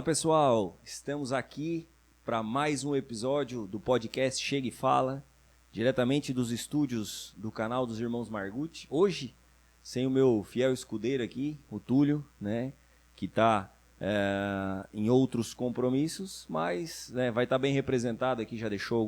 Fala pessoal, estamos aqui para mais um episódio do podcast Chega e Fala, diretamente dos estúdios do canal dos Irmãos Margutti. Hoje, sem o meu fiel escudeiro aqui, o Túlio, né, que está em outros compromissos, mas vai estar bem representado aqui, já deixou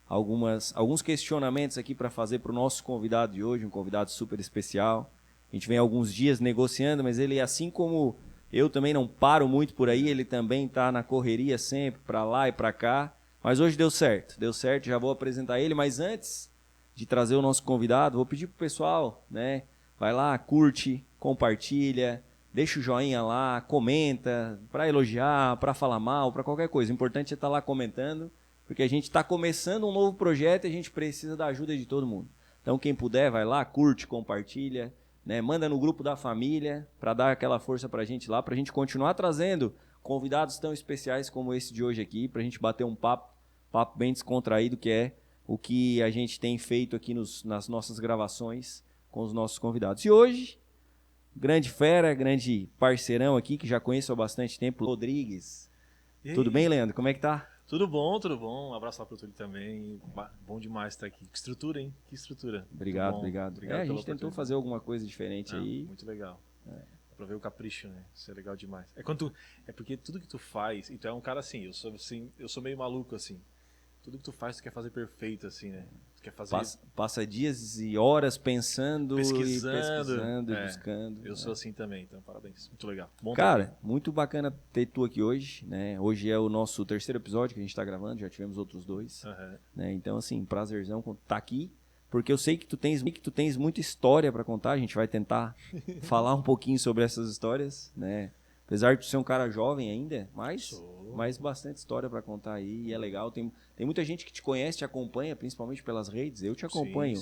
alguns questionamentos aqui para fazer para o nosso convidado de hoje, um convidado super especial. A gente vem alguns dias negociando, mas ele, assim como eu também não paro muito por aí, ele também está na correria sempre, para lá e para cá. Mas hoje deu certo, já vou apresentar ele. Mas antes de trazer o nosso convidado, vou pedir pro pessoal, né? Vai lá, curte, compartilha, deixa o joinha lá, comenta, para elogiar, para falar mal, para qualquer coisa. O importante é estar lá comentando, porque a gente está começando um novo projeto e a gente precisa da ajuda de todo mundo. Então quem puder, vai lá, curte, compartilha, né, manda no grupo da família para dar aquela força para a gente lá, para a gente continuar trazendo convidados tão especiais como esse de hoje aqui, para a gente bater um papo bem descontraído, que é o que a gente tem feito aqui nas nossas gravações com os nossos convidados. E hoje, grande fera, grande parceirão aqui, que já conheço há bastante tempo, Rodrigues. Tudo bem, Leandro? Como é que tá? Tudo bom, tudo bom. Um abraço lá pro Túlio também. Bom demais estar aqui. Que estrutura, hein? Que estrutura. Obrigado. A gente tentou fazer alguma coisa diferente aí. Muito legal. Dá pra ver o capricho, né? Isso é legal demais. É porque tudo que tu faz, e tu é um cara assim, eu sou meio maluco assim. Tudo que tu faz, tu quer fazer perfeito, assim, né? Tu quer fazer... Passa dias e horas pensando pesquisando, e buscando. Eu sou assim também, então parabéns. Muito legal. Bom, cara, muito bacana ter tu aqui hoje, né? Hoje é o nosso terceiro episódio que a gente tá gravando, já tivemos outros dois. Né? Então, assim, prazerzão tá aqui, porque eu sei que tu tens muita história para contar, a gente vai tentar falar um pouquinho sobre essas histórias, né? Apesar de tu ser um cara jovem ainda, mas bastante história para contar aí, e é legal. Tem muita gente que te conhece, te acompanha, principalmente pelas redes. Eu te acompanho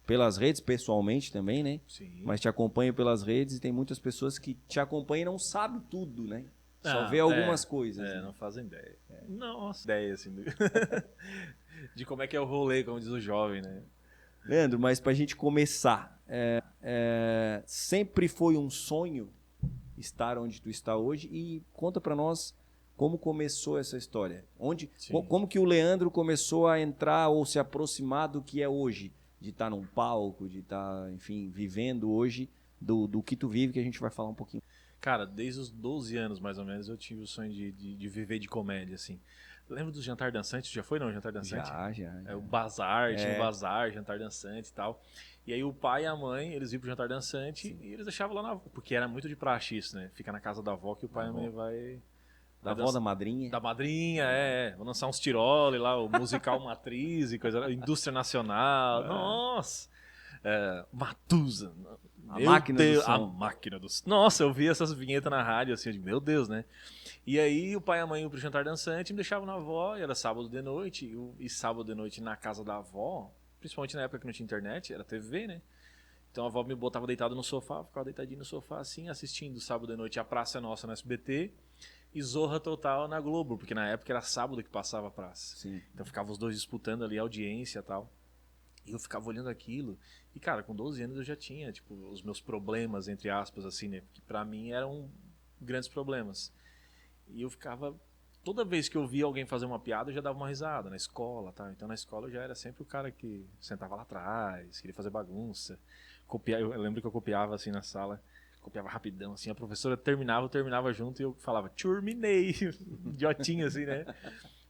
pelas redes, pessoalmente também, né? Sim. Mas te acompanho pelas redes e tem muitas pessoas que te acompanham e não sabem tudo, né? Só vê algumas coisas. Né? Não fazem ideia. Nossa, ideia, assim, de como é que é o rolê, como diz o jovem, né? Leandro, mas pra gente começar, sempre foi um sonho estar onde tu está hoje, e conta para nós como começou essa história. Como que o Leandro começou a entrar ou se aproximar do que é hoje, de estar num palco, de estar, enfim, vivendo hoje do que tu vive, que a gente vai falar um pouquinho. Cara, desde os 12 anos, mais ou menos, eu tive o sonho de viver de comédia, assim. Lembra do Jantar Dançante? Já foi, não? Jantar Dançante? Já. É o Bazar, tinha o Bazar, Jantar Dançante e tal. E aí o pai e a mãe, eles iam pro Jantar Dançante e eles deixavam lá na avó. Porque era muito de praxe isso, né? Fica na casa da avó que o pai e a mãe vai... Da avó, da madrinha. Da madrinha, Vou lançar uns tirole lá, o musical Matriz e coisa... Indústria Nacional. Nossa! Matusa. A máquina do som. A máquina do som. Nossa, eu vi essas vinhetas na rádio, assim, eu digo, meu Deus, né? E aí o pai e a mãe iam pro Jantar Dançante, me deixavam na avó, e era sábado de noite, e sábado de noite na casa da avó, principalmente na época que não tinha internet, era TV, né? Então a avó me botava deitado no sofá, ficava deitadinho no sofá assim, assistindo sábado de noite A Praça é Nossa no SBT e Zorra Total na Globo, porque na época era sábado que passava a praça. Sim. Então ficavam os dois disputando ali a audiência e tal. E eu ficava olhando aquilo, e cara, com 12 anos eu já tinha, tipo, os meus problemas, entre aspas, assim, né? Que pra mim eram grandes problemas. E eu ficava... Toda vez que eu via alguém fazer uma piada, eu já dava uma risada na escola, tá? Então na escola eu já era sempre o cara que sentava lá atrás, queria fazer bagunça. Eu lembro que eu copiava assim na sala, copiava rapidão, assim, a professora terminava, eu terminava junto e eu falava, terminei, idiotinho assim, né?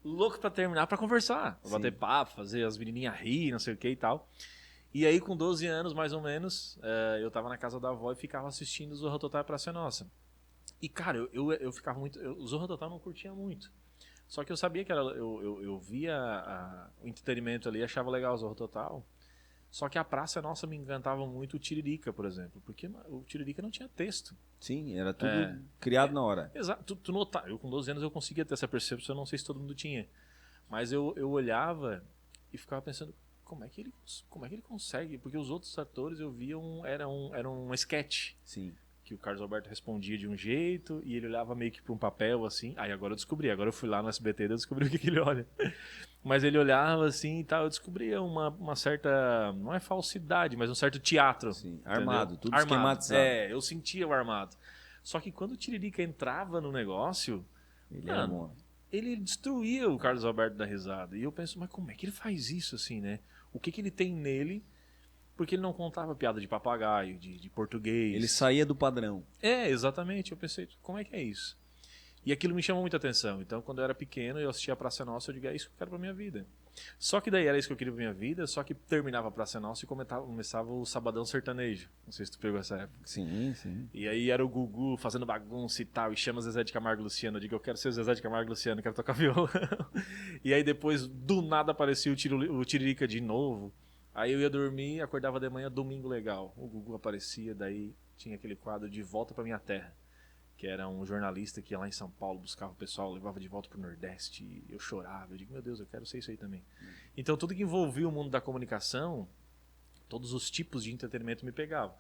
Louco pra terminar, pra conversar, pra bater papo, fazer as menininhas rir, não sei o que e tal. E aí com 12 anos, mais ou menos, eu tava na casa da avó e ficava assistindo o Zorra Total e Praça é Nossa. E, cara, eu ficava muito... O Zorra Total não curtia muito. Só que eu sabia que eu via o entretenimento ali, achava legal o Zorra Total. Só que a Praça Nossa me encantava muito o Tiririca, por exemplo. Porque o Tiririca não tinha texto. Sim, era tudo criado na hora. Exato. Tu notava. Eu com 12 anos eu conseguia ter essa percepção, eu não sei se todo mundo tinha. Mas eu olhava e ficava pensando, como é que ele consegue? Porque os outros atores eu via era um sketch. Sim. Que o Carlos Alberto respondia de um jeito e ele olhava meio que para um papel assim. Aí agora eu descobri, agora eu fui lá no SBT e eu descobri o que ele olha. Mas ele olhava assim e tal, eu descobria uma certa, não é falsidade, mas um certo teatro. Sim, armado, tudo armado. esquematizado. Eu sentia o armado. Só que quando o Tiririca entrava no negócio, Ele era bom. Ele destruía o Carlos Alberto da risada. E eu penso, mas como é que ele faz isso assim, né? O que ele tem nele? Porque ele não contava piada de papagaio, de português. Ele saía do padrão. Exatamente. Eu pensei, como é que é isso? E aquilo me chamou muita atenção. Então, quando eu era pequeno, eu assistia a Praça Nossa, eu digo, é isso que eu quero pra minha vida. Só que daí era isso que eu queria pra minha vida, só que terminava a Praça Nossa e começava o Sabadão Sertanejo. Não sei se tu pegou essa época. Sim, sim. E aí era o Gugu fazendo bagunça e tal, e chama Zezé de Camargo e Luciano. Eu digo, eu quero ser o Zezé de Camargo e Luciano, eu quero tocar violão. E aí depois, do nada, aparecia o Tiririca de novo. Aí eu ia dormir, acordava de manhã, domingo legal. O Gugu aparecia, daí tinha aquele quadro De Volta Pra Minha Terra, que era um jornalista que ia lá em São Paulo, buscava o pessoal, levava de volta pro Nordeste, e eu chorava, eu digo, meu Deus, eu quero ser isso aí também. Então tudo que envolvia o mundo da comunicação, todos os tipos de entretenimento me pegavam.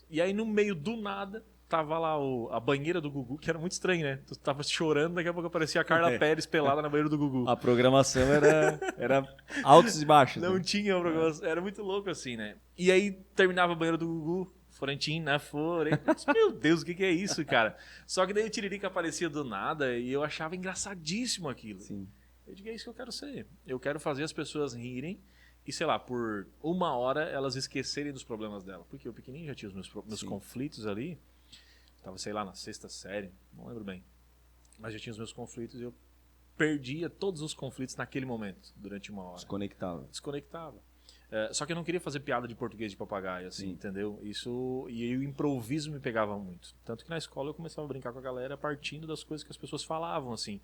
E aí no meio do nada, tava lá a banheira do Gugu, que era muito estranho, né? Tu tava chorando, daqui a pouco aparecia a Carla Pérez pelada na banheira do Gugu. A programação era altos e baixos. Não né? tinha programação, era muito louco assim, né? E aí terminava a banheira do Gugu, Florentina, meu Deus, o que é isso, cara? Só que daí o Tiririca aparecia do nada e eu achava engraçadíssimo aquilo. Sim. Eu digo, é isso que eu quero ser. Eu quero fazer as pessoas rirem e, sei lá, por 1 hora elas esquecerem dos problemas dela. Porque eu pequenininho já tinha os meus conflitos ali. Tava, sei lá, na 6ª série, não lembro bem. Mas já tinha os meus conflitos e eu perdia todos os conflitos naquele momento, durante 1 hora. Desconectava. Só que eu não queria fazer piada de português de papagaio, assim, entendeu? Isso, e aí o improviso me pegava muito. Tanto que na escola eu começava a brincar com a galera partindo das coisas que as pessoas falavam, assim.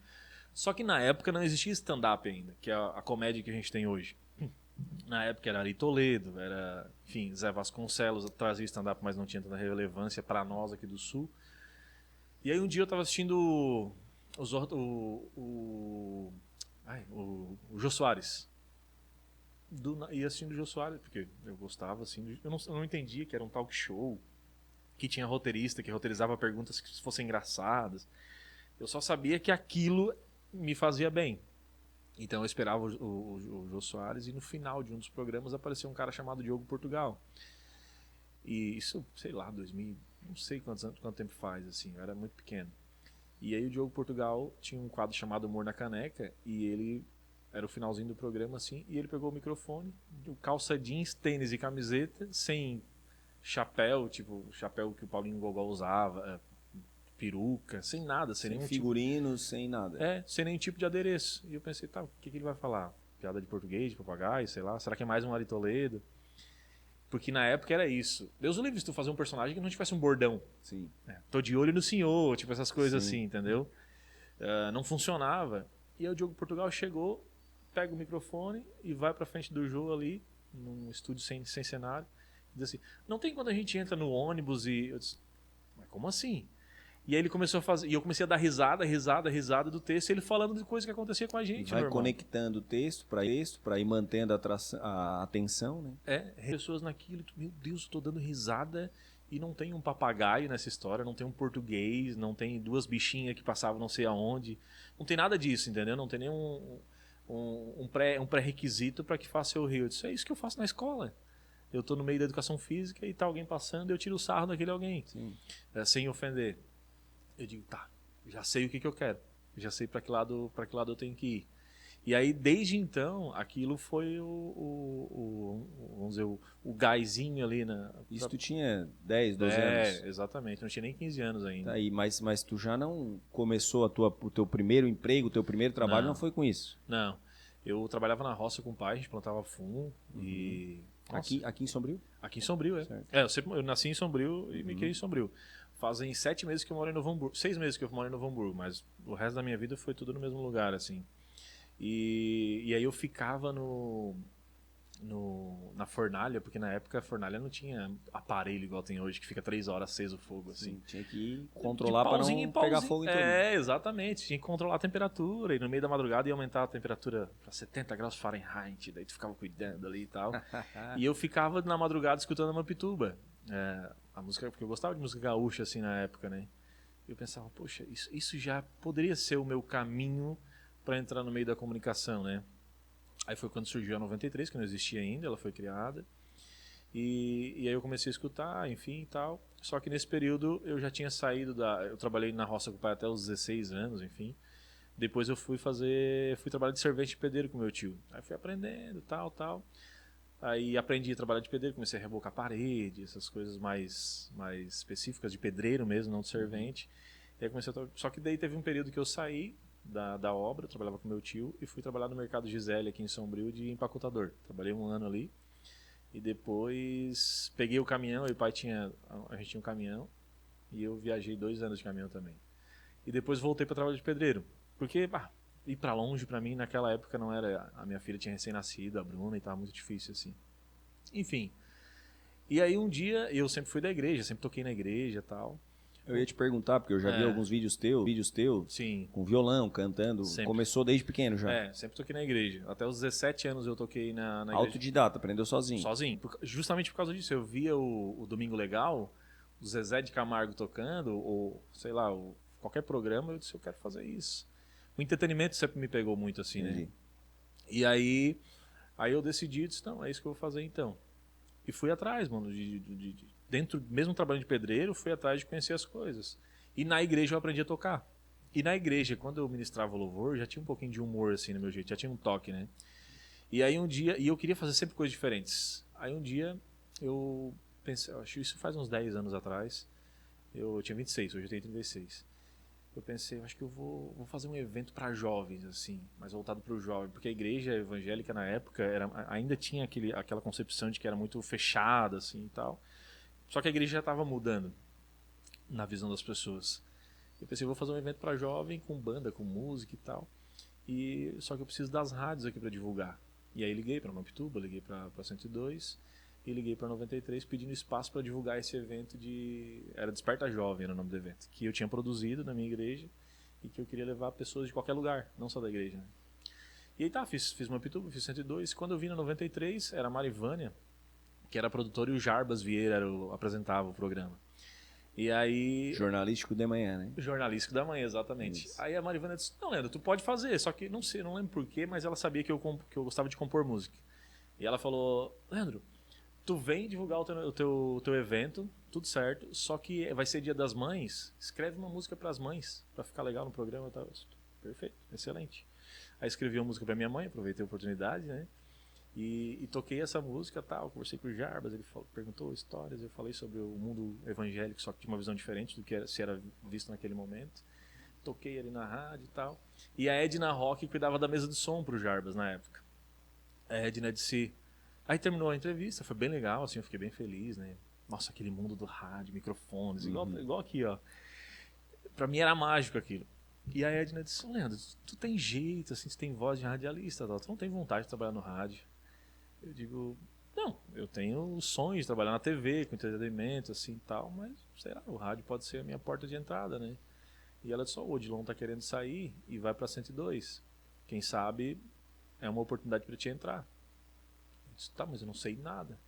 Só que na época não existia stand-up ainda, que é a comédia que a gente tem hoje. Na época era Ari Toledo, era, enfim, Zé Vasconcelos trazia stand-up, mas não tinha tanta relevância para nós aqui do Sul. E aí um dia eu tava assistindo o Jô Soares. Ia assistindo o Jô Soares, porque eu gostava, assim, eu não entendia que era um talk show, que tinha roteirista, que roteirizava perguntas que fossem engraçadas. Eu só sabia que aquilo me fazia bem. Então eu esperava o Jô Soares e no final de um dos programas apareceu um cara chamado Diogo Portugal. E isso, sei lá, 2000, não sei quanto tempo faz, assim, eu era muito pequeno. E aí o Diogo Portugal tinha um quadro chamado Humor na Caneca e ele era o finalzinho do programa, assim, e ele pegou o microfone, calça jeans, tênis e camiseta, sem chapéu, tipo chapéu que o Paulinho Gogol usava, peruca, sem nada, sem nenhum figurinos, sem nada. sem nenhum tipo de adereço. E eu pensei, tá, o que ele vai falar? Piada de português, de papagaio, sei lá, será que é mais um Ari Toledo? Porque na época era isso. Deus o livre se tu fazer um personagem que não tivesse um bordão. Sim. Tô de olho no senhor, tipo essas coisas assim, entendeu? Não funcionava. E aí o Diogo Portugal chegou, pega o microfone e vai pra frente do Jô ali, num estúdio sem cenário, e diz assim, não tem quando a gente entra no ônibus e... Eu disse, mas como assim? E aí ele começou a fazer, e eu comecei a dar risada do texto, e ele falando de coisa que acontecia com a gente, vai conectando o texto para ir mantendo a atenção, né? Pessoas naquilo, meu Deus, eu tô dando risada e não tem um papagaio nessa história, não tem um português, não tem 2 bichinhas que passavam não sei aonde, não tem nada disso, entendeu? Não tem nenhum um pré-requisito para que faça eu rir. Eu disse, é isso que eu faço na escola. Eu tô no meio da educação física e tá alguém passando, eu tiro o sarro daquele alguém, sem ofender. Eu digo, tá, já sei o que eu quero, já sei para que lado eu tenho que ir. E aí, desde então, aquilo foi vamos dizer, o gásinho ali Isso tu tinha 10, 12 anos? Exatamente, não tinha nem 15 anos ainda. Tá aí, mas tu já não começou o teu primeiro emprego, o teu primeiro trabalho não foi com isso? Não, eu trabalhava na roça com o pai, a gente plantava fumo e... Aqui em Sombrio? Aqui em Sombrio, eu nasci em Sombrio e me criei em Sombrio. Fazem 7 meses que eu moro em Novo Hamburgo, 6 meses que eu moro em Novo Hamburgo, mas o resto da minha vida foi tudo no mesmo lugar, assim. E aí eu ficava na fornalha, porque na época a fornalha não tinha aparelho igual tem hoje, que fica 3 horas aceso o fogo, assim. Sim, tinha que controlar para não pegar fogo em tudo. Exatamente, tinha que controlar a temperatura, e no meio da madrugada ia aumentar a temperatura para 70 graus Fahrenheit, daí tu ficava cuidando ali e tal. E eu ficava na madrugada escutando a Mampituba, a música, porque eu gostava de música gaúcha, assim, na época, né? Eu pensava, poxa, isso já poderia ser o meu caminho para entrar no meio da comunicação, né? Aí foi quando surgiu a 93, que não existia ainda, ela foi criada. E aí eu comecei a escutar, enfim e tal. Só que nesse período eu já tinha saído eu trabalhei na roça com o pai até os 16 anos, enfim. Depois eu fui trabalhar de servente de pedreiro com meu tio. Aí fui aprendendo, tal. Aí aprendi a trabalhar de pedreiro, comecei a rebocar parede, essas coisas mais específicas de pedreiro mesmo, não de servente. E aí só que daí teve um período que eu saí da obra, eu trabalhava com meu tio e fui trabalhar no mercado Gisele aqui em Sombrio de empacotador. Trabalhei 1 ano ali e depois peguei o caminhão, a gente tinha um caminhão e eu viajei 2 anos de caminhão também. E depois voltei para trabalhar de pedreiro, porque ir para longe para mim naquela época não era, a minha filha tinha recém-nascido, a Bruna, e estava muito difícil assim. Enfim. E aí um dia eu sempre fui da igreja, sempre toquei na igreja, tal. Eu ia te perguntar, porque eu já vi alguns vídeos teus Sim. com violão, cantando. Sempre. Começou desde pequeno já. Sempre toquei na igreja. Até os 17 anos eu toquei na igreja. Autodidata, aprendeu sozinho. Sozinho. Justamente por causa disso. Eu via o Domingo Legal, o Zezé de Camargo tocando, ou sei lá, qualquer programa, eu disse, eu quero fazer isso. O entretenimento sempre me pegou muito assim, Entendi. né? E aí eu decidi, disse, não, é isso que eu vou fazer então. E fui atrás, mano, dentro, mesmo trabalhando de pedreiro, fui atrás de conhecer as coisas. E na igreja eu aprendi a tocar. E na igreja, quando eu ministrava louvor, já tinha um pouquinho de humor assim no meu jeito, já tinha um toque, né? E aí um dia, eu queria fazer sempre coisas diferentes. Aí um dia eu pensei, acho que isso faz uns 10 anos atrás, eu tinha 26, hoje eu tenho 36. Eu pensei, acho que eu vou fazer um evento para jovens, assim, mais voltado para o jovem, porque a igreja evangélica na época ainda tinha aquela concepção de que era muito fechada, assim, e tal. Só que a igreja já estava mudando na visão das pessoas. Eu pensei, vou fazer um evento para jovem, com banda, com música e tal. Só que eu preciso das rádios aqui para divulgar. E aí liguei para Mampituba, liguei para 102 e liguei para 93 pedindo espaço para divulgar esse evento era Desperta Jovem, era o nome do evento, que eu tinha produzido na minha igreja e que eu queria levar pessoas de qualquer lugar, não só da igreja, né? E aí fiz Mampituba, fiz 102, quando eu vim na 93, era a Marivânia, que era a produtora, e o Jarbas Vieira apresentava o programa. E aí... Jornalístico de manhã, né? Jornalístico da manhã, exatamente. Isso. Aí a Marivânia disse, não, Leandro, tu pode fazer, só que não sei, não lembro porquê, mas ela sabia que eu gostava de compor música. E ela falou, Leandro, tu vem divulgar o teu evento, tudo certo, só que vai ser Dia das Mães, escreve uma música para as mães, para ficar legal no programa e tal. Perfeito, excelente. Aí escrevi uma música para minha mãe, aproveitei a oportunidade, né? E toquei essa música, tal, conversei com o Jarbas, ele perguntou histórias, eu falei sobre o mundo evangélico, só que tinha uma visão diferente do que se era visto naquele momento. Toquei ali na rádio e tal. E a Edna Rock cuidava da mesa de som pro Jarbas na época. A Edna disse... Aí terminou a entrevista, foi bem legal, assim, eu fiquei bem feliz, né? Nossa, aquele mundo do rádio, microfones, igual aqui, ó. Pra mim era mágico aquilo. E a Edna disse, Leandro, tu tem jeito, assim, tu tem voz de radialista, tal. Tu não tem vontade de trabalhar no rádio? Eu digo, não, eu tenho o sonho de trabalhar na TV, com entretenimento, assim, e tal, mas, sei lá, o rádio pode ser a minha porta de entrada, né? E ela disse, o Odilon tá querendo sair e vai pra 102. Quem sabe é uma oportunidade pra te entrar. Eu disse, tá, mas eu não sei nada.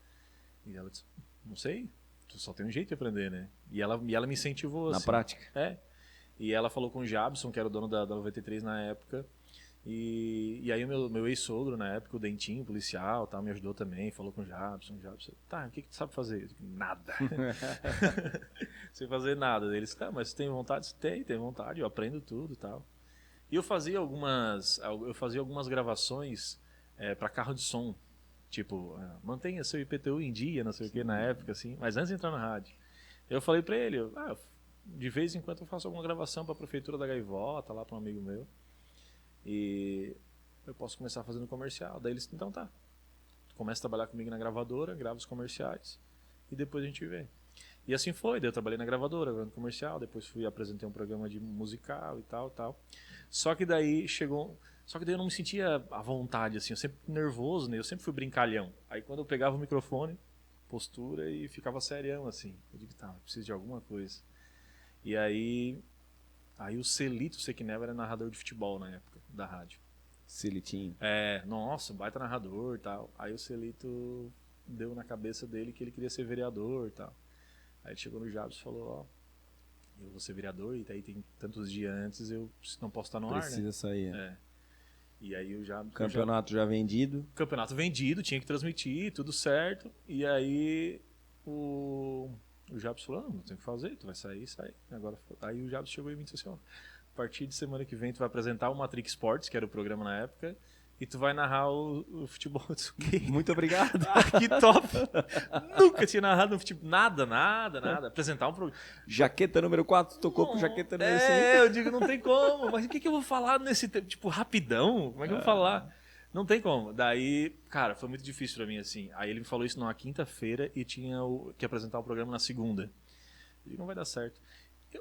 E ela disse, não sei, tu só tem um jeito de aprender, né? E ela me incentivou, Na assim. prática. E ela falou com o Jabson, que era o dono da 93 na época. E aí o meu ex-sogro na época, o Dentinho, policial, tal, me ajudou também, falou com o Jabson. Tá, o que tu sabe fazer? Eu digo, nada. Sem fazer nada. Eles, tá, mas você tem vontade? Tem vontade, eu aprendo tudo e tal. E eu fazia algumas gravações para carro de som. Tipo, mantenha seu IPTU em dia, não sei o que, na época, assim. Mas antes de entrar na rádio. Eu falei pra ele, de vez em quando eu faço alguma gravação pra Prefeitura da Gaivota, lá pra um amigo meu. E eu posso começar fazendo comercial. Daí eles, então tá. Tu começa a trabalhar comigo na gravadora, grava os comerciais e depois a gente vê. E assim foi, daí eu trabalhei na gravadora, gravando comercial, depois apresentei um programa de musical e tal. Só que daí eu não me sentia à vontade, assim, eu sempre nervoso, né? Eu sempre fui brincalhão. Aí quando eu pegava o microfone, postura e ficava serião, assim. Eu digo, tá, eu preciso de alguma coisa. E aí o Celito Sequineva era narrador de futebol na época, da rádio. Celitinho. Nossa, baita narrador e tal. Aí o Celito deu na cabeça dele que ele queria ser vereador e tal. Aí ele chegou no Jabs e falou, eu vou ser vereador e daí tem tantos dias antes, eu não posso estar no ar, né? Precisa sair. E aí o Jabs... Campeonato já vendido. Campeonato vendido, tinha que transmitir, tudo certo. E aí o Jabs falou, não tem que fazer, tu vai sair. Agora, aí o Jabs chegou e me disse assim, a partir de semana que vem tu vai apresentar o Matrix Sports, que era o programa na época, e tu vai narrar o futebol. Muito obrigado. Que top! Nunca tinha narrado no futebol. Nada. Apresentar um programa. Jaqueta número 4, tocou com jaqueta número 5. Eu digo, não tem como. Mas o que eu vou falar nesse tempo? Tipo, rapidão? Como é que eu vou falar? Não tem como. Daí, cara, foi muito difícil pra mim, assim. Aí ele me falou isso numa quinta-feira e tinha que apresentar o programa na segunda. Eu digo, não vai dar certo.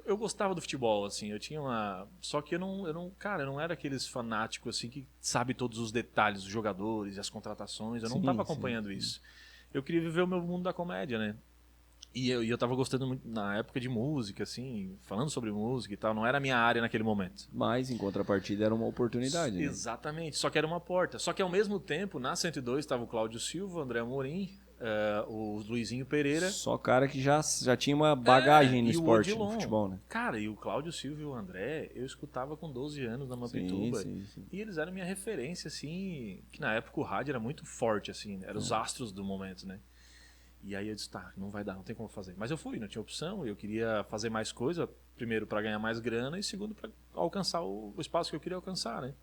Eu gostava do futebol, assim, eu tinha uma... Só que eu não era aqueles fanáticos, assim, que sabe todos os detalhes dos jogadores e as contratações. Eu não tava acompanhando isso. Eu queria viver o meu mundo da comédia, né? E eu tava gostando muito, na época, de música, assim, falando sobre música e tal. Não era a minha área naquele momento. Mas, em contrapartida, era uma oportunidade. Né? Exatamente. Só que era uma porta. Só que, ao mesmo tempo, na 102 estava o Cláudio Silva, o André Amorim, o Luizinho Pereira. Só cara que já tinha uma bagagem no esporte, no futebol, né? Cara, e o Cláudio Silva e o André, eu escutava com 12 anos na Mampituba. Sim. E eles eram minha referência, assim, que na época o rádio era muito forte, assim, eram os astros do momento, né? E aí eu disse, tá, não vai dar, não tem como fazer. Mas eu fui, não tinha opção, eu queria fazer mais coisa, primeiro para ganhar mais grana e segundo para alcançar o espaço que eu queria alcançar, né?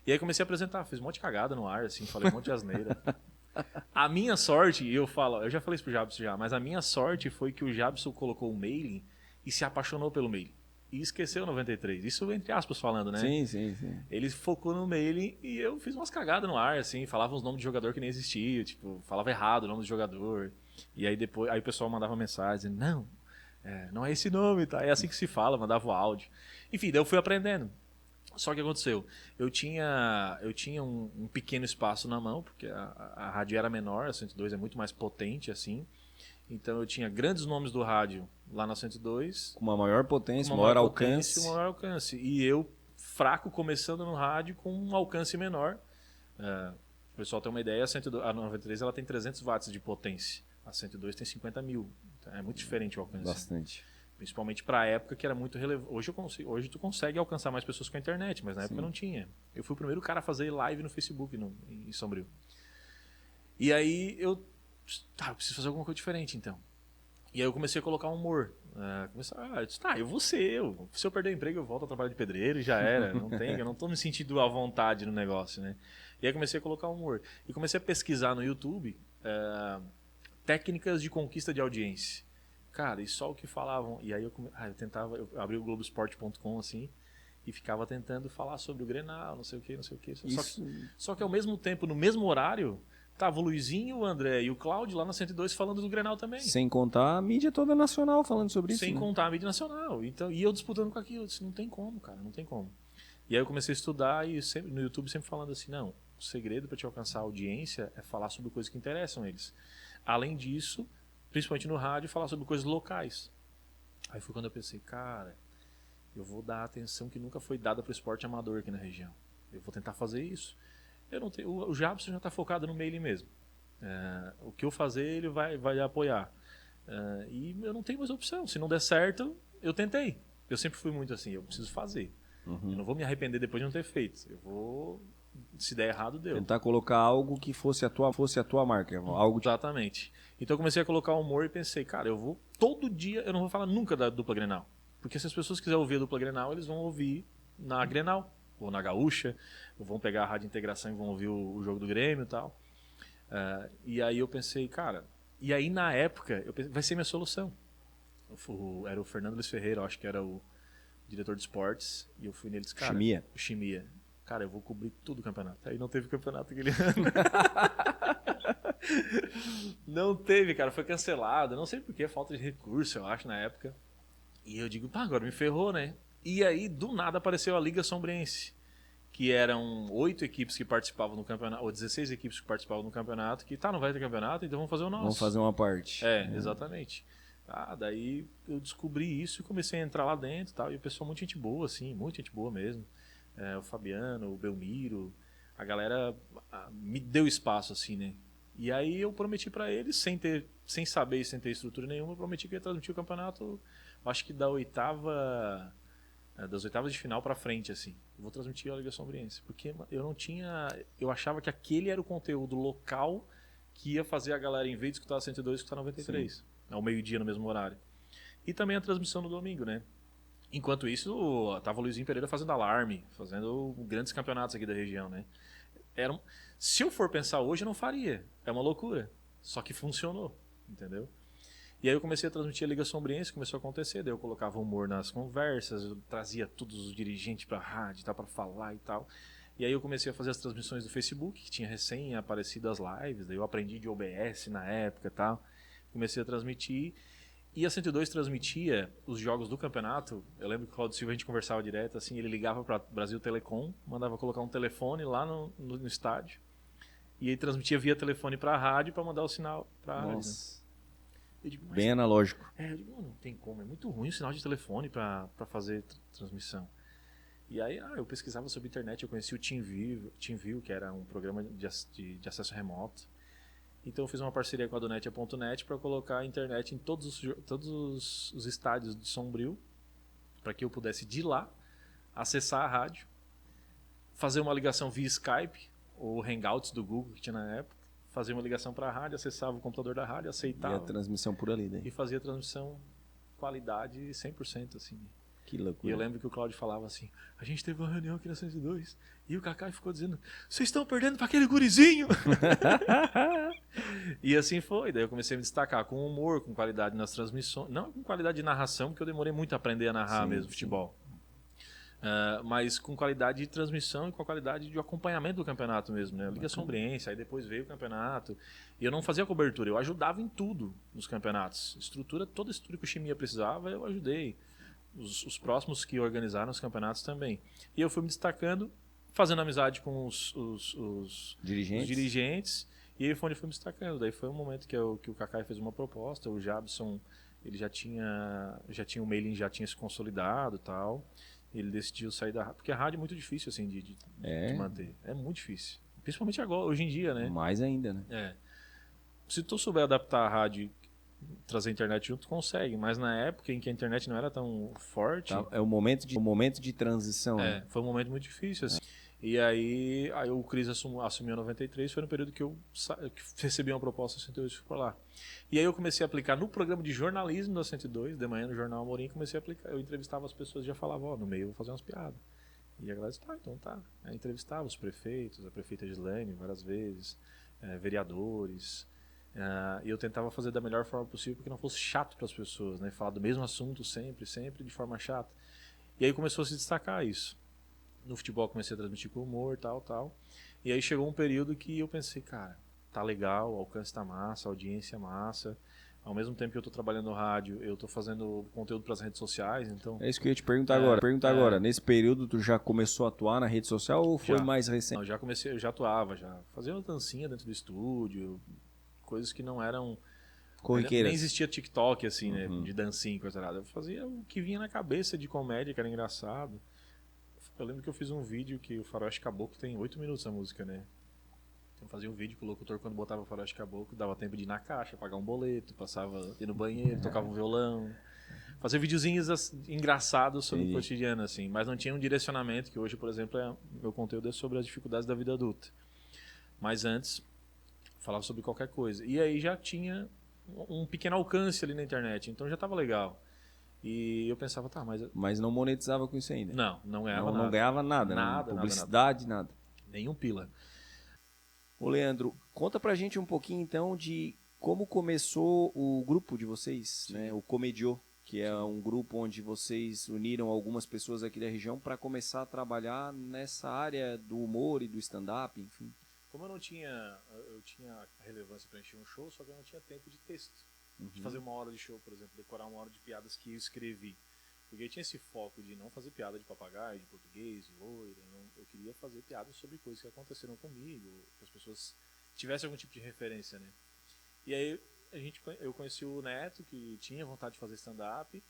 E aí comecei a apresentar, fiz um monte de cagada no ar, assim, falei um monte de asneira. A minha sorte, eu já falei isso pro Jabson já, mas a minha sorte foi que o Jabson colocou o mailing e se apaixonou pelo mailing. E esqueceu o 93. Isso entre aspas falando, né? Sim. Ele focou no mailing e eu fiz umas cagadas no ar, assim, falava uns nomes de jogador que nem existia, tipo, falava errado o nome do jogador. E aí depois, aí o pessoal mandava mensagem, dizendo, não é esse nome, tá? É assim que se fala, mandava o áudio. Enfim, daí eu fui aprendendo. Só que aconteceu, eu tinha um pequeno espaço na mão, porque a rádio era menor, a 102 é muito mais potente, assim. Então eu tinha grandes nomes do rádio lá na 102. Com uma maior potência, maior alcance. Um maior alcance. E eu, fraco, começando no rádio com um alcance menor. O pessoal tem uma ideia, a 93 ela tem 300 watts de potência. A 102 tem 50 mil. Então é muito diferente o alcance. Bastante. Principalmente para a época que era muito relevante. Hoje tu consegue alcançar mais pessoas com a internet, mas na época não tinha. Eu fui o primeiro cara a fazer live no Facebook em Sombrio. E aí eu preciso fazer alguma coisa diferente então. E aí eu comecei a colocar humor. Eu disse, eu vou ser eu. Se eu perder o emprego, eu volto a trabalhar de pedreiro e já era. Eu não tô me sentindo à vontade no negócio, né? E aí comecei a colocar humor. E comecei a pesquisar no YouTube técnicas de conquista de audiência. Cara, e só o que falavam. E aí eu abri o Globoesporte.com assim e ficava tentando falar sobre o Grenal, não sei o que. Só que ao mesmo tempo, no mesmo horário, tava o Luizinho, o André e o Cláudio lá na 102 falando do Grenal também. Sem contar a mídia toda nacional falando sobre isso. Sem contar a mídia nacional. Então, e eu disputando com aquilo. Eu disse, não tem como, cara, não tem como. E aí eu comecei a estudar e sempre, no YouTube sempre falando assim, não, o segredo para te alcançar a audiência é falar sobre coisas que interessam eles. Além disso, principalmente no rádio, falar sobre coisas locais. Aí foi quando eu pensei, cara, eu vou dar a atenção que nunca foi dada para o esporte amador aqui na região. Eu vou tentar fazer isso. O Jabson já está focado no mailing mesmo. O que eu fazer, ele vai apoiar. E eu não tenho mais opção. Se não der certo, eu tentei. Eu sempre fui muito assim, eu preciso fazer. Eu não vou me arrepender depois de não ter feito. Eu vou... Se der errado, deu. Tentar colocar algo que fosse a tua marca. Algo Exatamente. Então eu comecei a colocar humor e pensei, cara, eu vou todo dia, eu não vou falar nunca da dupla Grenal. Porque se as pessoas quiserem ouvir a dupla Grenal, eles vão ouvir na Grenal, ou na Gaúcha, ou vão pegar a Rádio Integração e vão ouvir o jogo do Grêmio e tal. E aí eu pensei, cara, e aí na época, eu pensei, vai ser minha solução. Era o Fernando Luiz Ferreira, eu acho que era o diretor de esportes, e eu fui nele e disse, cara... Chimia. Cara, eu vou cobrir tudo o campeonato. Aí não teve campeonato aquele ano. Não teve, cara. Foi cancelado. Não sei porquê, falta de recurso, eu acho, na época. E eu digo, agora me ferrou, né? E aí, do nada, apareceu a Liga Sombrense. Que eram 8 equipes que participavam no campeonato, ou 16 equipes que participavam no campeonato, que não vai ter campeonato, então vamos fazer o nosso. Vamos fazer uma parte. Exatamente. Daí eu descobri isso e comecei a entrar lá dentro e tal. E o pessoal, muita gente boa, assim, muita gente boa mesmo. O Fabiano, o Belmiro, a galera me deu espaço, assim, né? E aí eu prometi pra eles, sem saber e sem ter estrutura nenhuma, eu prometi que ia transmitir o campeonato, acho que das oitavas de final pra frente, assim. Eu vou transmitir a Liga Sombrense, porque eu achava que aquele era o conteúdo local que ia fazer a galera, em vez de escutar a 102, escutar a 93, ao meio-dia no mesmo horário. E também a transmissão no domingo, né? Enquanto isso, tava o Luizinho Pereira fazendo alarme, fazendo grandes campeonatos aqui da região, né? Se eu for pensar hoje, eu não faria. É uma loucura. Só que funcionou, entendeu? E aí eu comecei a transmitir a Liga Sombriense, começou a acontecer, daí eu colocava humor nas conversas, eu trazia todos os dirigentes pra rádio, tá, pra falar e tal. E aí eu comecei a fazer as transmissões do Facebook, que tinha recém aparecido as lives, daí eu aprendi de OBS na época e tal. Comecei a transmitir. E a 102 transmitia os jogos do campeonato. Eu lembro que o Claudio Silva, a gente conversava direto, assim, ele ligava para Brasil Telecom, mandava colocar um telefone lá no estádio, e aí transmitia via telefone para a rádio para mandar o sinal para a rádio. Nossa. Eu digo, Bem analógico. eu digo, não tem como, é muito ruim o sinal de telefone para fazer transmissão. E aí eu pesquisava sobre internet, eu conheci o TeamView, que era um programa de acesso remoto. Então eu fiz uma parceria com a Donetia.net para colocar a internet em todos os estádios de Sombrio, para que eu pudesse de lá acessar a rádio, fazer uma ligação via Skype ou Hangouts do Google que tinha na época, fazer uma ligação para a rádio, acessava o computador da rádio, aceitava. E a transmissão por ali, né? E fazia a transmissão qualidade 100%, assim. Que loucura. E eu lembro que o Claudio falava assim, a gente teve uma reunião aqui na 102, e o Kaká ficou dizendo, vocês estão perdendo para aquele gurizinho. E assim foi, daí eu comecei a me destacar com humor, com qualidade nas transmissões, não com qualidade de narração, porque eu demorei muito a aprender a narrar mesmo futebol. Mas com qualidade de transmissão e com a qualidade de acompanhamento do campeonato mesmo, né? Liga Sombriense, aí depois veio o campeonato. E eu não fazia cobertura, eu ajudava em tudo nos campeonatos. Toda a estrutura que o Chimia precisava, eu ajudei. Os próximos que organizaram os campeonatos também. E eu fui me destacando, fazendo amizade com os dirigentes. E aí foi onde eu fui me destacando. Daí foi um momento que o Kaká fez uma proposta, o Jabson, ele já tinha o mailing, já tinha se consolidado e tal. Ele decidiu sair da rádio, porque a rádio é muito difícil assim de manter. É muito difícil. Principalmente agora, hoje em dia, né? Mais ainda, né? Se tu souber adaptar a rádio, trazer a internet junto, consegue. Mas na época em que a internet não era tão forte... É o momento de transição. Né? Foi um momento muito difícil, assim. E aí o Cris assumiu em 93, foi no período que eu recebi uma proposta da 102 e fui por lá. E aí eu comecei a aplicar no programa de jornalismo da 102, de manhã no Jornal Amorim, comecei a aplicar. Eu entrevistava as pessoas e já falava, no meio eu vou fazer umas piadas. E a galera disse, então tá. Aí entrevistava os prefeitos, a prefeita Gislaine várias vezes, vereadores... e eu tentava fazer da melhor forma possível porque não fosse chato para as pessoas, né? Falar do mesmo assunto sempre de forma chata. E aí começou a se destacar isso. No futebol comecei a transmitir com humor, tal. E aí chegou um período que eu pensei, cara, tá legal, o alcance tá massa, a audiência é massa. Ao mesmo tempo que eu tô trabalhando no rádio, eu tô fazendo conteúdo para as redes sociais, então... É isso que eu ia te perguntar agora. Nesse período, tu já começou a atuar na rede social ou foi mais recente? Não, eu já atuava, já fazia uma dancinha dentro do estúdio, coisas que não eram... corriqueiras. Nem existia TikTok, assim, né? De dancinha e coisa nada. Eu fazia o que vinha na cabeça de comédia, que era engraçado. Eu lembro que eu fiz um vídeo que o Faroeste Caboclo tem 8 minutos a música, né? Então eu fazia um vídeo que o locutor, quando botava o Faroeste Caboclo, dava tempo de ir na caixa, pagar um boleto, passava, ir no banheiro, tocava um violão. Fazia videozinhos engraçados sobre o cotidiano, assim. Mas não tinha um direcionamento, que hoje, por exemplo, meu conteúdo é sobre as dificuldades da vida adulta. Mas antes... falava sobre qualquer coisa. E aí já tinha um pequeno alcance ali na internet, então já estava legal. E eu pensava, Mas não monetizava com isso ainda? Não ganhava nada. Não ganhava nada, nada, publicidade, nada. Nenhum pila. Ô Leandro, conta pra gente um pouquinho então de como começou o grupo de vocês, né? O Comediô, que é um grupo onde vocês uniram algumas pessoas aqui da região para começar a trabalhar nessa área do humor e do stand-up, enfim. Como eu tinha relevância para encher um show, só que eu não tinha tempo de texto. De fazer uma hora de show, por exemplo, decorar uma hora de piadas que eu escrevi. Porque eu tinha esse foco de não fazer piada de papagaio, de português, de loira. Eu queria fazer piadas sobre coisas que aconteceram comigo, que as pessoas tivessem algum tipo de referência, né? E aí eu conheci o Neto, que tinha vontade de fazer stand-up.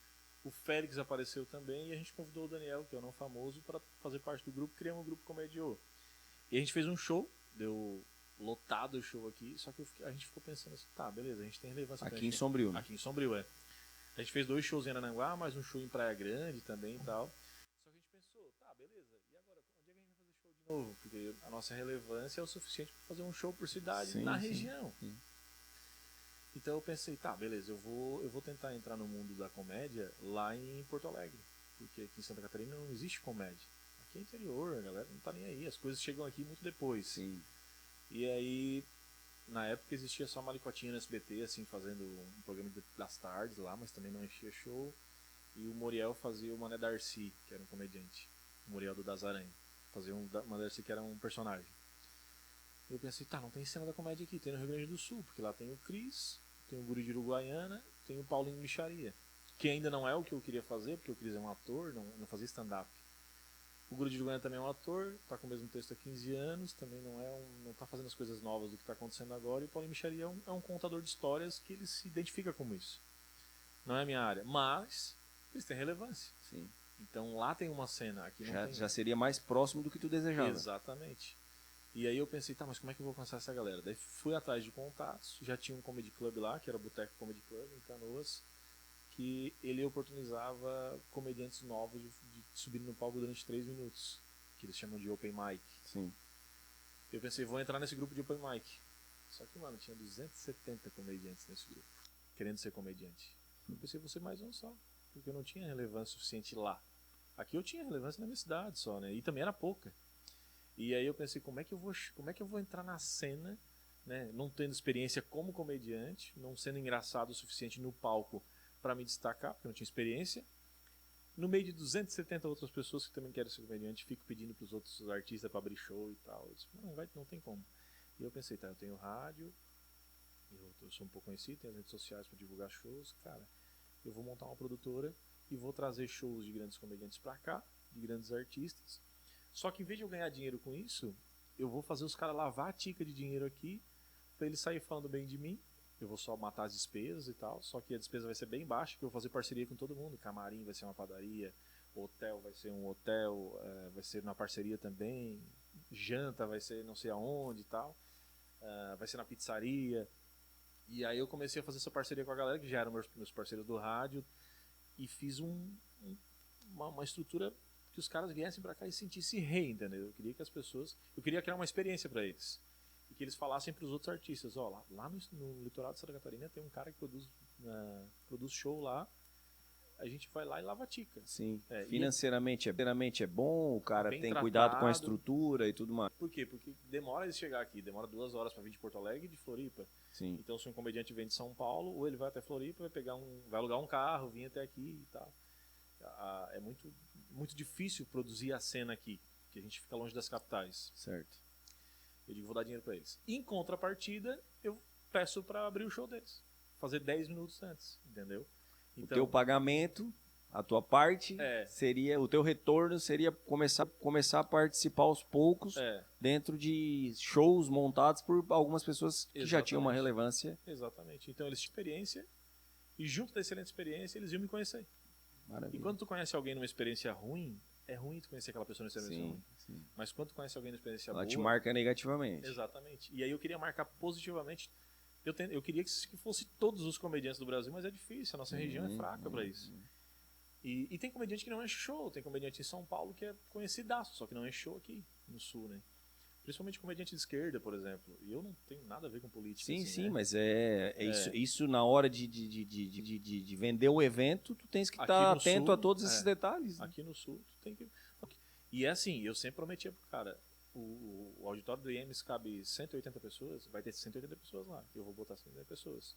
O Félix apareceu também e a gente convidou o Daniel, que é o não famoso, para fazer parte do grupo. Criamos um grupo Comediô. E a gente fez um show, deu lotado o show aqui, só que a gente ficou pensando assim, beleza, a gente tem relevância aqui em Sombrio, né? Aqui em Sombrio, A gente fez 2 shows em Arananguá, mais um show em Praia Grande também e tal. Só que a gente pensou, beleza, e agora? Onde é que a gente vai fazer show de novo? Porque a nossa relevância é o suficiente para fazer um show por cidade na região. Sim. Então eu pensei, beleza, eu vou tentar entrar no mundo da comédia lá em Porto Alegre. porque aqui em Santa Catarina não existe comédia. Aqui é interior, a galera não tá nem aí, as coisas chegam aqui muito depois. Sim. E aí, na época existia só uma Licotinha no SBT, assim, fazendo um programa das tardes lá, mas também não enchia show. E o Muriel fazia o Mané Darcy, que era um comediante. O Muriel do Das Aranha. Fazia um Mané Darcy que era um personagem. E eu pensei, tá, não tem cena da comédia aqui, tem no Rio Grande do Sul, porque lá tem o Cris, tem o Guri de Uruguaiana, tem o Paulinho Micharia. Que ainda não é o que eu queria fazer, porque o Cris é um ator, não fazia stand-up. O Guri de Uruguaiana também é um ator, tá com o mesmo texto há 15 anos, também não tá fazendo as coisas novas do que tá acontecendo agora, e o Paulinho Micharia é um contador de histórias que ele se identifica como isso. Não é a minha área, mas eles têm relevância. Sim. Então lá tem uma cena, aqui não tem. Já seria mais próximo do que tu desejava. Exatamente. E aí eu pensei, tá, mas como é que eu vou alcançar essa galera? Daí fui atrás de contatos, já tinha um comedy club lá, que era o Boteco Comedy Club, em Canoas, que ele oportunizava comediantes novos de subir no palco durante 3 minutos, que eles chamam de open mic. Sim. Eu pensei, vou entrar nesse grupo de open mic. Só que, mano, tinha 270 comediantes nesse grupo, querendo ser comediante. Eu pensei, vou ser mais um só, porque eu não tinha relevância suficiente lá. Aqui eu tinha relevância na minha cidade só, né? E também era pouca. E aí eu pensei, como é que eu vou entrar na cena, né? Não tendo experiência como comediante, não sendo engraçado o suficiente no palco para me destacar, porque eu não tinha experiência. No meio de 270 outras pessoas que também querem ser comediante, fico pedindo para os outros artistas para abrir show e tal. Eu disse, não tem como. E eu pensei, tá, eu tenho rádio, eu sou um pouco conhecido, tenho as redes sociais para divulgar shows, cara, eu vou montar uma produtora e vou trazer shows de grandes comediantes para cá, de grandes artistas. Só que em vez de eu ganhar dinheiro com isso, eu vou fazer os caras lavar a tica de dinheiro aqui pra eles saírem falando bem de mim. Eu vou só matar as despesas e tal, só que a despesa vai ser bem baixa, porque eu vou fazer parceria com todo mundo. Camarim vai ser uma padaria, hotel vai ser um hotel, vai ser uma parceria também, janta vai ser não sei aonde e tal, vai ser na pizzaria. E aí eu comecei a fazer essa parceria com a galera, que já eram meus parceiros do rádio, e fiz uma estrutura que os caras viessem pra cá e sentissem rei, entendeu? Eu queria criar uma experiência pra eles. E que eles falassem pros outros artistas, ó, lá no litoral de Santa Catarina tem um cara que produz show lá, a gente vai lá e lava a tica. Sim. Financeiramente é bom, o cara bem tem tratado. cuidado com a estrutura e tudo mais. Por quê? Porque demora eles chegar aqui, demora 2 horas pra vir de Porto Alegre e de Floripa. Sim. Então se um comediante vem de São Paulo, ou ele vai até Floripa, vai alugar um carro, vir até aqui e tal. É muito difícil produzir a cena aqui, que a gente fica longe das capitais. Certo. Eu digo, vou dar dinheiro pra eles. Em contrapartida, eu peço pra abrir o show deles. Fazer 10 minutos antes, entendeu? Então, o teu pagamento, a tua parte, seria, o teu retorno seria começar a participar aos poucos dentro de shows montados por algumas pessoas que já tinham uma relevância. Exatamente. Então eles tinham experiência e junto da excelente experiência eles iam me conhecer. Maravilha. E quando tu conhece alguém numa experiência ruim, é ruim tu conhecer aquela pessoa numa experiência ruim. Sim. Mas quando tu conhece alguém numa experiência boa... Ela te marca negativamente. Exatamente. E aí eu queria marcar positivamente. Eu queria que fosse todos os comediantes do Brasil, mas é difícil, a nossa região é fraca pra isso. E tem comediante que não enche show, tem comediante em São Paulo que é conhecidaço, só que não enche show aqui no Sul, né? Principalmente comediante de esquerda, por exemplo. E eu não tenho nada a ver com política. Sim, né? mas isso na hora de vender o evento, tu tens que estar atento Sul, a todos esses detalhes. Né? Aqui no Sul, tu tem que... E é assim, eu sempre prometia pro cara, o auditório do IEMS cabe 180 pessoas, vai ter 180 pessoas lá, eu vou botar 180 pessoas.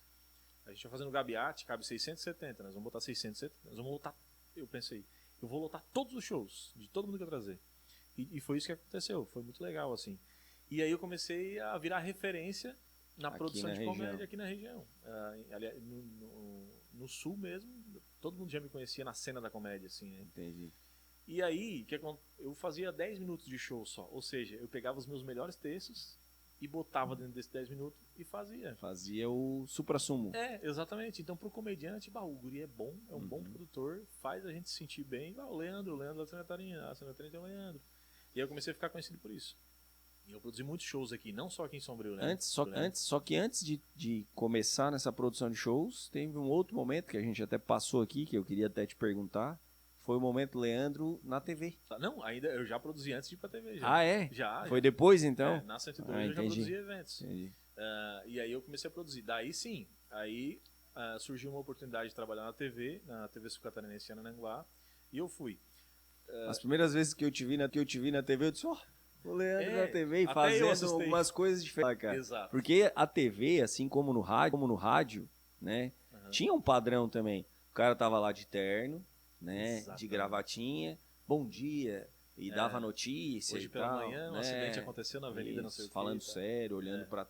A gente vai fazendo o Gabiate, cabe 670, nós vamos botar 670, nós vamos lotar, eu pensei, eu vou lotar todos os shows, de todo mundo que eu trazer. E foi isso que aconteceu, foi muito legal, assim. E aí eu comecei a virar referência na produção de comédia aqui na região. Aliás, no Sul mesmo, todo mundo já me conhecia na cena da comédia, assim, né? Entendi. E aí, eu fazia 10 minutos de show só, ou seja, eu pegava os meus melhores textos e botava dentro desses 10 minutos e fazia. Fazia o suprassumo. Exatamente. Então, pro comediante, o guri é bom, é um bom produtor, faz a gente se sentir bem. O Leandro da Santa Catarina, a Santa Catarina tem o Leandro. E aí eu comecei a ficar conhecido por isso. E eu produzi muitos shows aqui, não só aqui em Sombrio, né? Só que antes de começar nessa produção de shows, teve um outro momento que a gente até passou aqui, que eu queria até te perguntar. Foi o momento Leandro na TV. Não, ainda eu já produzi antes de ir pra TV. Já. Ah, é? Já. Foi depois, então? Na 102 eu já produzi eventos. Entendi. E aí eu comecei a produzir. Daí sim, surgiu uma oportunidade de trabalhar na TV Sul Catarinense em Ananguá. E eu fui. As primeiras vezes que eu te vi na TV, eu disse, ó, o Leandro na TV e até eu fazendo assustei. algumas coisas diferentes, cara. Exato. Porque a TV, assim como no rádio, né, tinha um padrão também. O cara tava lá de terno, né, Exatamente. de gravatinha, bom dia, e dava notícia Hoje e pela tal, manhã, um né? acidente aconteceu na avenida, Isso, não sei o quê. falando Tá? sério, olhando pra...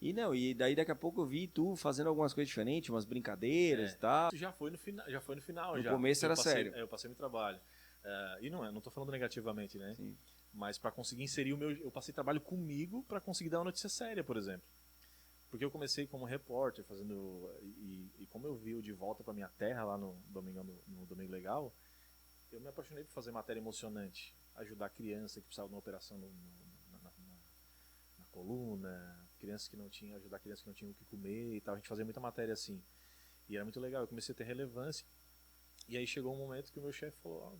E daí daqui a pouco eu vi tu fazendo algumas coisas diferentes, umas brincadeiras e tal. Isso já foi no final. No começo era sério. Eu passei meu trabalho. E não tô falando negativamente, né? Sim. Mas para conseguir inserir eu passei trabalho comigo para conseguir dar uma notícia séria, por exemplo. Porque eu comecei como repórter, fazendo. E como eu vi o De Volta para Minha Terra lá no Domingo Legal, eu me apaixonei por fazer matéria emocionante. Ajudar criança que precisava de uma operação na coluna, ajudar crianças que não tinham o que comer e tal. A gente fazia muita matéria assim. E era muito legal, eu comecei a ter relevância. E aí chegou um momento que o meu chefe falou: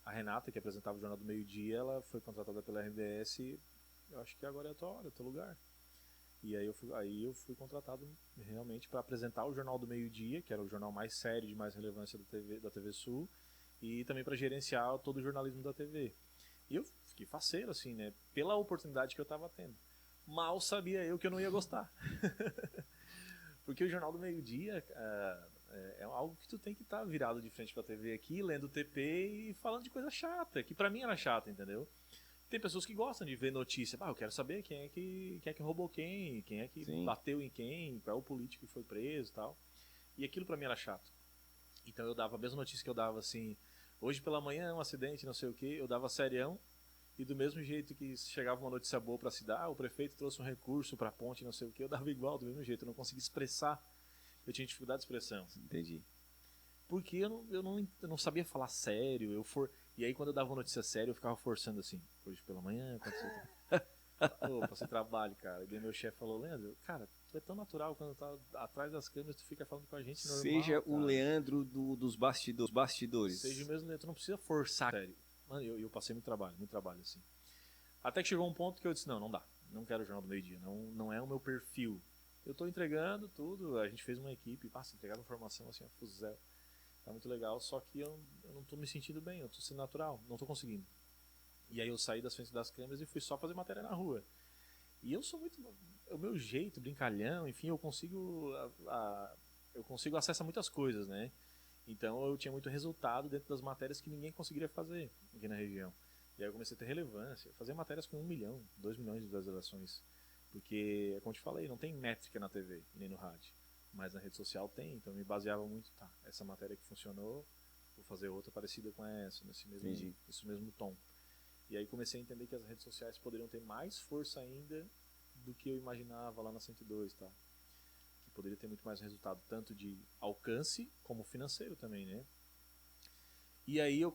a Renata, que apresentava o Jornal do Meio-Dia, ela foi contratada pela RBS e eu acho que agora é a tua hora, é o teu lugar. E aí eu fui contratado realmente para apresentar o Jornal do Meio-Dia, que era o jornal mais sério, de mais relevância da TV Sul, e também para gerenciar todo o jornalismo da TV. E eu fiquei faceiro, assim, né, pela oportunidade que eu estava tendo. Mal sabia eu que eu não ia gostar. Porque o Jornal do Meio-Dia é algo que tu tem que estar virado de frente pra TV aqui, lendo TP e falando de coisa chata, que pra mim era chata, entendeu? Tem pessoas que gostam de ver notícia. Eu quero saber quem é que roubou quem é que Sim. bateu em quem, qual é o político que foi preso e tal. E aquilo pra mim era chato. Então eu dava a mesma notícia que eu dava assim, hoje pela manhã um acidente, não sei o que, eu dava serião. E do mesmo jeito que chegava uma notícia boa pra cidade, o prefeito trouxe um recurso pra ponte, não sei o que, eu dava igual, do mesmo jeito. Eu não conseguia expressar. Eu tinha dificuldade de expressão. Entendi. Porque eu não sabia falar sério. E aí quando eu dava uma notícia séria, eu ficava forçando assim. Hoje pela manhã, aconteceu. Passei trabalho, cara. E daí meu chefe falou: Leandro, cara, tu é tão natural quando tá atrás das câmeras, tu fica falando com a gente normal. Seja cara. o Leandro dos bastidores. Seja o mesmo Leandro, tu não precisa forçar. Sério. Mano, eu passei muito trabalho assim. Até que chegou um ponto que eu disse: não dá. Não quero o Jornal do Meio-Dia. Não é o meu perfil. Eu tô entregando tudo, a gente fez uma equipe, entregava informação assim, a fuzel. Tá muito legal, só que eu não tô me sentindo bem, eu tô sendo natural, não tô conseguindo. E aí eu saí das frentes das câmeras e fui só fazer matéria na rua. E eu sou muito... o meu jeito, brincalhão, enfim, eu consigo acessar muitas coisas, né? Então eu tinha muito resultado dentro das matérias que ninguém conseguiria fazer aqui na região. E aí eu comecei a ter relevância, fazer matérias com 1 milhão, 2 milhões de visualizações. Porque, como eu te falei, não tem métrica na TV, nem no rádio. Mas na rede social tem, então eu me baseava muito, essa matéria que funcionou, vou fazer outra parecida com essa, nesse mesmo tom. E aí comecei a entender que as redes sociais poderiam ter mais força ainda do que eu imaginava lá na 102, tá? Que poderia ter muito mais resultado, tanto de alcance como financeiro também, né? E aí eu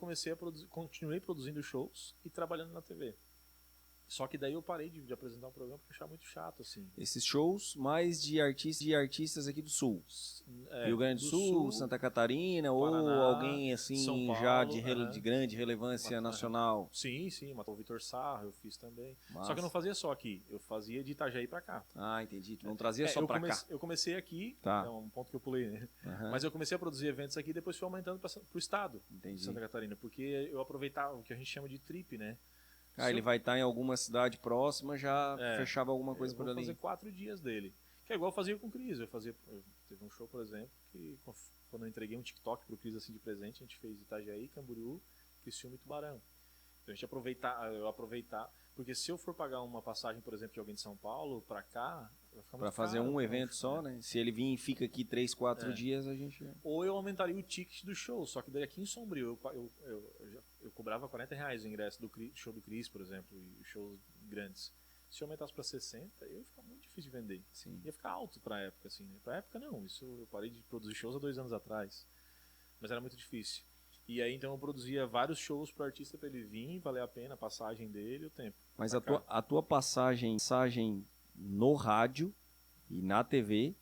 continuei produzindo shows e trabalhando na TV. Só que daí eu parei de apresentar um programa porque eu achava muito chato, assim. Esses shows mais de artistas aqui do Sul. Rio Grande do Sul, Santa Catarina, Paraná, ou alguém assim São Paulo, já de grande relevância nacional. Sim, matou o Vitor Sarro, eu fiz também. Massa. Só que eu não fazia só aqui, eu fazia de Itajaí pra cá. Ah, entendi. Tu não trazia só pra cá. Eu comecei aqui, tá. É um ponto que eu pulei, né? Mas eu comecei a produzir eventos aqui e depois fui aumentando pro estado de Santa Catarina, porque eu aproveitava o que a gente chama de trip, né? Ele vai estar em alguma cidade próxima, já fechava alguma coisa por ali. Eu vou fazer 4 dias dele. Que é igual eu fazia com o Cris. Teve um show, por exemplo, que quando eu entreguei um TikTok pro Cris assim, de presente, a gente fez Itajaí, Camboriú, Criciúma e Tubarão. Então a gente aproveitar, porque se eu for pagar uma passagem, por exemplo, de alguém de São Paulo pra cá, vai ficar muito pra fazer caro, um evento só, né? Se ele vir e fica aqui 3, 4 dias, a gente... Ou eu aumentaria o ticket do show, só que daí aqui em Sombrio eu cobrava R$40 o ingresso do show do Cris, por exemplo, e shows grandes. Se eu aumentasse pra 60, ia ficar muito difícil de vender. Sim. Ia ficar alto pra época, assim, né? Pra época não, isso eu parei de produzir shows há 2 anos atrás. Mas era muito difícil. E aí então eu produzia vários shows pro artista pra ele vir, valer a pena a passagem dele e o tempo. Mas a tua passagem no rádio e na TV,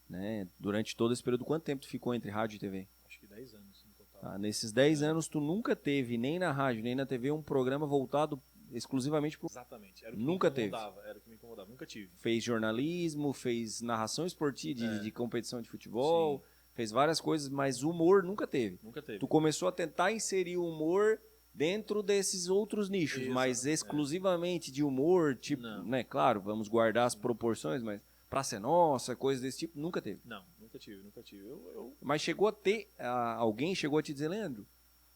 né, durante todo esse período, quanto tempo tu ficou entre rádio e TV? Acho que 10 anos no total. Nesses 10 anos tu nunca teve, nem na rádio, nem na TV, um programa voltado exclusivamente pro... Exatamente, era o que nunca me incomodava, era o que me incomodava, nunca tive. Fez jornalismo, fez narração esportiva de competição de futebol, sim. fez várias coisas, mas humor nunca teve. Nunca teve. Tu começou a tentar inserir o humor dentro desses outros nichos, Exato, mas exclusivamente de humor, tipo, Não. né, claro, vamos guardar as proporções, mas Praça é Nossa, coisas desse tipo, nunca teve. Não, nunca tive. Mas chegou a ter, alguém chegou a te dizer, Leandro,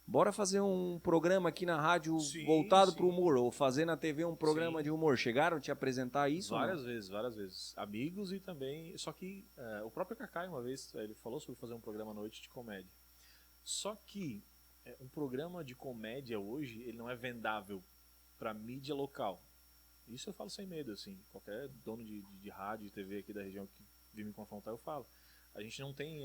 bora fazer um programa aqui na rádio voltado para o humor, ou fazer na TV um programa de humor. Chegaram a te apresentar isso? Várias vezes. Amigos e também... Só que o próprio Cacai, uma vez, ele falou sobre fazer um programa à noite de comédia. Só que um programa de comédia hoje, ele não é vendável para mídia local. Isso eu falo sem medo, assim. Qualquer dono de rádio, de TV aqui da região que vir me confrontar, eu falo. A gente não tem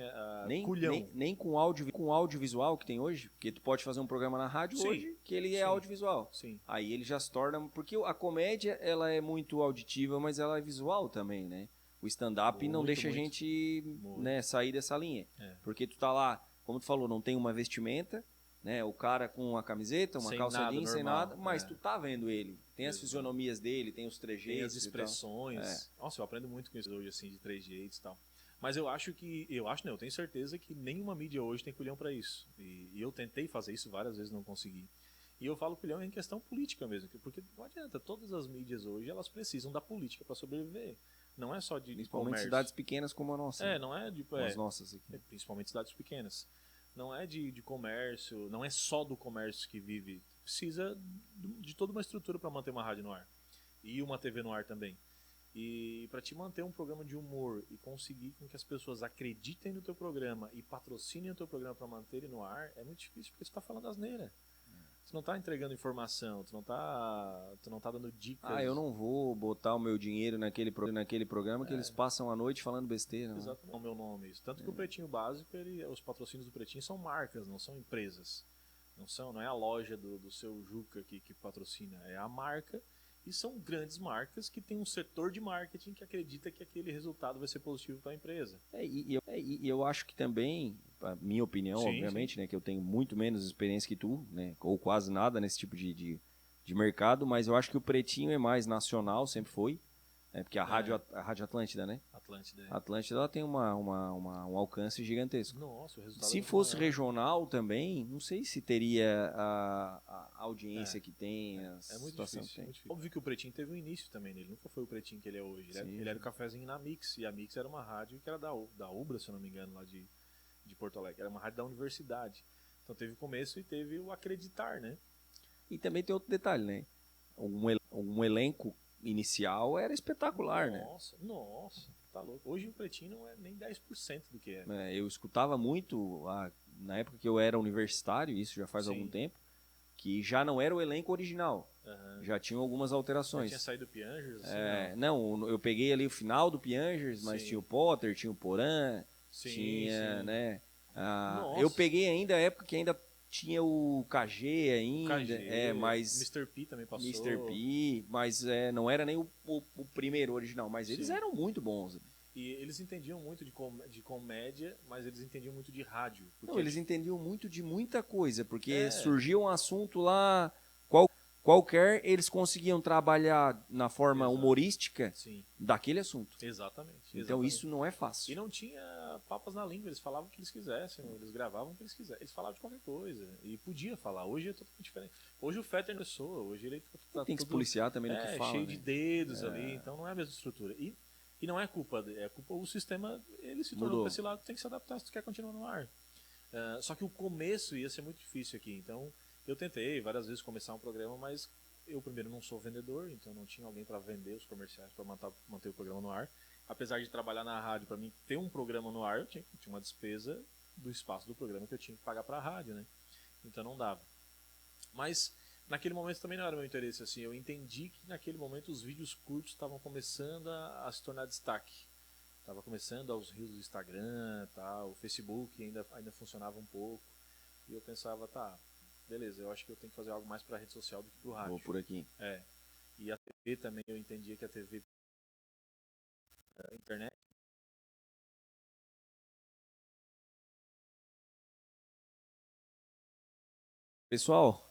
culhão. Nem com audiovisual que tem hoje, porque tu pode fazer um programa na rádio hoje que ele é audiovisual. Sim. Aí ele já se torna... Porque a comédia, ela é muito auditiva, mas ela é visual também, né? O stand-up não deixa a gente sair dessa linha. Porque tu tá lá, como tu falou, não tem uma vestimenta, né? O cara com uma camiseta, uma calça jeans, sem nada, mas tu tá vendo ele. Tem as fisionomias dele, tem os trejeitos. Tem as expressões. Nossa, eu aprendo muito com isso hoje, assim, de trejeitos e tal. Mas eu tenho certeza que nenhuma mídia hoje tem culhão para isso. E eu tentei fazer isso várias vezes, não consegui. E eu falo culhão em questão política mesmo, porque não adianta, todas as mídias hoje, elas precisam da política para sobreviver. Não é só de principalmente comércio. cidades pequenas como a nossa. Não é de... as nossas aqui. Principalmente cidades pequenas. Não é de comércio, não é só do comércio que vive. Precisa de toda uma estrutura para manter uma rádio no ar. E uma TV no ar também. E para te manter um programa de humor e conseguir com que as pessoas acreditem no teu programa e patrocinem o teu programa para manter ele no ar, é muito difícil, porque você está falando asneira. Você não está entregando informação, tu não tá dando dicas. Eu não vou botar o meu dinheiro naquele programa que eles passam a noite falando besteira. Exatamente. É o meu nome, isso. Tanto que o Pretinho Básico, os patrocínios do Pretinho são marcas, não são empresas. Não é a loja do seu Juca que patrocina, é a marca. E são grandes marcas que tem um setor de marketing que acredita que aquele resultado vai ser positivo para a empresa. E eu acho que também, a minha opinião, obviamente, né, que eu tenho muito menos experiência que tu, né, ou quase nada nesse tipo de mercado, mas eu acho que o Pretinho é mais nacional, sempre foi, né, porque a Rádio Atlântida, né? Atlântida ela tem um alcance gigantesco. Nossa, o resultado se fosse regional também, não sei se teria a audiência que tem. É muito difícil. Óbvio que o Pretinho teve um início também, né? Ele nunca foi o Pretinho que ele é hoje. Ele era o cafezinho na Mix, e a Mix era uma rádio que era da Ubra, se eu não me engano, lá de Porto Alegre. Era uma rádio da universidade. Então teve o começo e teve o acreditar, né? E também tem outro detalhe, né? Um elenco inicial era espetacular, né? Nossa. Tá louco. Hoje o Pretinho não é nem 10% do que é. Eu escutava muito, na época que eu era universitário, isso já faz algum tempo, que já não era o elenco original. Já tinham algumas alterações. Já tinha saído do Piangers? Assim, não, eu peguei ali o final do Piangers, mas tinha o Potter, tinha o Porã, né? Eu peguei ainda a época que ainda tinha o KG ainda, mas Mr. P também passou. Mr. P, mas não era nem o primeiro original, mas eles eram muito bons. E eles entendiam muito de comédia, mas eles entendiam muito de rádio. Não, eles entendiam muito de muita coisa, porque surgia um assunto lá qualquer, eles conseguiam trabalhar na forma humorística daquele assunto. Exatamente. Então isso não é fácil. E não tinha papas na língua, eles falavam o que eles quisessem, eles gravavam o que eles quisessem. Eles falavam de qualquer coisa, e podia falar. Hoje é totalmente diferente. Hoje o Fetter não é pessoa, hoje ele tem que se policiar também no que fala. Cheio de dedos ali, então não é a mesma estrutura. E não é culpa, o sistema, ele se tornou para esse lado, tem que se adaptar se tu quer continuar no ar. Só que o começo ia ser muito difícil aqui, então eu tentei várias vezes começar um programa, mas eu primeiro não sou vendedor, então não tinha alguém para vender os comerciais para manter o programa no ar. Apesar de trabalhar na rádio, para mim ter um programa no ar, eu tinha uma despesa do espaço do programa que eu tinha que pagar para a rádio, né? Então não dava. Mas naquele momento também não era meu interesse, assim, eu entendi que naquele momento os vídeos curtos estavam começando a se tornar destaque. Estava começando aos reels do Instagram, o Facebook ainda funcionava um pouco. E eu pensava, beleza, eu acho que eu tenho que fazer algo mais para a rede social do que para o rádio. Vou por aqui. E a TV também, eu entendia que a TV, a internet. Pessoal,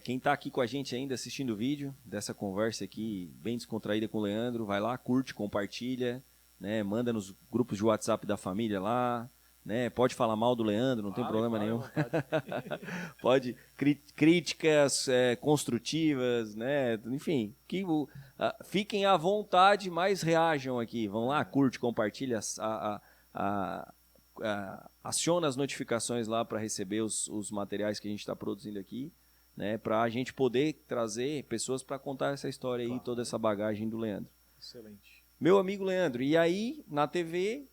quem está aqui com a gente ainda assistindo o vídeo dessa conversa aqui, bem descontraída com o Leandro, vai lá, curte, compartilha, né? Manda nos grupos de WhatsApp da família lá, né? Pode falar mal do Leandro, não tem problema nenhum. Pode, críticas construtivas, né? Enfim, fiquem à vontade, mas reajam aqui. Vão lá, curte, compartilha, aciona as notificações lá para receber os materiais que a gente está produzindo aqui, né? Para a gente poder trazer pessoas para contar essa história aí, toda essa bagagem do Leandro. Excelente. Meu amigo Leandro, e aí na TV,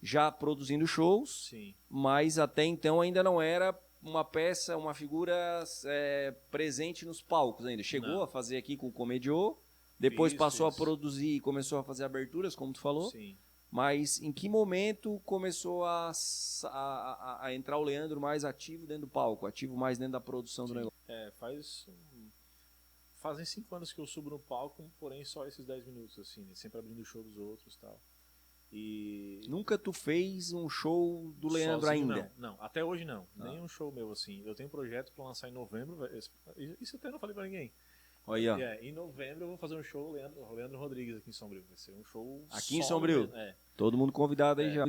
já produzindo shows, Sim. mas até então ainda não era uma peça, uma figura presente nos palcos ainda. Chegou a fazer aqui com o Comediô, depois passou a produzir e começou a fazer aberturas, como tu falou. Sim. Mas em que momento começou a entrar o Leandro mais ativo dentro do palco, ativo mais dentro da produção do negócio? Fazem 5 anos que eu subo no palco, porém só esses 10 minutos, assim, né? Sempre abrindo o show dos outros e tal. E... Nunca tu fez um show do Leandro sozinho, ainda? Não, até hoje não. Nenhum show meu, assim. Eu tenho um projeto pra lançar em novembro, isso até não falei pra ninguém. Olha. Em novembro eu vou fazer um show Leandro Rodrigues aqui em Sombrio. Vai ser um show aqui em Sombrio? Todo mundo convidado aí já.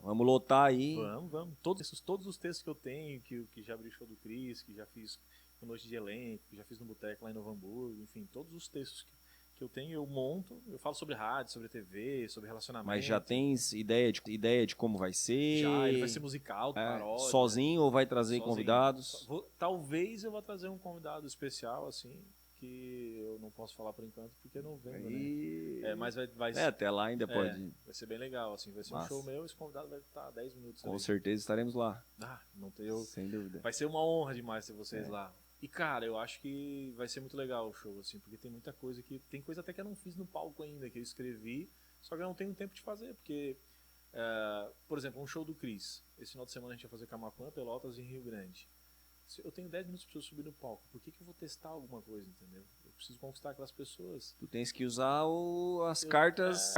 Vamos lotar aí. Vamos. Todos os textos que eu tenho, que já abri show do Cris, que já fiz no Noite de Elenco, que já fiz no Boteco lá em Novo Hamburgo, enfim, todos os textos que eu tenho, eu monto, eu falo sobre rádio, sobre TV, sobre relacionamento. Mas já tens ideia de como vai ser? Já, ele vai ser musical, paródia. Sozinho ou vai trazer convidados? Talvez eu vá trazer um convidado especial, assim, que eu não posso falar por enquanto, porque é novembro, né? Mas vai ser... até lá ainda pode... Vai ser bem legal, assim, vai ser um show meu, esse convidado vai estar 10 minutos. Com certeza estaremos lá. Não tem... Sem dúvida. Vai ser uma honra demais ter vocês lá. E, cara, eu acho que vai ser muito legal o show, assim, porque tem muita coisa tem coisa até que eu não fiz no palco ainda, que eu escrevi, só que eu não tenho tempo de fazer, porque, por exemplo, um show do Cris. Esse final de semana a gente vai fazer Camaquã, Pelotas e Rio Grande. Eu tenho 10 minutos para eu subir no palco, por que eu vou testar alguma coisa, entendeu? Eu preciso conquistar aquelas pessoas. Tu tens que usar as cartas,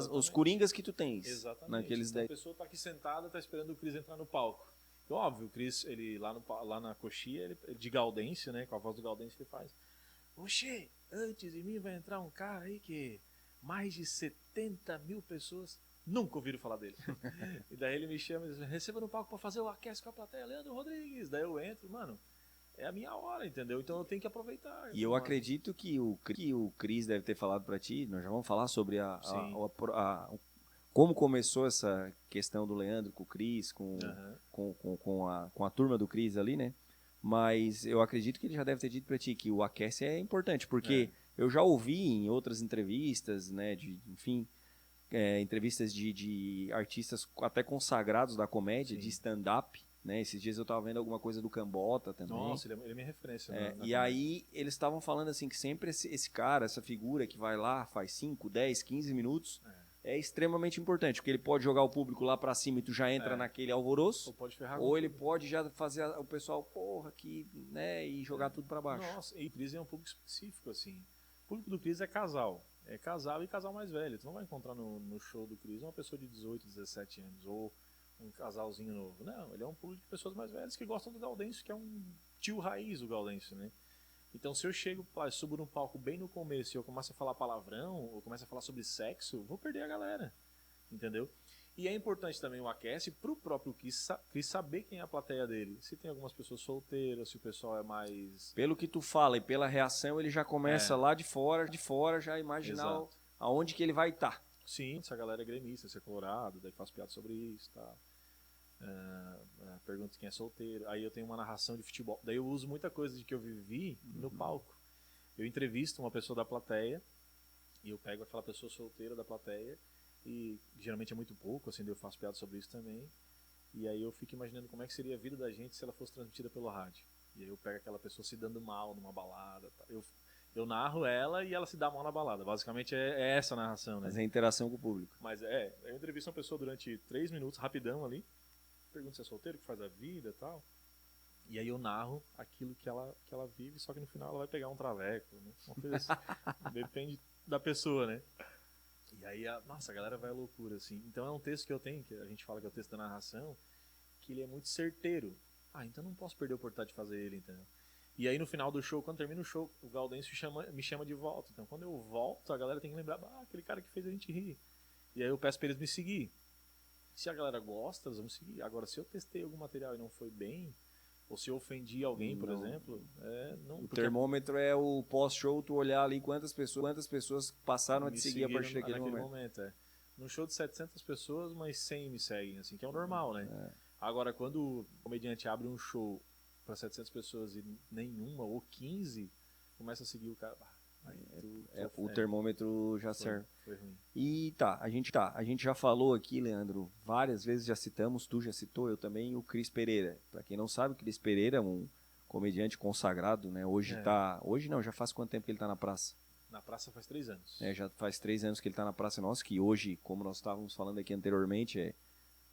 os coringas que tu tens. Exatamente. Naqueles então, a pessoa tá aqui sentada, tá esperando o Cris entrar no palco. E, óbvio, o Cris, ele lá na coxia, ele de Gaudêncio, né? Com a voz do Gaudêncio, ele faz: Oxê, antes de mim vai entrar um cara aí que mais de 70 mil pessoas nunca ouviram falar dele. E daí ele me chama e diz: receba no palco pra fazer o aquece com a plateia, Leandro Rodrigues. Daí eu entro, mano, é a minha hora, entendeu? Então eu tenho que aproveitar. E eu acredito que o Cris deve ter falado pra ti, nós já vamos falar sobre como começou essa questão do Leandro com o Cris, com a turma do Cris ali, né? Mas eu acredito que ele já deve ter dito pra ti que o aquece é importante, porque eu já ouvi em outras entrevistas, né, enfim, entrevistas de artistas até consagrados da comédia, de stand-up, né? Esses dias eu tava vendo alguma coisa do Cambota também. Nossa, ele é minha referência. E aí eles estavam falando assim que sempre esse cara, essa figura que vai lá, faz 5, 10, 15 minutos... é extremamente importante, porque ele pode jogar o público lá pra cima e tu já entra naquele alvoroço, ou ele pode já fazer o pessoal, porra, aqui, né, e jogar tudo pra baixo. Nossa, e o Cris é um público específico, assim. O público do Cris é casal e casal mais velho. Tu não vai encontrar no show do Cris uma pessoa de 18, 17 anos, ou um casalzinho novo. Não, ele é um público de pessoas mais velhas que gostam do Gaudêncio, que é um tio raiz, o Gaudêncio, né? Então, se eu subo num palco bem no começo e eu começo a falar palavrão, ou começo a falar sobre sexo, eu vou perder a galera, entendeu? E é importante também o aquece pro próprio Cris saber quem é a plateia dele. Se tem algumas pessoas solteiras, se o pessoal é mais... Pelo que tu fala e pela reação, ele já começa lá de fora já imaginar aonde que ele vai estar. Sim, essa galera é gremista, se é colorado, daí faz piada sobre isso, tá? Pergunta quem é solteiro. Aí eu tenho uma narração de futebol. Daí eu uso muita coisa de que eu vivi no palco. Eu entrevisto uma pessoa da plateia e eu pego aquela pessoa solteira da plateia e geralmente é muito pouco, assim, daí eu faço piada sobre isso também. E aí eu fico imaginando como é que seria a vida da gente se ela fosse transmitida pelo rádio. E aí eu pego aquela pessoa se dando mal numa balada, tá? Eu narro ela e ela se dá mal na balada. Basicamente é essa a narração, né? Mas é a interação com o público. Mas eu entrevisto uma pessoa durante 3 minutos, rapidão ali. Pergunto se é solteiro, que faz a vida e tal. E aí eu narro aquilo que ela vive, só que no final ela vai pegar um traveco, né? Uma coisa assim. Depende da pessoa, né? E aí, nossa, a galera vai à loucura, assim. Então é um texto que eu tenho, que a gente fala que é o texto da narração, que ele é muito certeiro. Então não posso perder a oportunidade de fazer ele, entendeu? E aí no final do show, quando termina o show, o Gaudêncio me chama de volta. Então quando eu volto, a galera tem que lembrar, aquele cara que fez a gente rir. E aí eu peço pra eles me seguir. Se a galera gosta, eles vão me seguir. Agora, se eu testei algum material e não foi bem, ou se eu ofendi alguém, por exemplo, não... O termômetro é o pós-show, tu olhar ali quantas pessoas passaram a te seguir a partir daquele momento. Num show de 700 pessoas, mas 100 me seguem, assim, que é o normal, né? Agora, quando o comediante abre um show para 700 pessoas e nenhuma, ou 15, começa a seguir o cara... O termômetro já serve. Foi ruim. E a gente já falou aqui, Leandro, várias vezes já citamos, tu já citou, eu também, o Cris Pereira. Para quem não sabe, o Cris Pereira é um comediante consagrado, né? Hoje não, já faz quanto tempo que ele tá na praça? Na praça faz 3 anos. Já faz 3 anos que ele tá na Praça Nossa, que hoje, como nós estávamos falando aqui anteriormente, é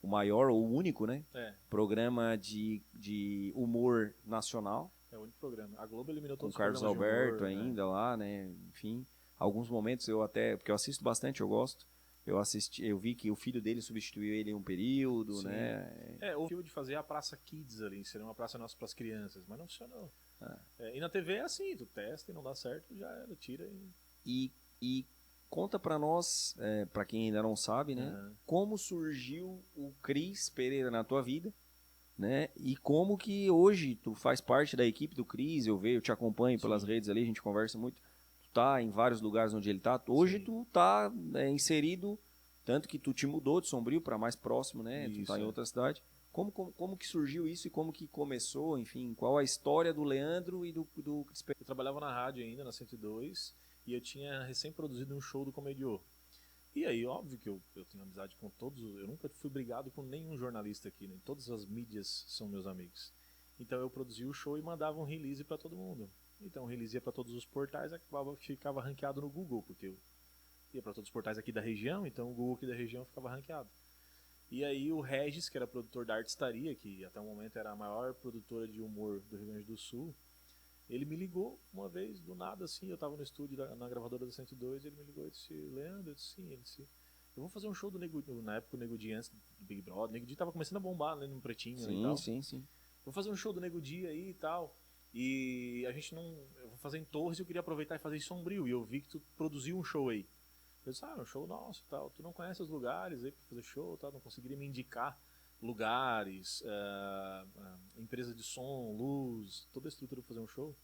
o maior ou o único, né? Programa de humor nacional. É o único programa. A Globo eliminou todos os programas. Com o Carlos Alberto ainda lá, né? Enfim, alguns momentos eu até... Porque eu assisto bastante, eu gosto. Eu vi que o filho dele substituiu ele em um período, Sim. né? O filho de fazer a Praça Kids ali, seria uma praça nossa para as crianças, mas não funcionou. E na TV é assim, tu testa e não dá certo, já era, tira e conta pra nós, pra quem ainda não sabe, né? Como surgiu o Cris Pereira na tua vida, né? E como que hoje tu faz parte da equipe do Cris, eu te acompanho pelas redes ali, a gente conversa muito. Tu tá em vários lugares onde ele tá. Hoje tu tá inserido, tanto que tu te mudou de Sombrio para mais próximo, né? Isso, tu tá em outra cidade. Como que surgiu isso e como que começou, enfim, qual a história do Leandro e do Cris Pereira? Eu trabalhava na rádio ainda, na 102, e eu tinha recém-produzido um show do Comediô. E aí, óbvio que eu tenho amizade com todos, eu nunca fui brigado com nenhum jornalista aqui, né? Todas as mídias são meus amigos. Então eu produzia o show e mandava um release para todo mundo. Então o release ia para todos os portais, ficava ranqueado no Google, porque eu ia para todos os portais aqui da região, então o Google aqui da região ficava ranqueado. E aí o Regis, que era produtor da Artistaria, que até o momento era a maior produtora de humor do Rio Grande do Sul, ele me ligou uma vez, do nada, assim, eu tava no estúdio na gravadora da 102, ele me ligou e disse, Leandro, eu disse sim, ele disse, eu vou fazer um show do Nego Di, na época o Nego Di antes do Big Brother, o Nego Di tava começando a bombar, né, no Pretinho e tal. Sim. Vou fazer um show do Nego Di aí e tal, e a gente eu vou fazer em Torres e eu queria aproveitar e fazer em Sombrio, e eu vi que tu produziu um show aí. Eu disse, um show nosso e tal, tu não conhece os lugares aí pra fazer show e tal, não conseguiria me indicar lugares, empresa de som, luz, toda a estrutura pra fazer um show.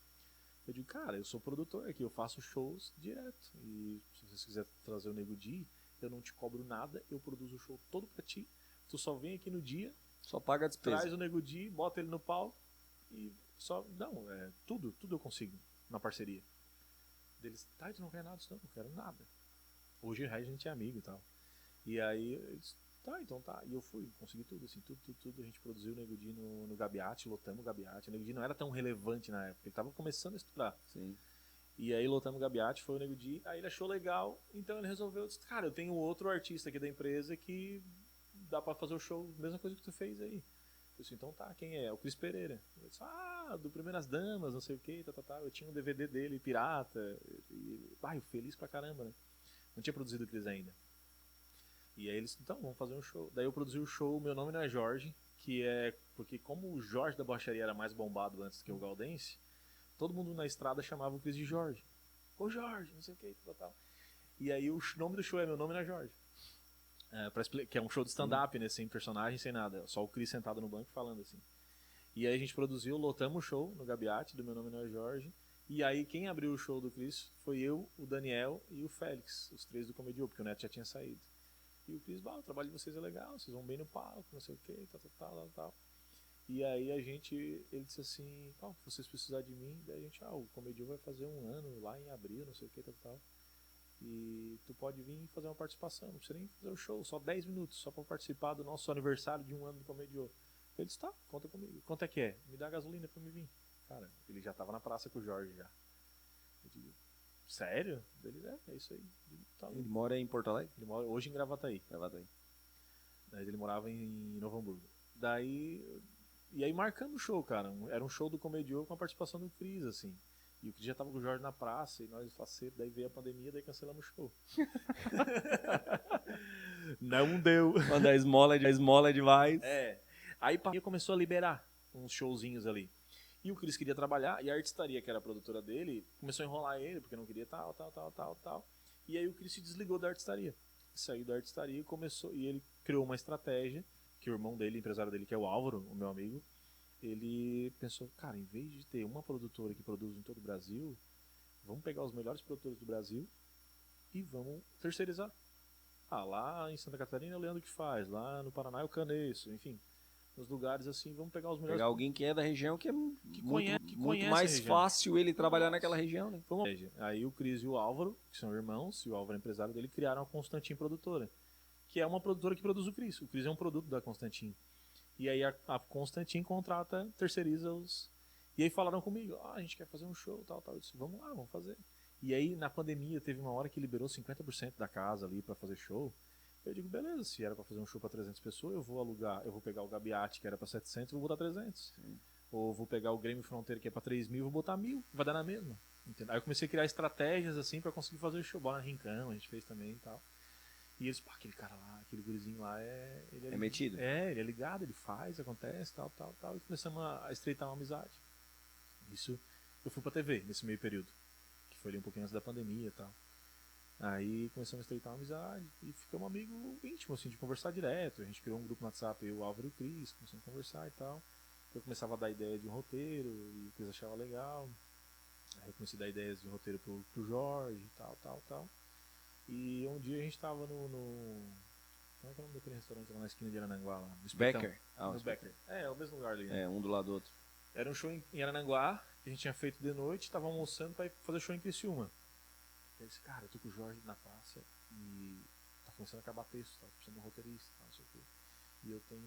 Eu digo, cara, eu sou produtor aqui, eu faço shows direto. E se você quiser trazer o Nego Di, eu não te cobro nada, eu produzo o show todo pra ti. Tu só vem aqui no dia, só paga a despesa. Traz o Nego Di, bota ele no palco e só. Não, tudo eu consigo na parceria. Deles, tá, tu não quer nada? Não quero nada. Hoje a gente é amigo e tal. E aí eles, tá, então tá. E eu fui, consegui tudo, assim, tudo. A gente produziu o Nego Di no Gabiate, lotamos o Gabiate. O Nego Di não era tão relevante na época, ele tava começando a estudar. Sim. E aí lotamos o Gabiate, foi o Nego Di, aí ele achou legal, então ele resolveu, disse, cara, eu tenho outro artista aqui da empresa que dá pra fazer o show, mesma coisa que tu fez aí. Eu disse, então tá, quem é? É o Cris Pereira. Eu disse, do Primeiras Damas, não sei o que, tá. Eu tinha um DVD dele, pirata, eu feliz pra caramba, né? Não tinha produzido o Cris ainda. E aí eles, então, vamos fazer um show. Daí eu produzi o show, meu nome não é Jorge, que é porque como o Jorge da Borracharia era mais bombado antes que o Galdense, todo mundo na estrada chamava o Cris de Jorge. Ô Jorge, não sei o que, tal. E aí o nome do show é Meu Nome não é Jorge. Que é um show de stand-up, né, sem personagem, sem nada. Só o Cris sentado no banco falando assim. E aí a gente produziu, lotamos o show no Gabiate, do Meu Nome não é Jorge. E aí quem abriu o show do Cris foi eu, o Daniel e o Félix, os 3 do Comediô, porque o Neto já tinha saído. E o Cris, o trabalho de vocês é legal, vocês vão bem no palco, não sei o que, tal. E aí ele disse assim, se vocês precisarem de mim, daí a gente, o Comediô vai fazer 1 ano lá em abril, não sei o que, tal. E tu pode vir fazer uma participação, não precisa nem fazer o show, só 10 minutos, só pra participar do nosso aniversário de 1 ano do Comediô. Ele disse, tá, conta comigo. Quanto é que é? Me dá gasolina pra me vir. Cara, ele já tava na praça com o Jorge já. Eu digo, sério? Ele, é isso aí. Tá, ele mora em Porto Alegre? Ele mora hoje em Gravataí. Daí ele morava em Novo Hamburgo. E aí marcamos o show, cara. Era um show do Comediô com a participação do Cris, assim. E o Cris já tava com o Jorge na praça, e nós faceiro, daí veio a pandemia, daí cancelamos o show. Não deu. Quando a esmola é demais. Aí a começou a liberar uns showzinhos ali. E o Cris queria trabalhar, e a Artistaria, que era a produtora dele, começou a enrolar ele, porque não queria tal. E aí o Cris se desligou da Artistaria. saiu da artistaria e começou, e ele criou uma estratégia, que o irmão dele, empresário dele, que é o Álvaro, o meu amigo, ele pensou, cara, em vez de ter uma produtora que produz em todo o Brasil, vamos pegar os melhores produtores do Brasil e vamos terceirizar. Lá em Santa Catarina é o Leandro que faz, lá no Paraná é o Canesso, enfim, nos lugares assim, vamos pegar os melhores. Pegar alguém que é da região, que é muito conhece mais fácil ele trabalhar naquela região, né? Aí o Cris e o Álvaro, que são irmãos, e o Álvaro é empresário dele, criaram a Constantin Produtora, que é uma produtora que produz o Cris. O Cris é um produto da Constantin. E aí a Constantin contrata, terceiriza os... E aí falaram comigo, a gente quer fazer um show, tal. Eu disse, vamos lá, vamos fazer. E aí na pandemia teve uma hora que liberou 50% da casa ali pra fazer show. Eu digo, beleza, se era pra fazer um show pra 300 pessoas, eu vou alugar, eu vou pegar o Gabiati, que era pra 700, eu vou botar 300. Sim. Ou vou pegar o Grêmio Fronteira, que é pra 3.000, vou botar 1.000, vai dar na mesma. Entendeu? Aí eu comecei a criar estratégias assim pra conseguir fazer show. Bola na Rincão, a gente fez também e tal. E eles, aquele cara lá, aquele gurizinho lá ele é metido? Ele é ligado, ele faz, acontece, tal. E começamos a estreitar uma amizade. Isso, eu fui pra TV nesse meio período, que foi ali um pouquinho antes da pandemia e tal. Aí começamos a estreitar uma amizade e ficamos amigos íntimos, assim, de conversar direto. A gente criou um grupo no WhatsApp, eu, o Álvaro e o Cris, começamos a conversar e tal. Eu começava a dar ideia de um roteiro e o Cris achava legal. Aí eu comecei a dar ideias de roteiro pro Jorge e tal. E um dia a gente tava no... Como é que é o nome daquele restaurante lá na esquina de Arananguá? Lá? No Becker. No Becker. É o mesmo lugar ali, né? É, um do lado do outro. Era um show em Arananguá, que a gente tinha feito de noite, tava almoçando pra ir fazer show em Criciúma. Eu disse, cara, eu tô com o Jorge na praça e tá começando a acabar texto, tá precisando de um roteirista, não sei o quê. E eu tenho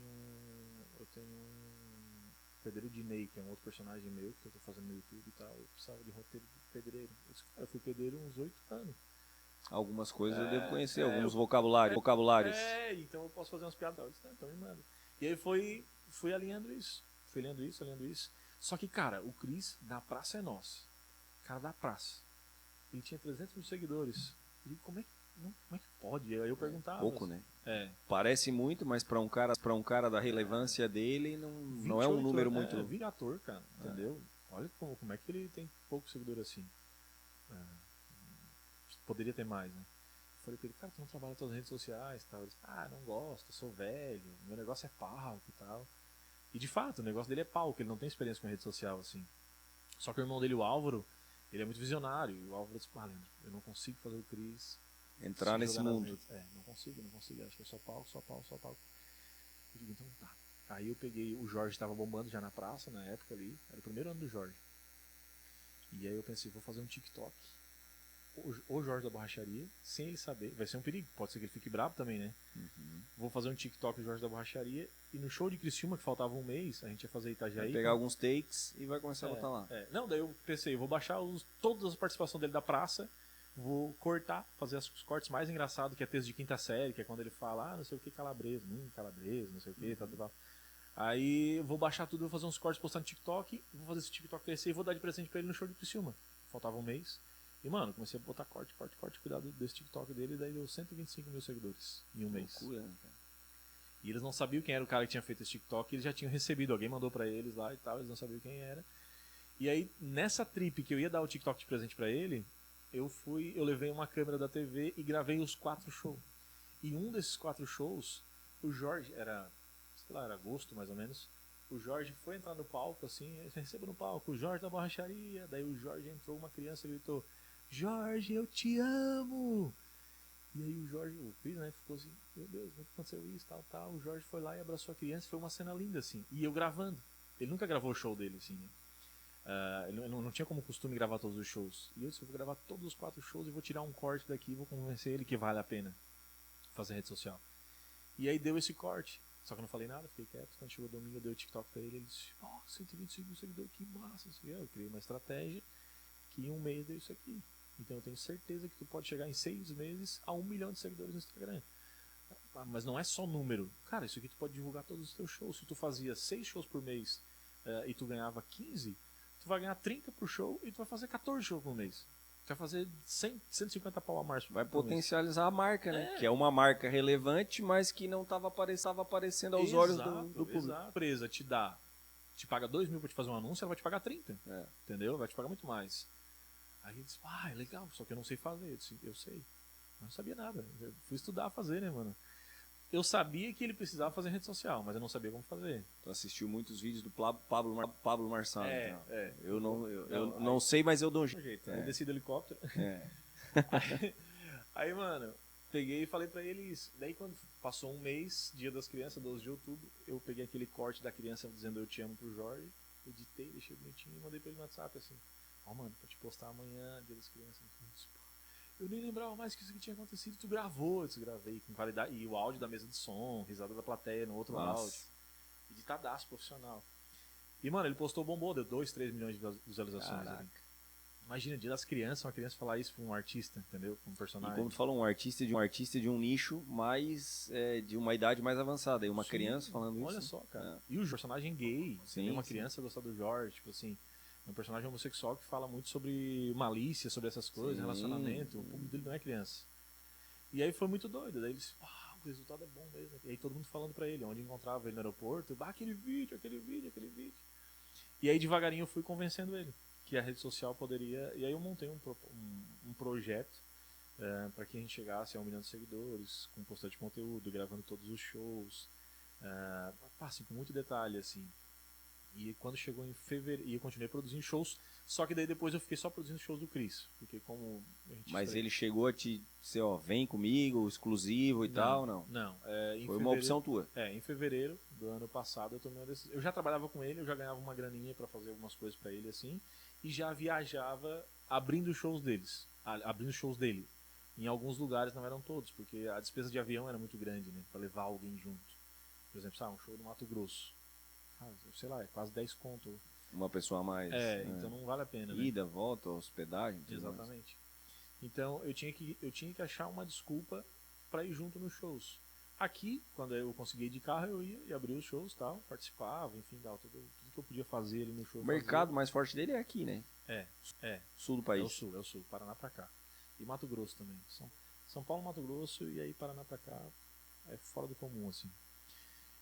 um pedreiro de Ney, que é um outro personagem meu, que eu tô fazendo no YouTube e tal. Eu precisava de roteiro de pedreiro. Eu disse, cara, eu fui pedreiro uns 8 anos. Algumas coisas eu devo conhecer, alguns vocabulários. Então eu posso fazer umas piadas. Eu disse, então me manda. E aí fui alinhando isso. Alinhando isso. Só que, cara, o Cris da praça é nosso. Cara da praça. Ele tinha 300 mil seguidores. E como é que pode? Aí eu perguntava. Pouco, né? É. Parece muito, mas pra um cara da relevância dele, não é um número muito... Vira ator, cara, entendeu? Olha como é que ele tem pouco seguidor assim. Poderia ter mais, né? Eu falei pra ele, cara, tu não trabalha nas tuas redes sociais e tal. Ele disse, não gosto, sou velho, meu negócio é palco e tal. E de fato, o negócio dele é palco, ele não tem experiência com rede social assim. Só que o irmão dele, o Álvaro, ele é muito visionário. E o Álvaro disse, Leandro, eu não consigo fazer o Cris entrar nesse mundo. Não consigo. Acho que é só palco. Eu digo, então tá. Aí eu peguei, o Jorge estava bombando já na praça, na época ali. Era o primeiro ano do Jorge. E aí eu pensei, vou fazer um TikTok. O Jorge da Borracharia, sem ele saber. Vai ser um perigo, pode ser que ele fique bravo também, né? Uhum. Vou fazer um TikTok do Jorge da Borracharia. E no show de Criciúma, que faltava um mês, a gente ia fazer Itajaí. Vai pegar alguns takes e vai começar a botar lá. Não, daí eu pensei, vou baixar todas as participações dele da praça, vou cortar, fazer os cortes mais engraçados, que é texto de quinta série, que é quando ele fala, não sei o que, calabresa, não sei o que, tal. Aí vou baixar tudo, vou fazer uns cortes, postar no TikTok, vou fazer esse TikTok crescer e vou dar de presente pra ele no show de Criciúma. Faltava um mês. E, mano, comecei a botar corte, cuidar desse TikTok dele, e daí deu 125 mil seguidores em um mês. Loucura, né, cara? E eles não sabiam quem era o cara que tinha feito esse TikTok, eles já tinham recebido, alguém mandou pra eles lá e tal, eles não sabiam quem era. E aí, nessa trip que eu ia dar o TikTok de presente pra ele, eu levei uma câmera da TV e gravei os 4 shows. E um desses 4 shows, o Jorge, era agosto mais ou menos, o Jorge foi entrar no palco, assim, recebeu no palco, o Jorge da Borracharia, daí o Jorge entrou, uma criança gritou, Jorge, eu te amo! E aí o Cris, né, ficou assim, meu Deus, como aconteceu isso, tal. O Jorge foi lá e abraçou a criança, foi uma cena linda, assim. E eu gravando. Ele nunca gravou o show dele, assim, né? Ele não tinha como costume gravar todos os shows. E eu disse, eu vou gravar todos os 4 shows e vou tirar um corte daqui e vou convencer ele que vale a pena fazer rede social. E aí deu esse corte. Só que eu não falei nada, fiquei quieto. Quando chegou domingo, eu dei o TikTok pra ele. Ele disse, 125 mil seguidores, que massa. Eu criei uma estratégia que em um mês deu isso aqui. Então eu tenho certeza que tu pode chegar em 6 meses a 1 milhão de seguidores no Instagram. Mas não é só número. Cara, isso aqui tu pode divulgar todos os teus shows. Se tu fazia 6 shows por mês e tu ganhava 15, tu vai ganhar 30 por show e tu vai fazer 14 shows por mês. Tu vai fazer 150 pau a mais. Vai potencializar a marca, né? Que é uma marca relevante, mas que não estava aparecendo aos olhos do público. Exato. A empresa te paga 2 mil pra te fazer um anúncio, ela vai te pagar 30. Entendeu? Vai te pagar muito mais. Aí ele disse, legal, só que eu não sei fazer. Eu disse, eu sei. Eu não sabia nada. Eu fui estudar a fazer, né, mano? Eu sabia que ele precisava fazer rede social, mas eu não sabia como fazer. Tu assistiu muitos vídeos do Pablo Marçal, então. É. Eu não sei, mas eu dou um jeito. Aí eu desci do helicóptero. É. Aí, mano, peguei e falei pra ele isso. Daí quando passou um mês, dia das crianças, 12 de outubro, eu peguei aquele corte da criança dizendo eu te amo pro Jorge, editei, deixei bonitinho e mandei pra ele no WhatsApp assim. Ó, mano, pra te postar amanhã, dia das crianças. Eu nem lembrava mais que isso aqui tinha acontecido. Tu gravou, eu gravei com qualidade. E o áudio da mesa de som, risada da plateia no outro áudio. Editadaço, profissional. E, mano, ele postou, bombou, deu 2, 3 milhões de visualizações. Ali. Imagina, dia das crianças, uma criança falar isso pra um artista, entendeu? Pra um personagem. E como tu falou, um artista de um nicho mais, de uma idade mais avançada. E uma criança falando isso. Olha só, cara. E o personagem gay, sim, uma criança gostar do Jorge, tipo assim... É um personagem homossexual que fala muito sobre malícia, sobre essas coisas, relacionamento. O público dele não é criança. E aí foi muito doido. Daí ele disse, o resultado é bom mesmo. E aí todo mundo falando pra ele, onde encontrava ele no aeroporto, aquele vídeo. E aí devagarinho eu fui convencendo ele que a rede social poderia... E aí eu montei um projeto para que a gente chegasse a 1 milhão de seguidores, com postagem de conteúdo, gravando todos os shows. Assim, com muito detalhe, assim. E quando chegou em fevereiro, e eu continuei produzindo shows, só que daí depois eu fiquei só produzindo shows do Chris, porque como a gente Mas ele chegou a te dizer, ó, vem comigo, exclusivo e tal, não? Não, foi uma opção tua. Em fevereiro do ano passado eu tomei uma decisão. Eu já trabalhava com ele, eu já ganhava uma graninha pra fazer algumas coisas pra ele assim, e já viajava abrindo shows dele. Em alguns lugares, não eram todos, porque a despesa de avião era muito grande, né, pra levar alguém junto. Por exemplo, um show no Mato Grosso. Sei lá, é quase 10 conto. Uma pessoa a mais. Então não vale a pena, né? Ida, volta, hospedagem. Exatamente. Então eu tinha que achar uma desculpa para ir junto nos shows. Aqui, quando eu conseguia ir de carro, eu ia e abria os shows, tal, participava, enfim, tudo que eu podia fazer ali no show. O mercado mais forte dele é aqui, né? Sul do país. É o sul, Paraná pra cá. E Mato Grosso também. São Paulo, Mato Grosso e aí Paraná pra cá é fora do comum, assim.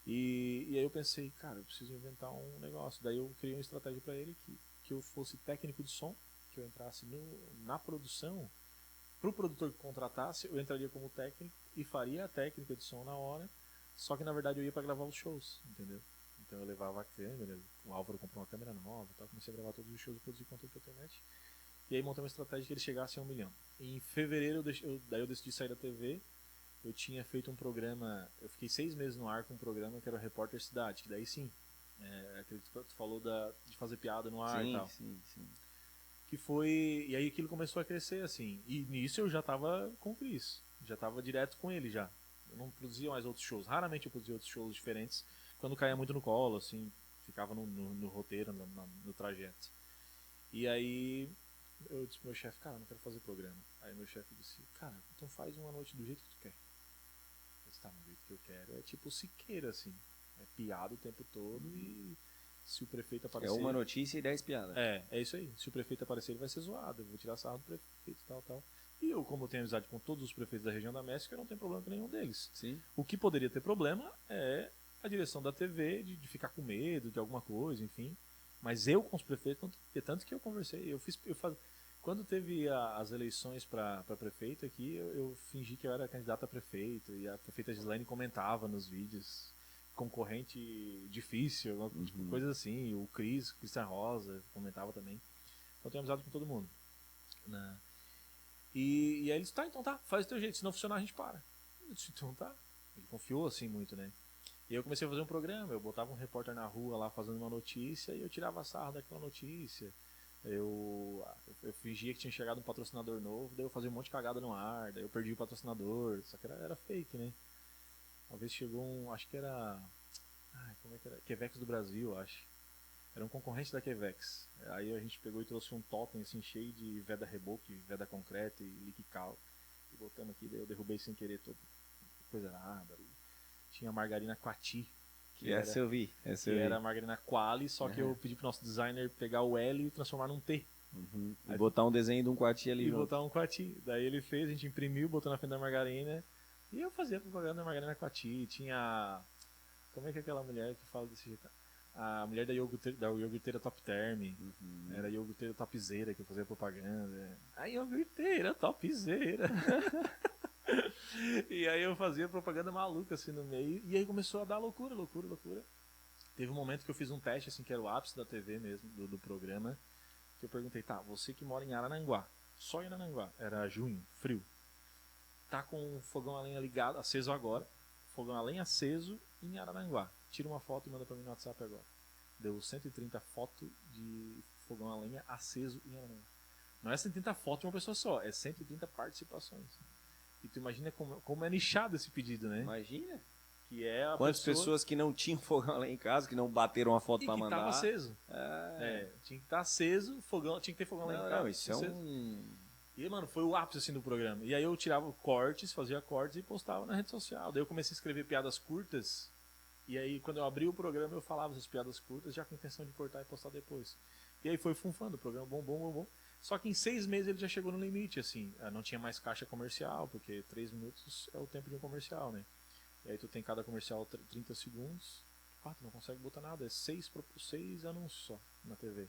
E aí eu pensei, cara, eu preciso inventar um negócio. Daí eu criei uma estratégia para ele que eu fosse técnico de som, que eu entrasse na produção. Pro produtor que contratasse, eu entraria como técnico e faria a técnica de som na hora. Só que na verdade eu ia para gravar os shows, entendeu? Então eu levava a câmera, o Álvaro comprou uma câmera nova, tal, comecei a gravar todos os shows e produzir conteúdo pra internet. E aí montei uma estratégia que ele chegasse a 1 milhão. E em fevereiro daí eu decidi sair da TV. Eu tinha feito um programa, eu fiquei 6 meses no ar com um programa que era o Repórter Cidade, que daí sim, aquele que tu falou de fazer piada no ar e tal. Sim. Que foi, e aí aquilo começou a crescer, assim, e nisso eu já tava com o Chris, já tava direto com ele já. Eu não produzia mais outros shows, raramente eu produzia outros shows diferentes, quando caía muito no colo, assim, ficava no roteiro, no trajeto. E aí eu disse pro meu chefe, cara, eu não quero fazer programa. Aí meu chefe disse, cara, então faz uma noite do jeito que tu quer. Tá no jeito que eu quero, é tipo Siqueira, assim, é piada o tempo todo e se o prefeito aparecer... É uma notícia e 10 piadas. É isso aí, se o prefeito aparecer ele vai ser zoado, eu vou tirar sarro do prefeito e tal. E eu, como eu tenho amizade com todos os prefeitos da região da México, eu não tenho problema com nenhum deles. Sim. O que poderia ter problema é a direção da TV de ficar com medo de alguma coisa, enfim, mas eu com os prefeitos, tanto que eu conversei, quando teve as eleições para prefeito aqui, eu fingi que eu era candidato a prefeito e a prefeita Gislaine comentava nos vídeos concorrente difícil, coisas assim. O Cristian Rosa comentava também. Então eu tenho amizade com todo mundo. Né? E aí ele disse, então tá, faz do teu jeito, se não funcionar a gente para. Eu disse, então tá. Ele confiou assim muito, né? E eu comecei a fazer um programa, eu botava um repórter na rua lá fazendo uma notícia e eu tirava sarro daquela notícia. Eu fingia que tinha chegado um patrocinador novo, daí eu fazia um monte de cagada no ar, daí eu perdi o patrocinador, só que era fake, né? Uma vez chegou acho que era... como é que era? Quevex do Brasil, acho. Era um concorrente da Quevex. Aí a gente pegou e trouxe um totem assim, cheio de veda reboque, veda concreta e liquical. E botando aqui, daí eu derrubei sem querer toda coisa nada. Tinha margarina Quati. Essa eu vi. Era a margarina Quali, só que eu pedi pro nosso designer pegar o L e transformar num T. E botar um desenho de um Quati ali. E botar um Quati. Daí ele fez, a gente imprimiu, botou na frente da margarina. E eu fazia propaganda da margarina Quati. Tinha... Como é que é aquela mulher que fala desse jeito? A mulher da iogurteira Top Term. Era a iogurteira Topzera que eu fazia propaganda. A iogurteira Topzera. E aí eu fazia propaganda maluca assim no meio. E aí começou a dar loucura. Teve um momento que eu fiz um teste, assim, que era o ápice da TV mesmo, do programa. Que eu perguntei, tá, você que mora em Araranguá, só em Araranguá, era junho, frio. Tá com o fogão a lenha ligado, aceso agora. Fogão a lenha aceso em Araranguá. Tira uma foto e manda pra mim no WhatsApp agora. Deu 130 fotos de fogão a lenha aceso em Araranguá. Não é 130 fotos de uma pessoa só, é 130 participações. E tu imagina como é nichado esse pedido, né? Imagina. Que é a Quantas pessoa... pessoas que não tinham fogão lá em casa, que não bateram a foto pra mandar. E que tava aceso. Tinha que estar aceso, fogão, tinha que ter fogão lá em casa. Não, isso aceso. é um... E, mano, foi o ápice, assim, do programa. E aí eu tirava cortes, fazia cortes e postava na rede social. Daí eu comecei a escrever piadas curtas. E aí, quando eu abri o programa, eu falava essas piadas curtas, já com a intenção de cortar e postar depois. E aí foi funfando, o programa bom. Só que em 6 meses ele já chegou no limite, assim. Não tinha mais caixa comercial, porque 3 minutos é o tempo de um comercial, né? E aí tu tem cada comercial 30 segundos. Tu não consegue botar nada. É 6 anúncios só na TV.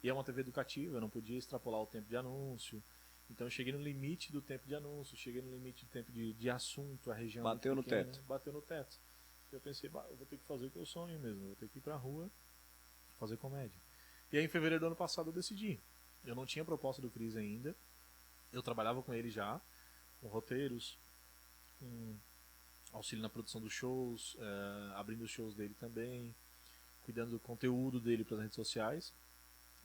E é uma TV educativa, eu não podia extrapolar o tempo de anúncio. Então eu cheguei no limite do tempo de anúncio, cheguei no limite do tempo de assunto, a região... Bateu no teto. Bateu no teto. Eu pensei, eu vou ter que fazer o que eu sonho mesmo. Eu vou ter que ir pra rua fazer comédia. E aí em fevereiro do ano passado eu decidi. Eu não tinha proposta do Cris ainda. Eu trabalhava com ele já, com roteiros, com auxílio na produção dos shows, abrindo os shows dele também, cuidando do conteúdo dele para as redes sociais,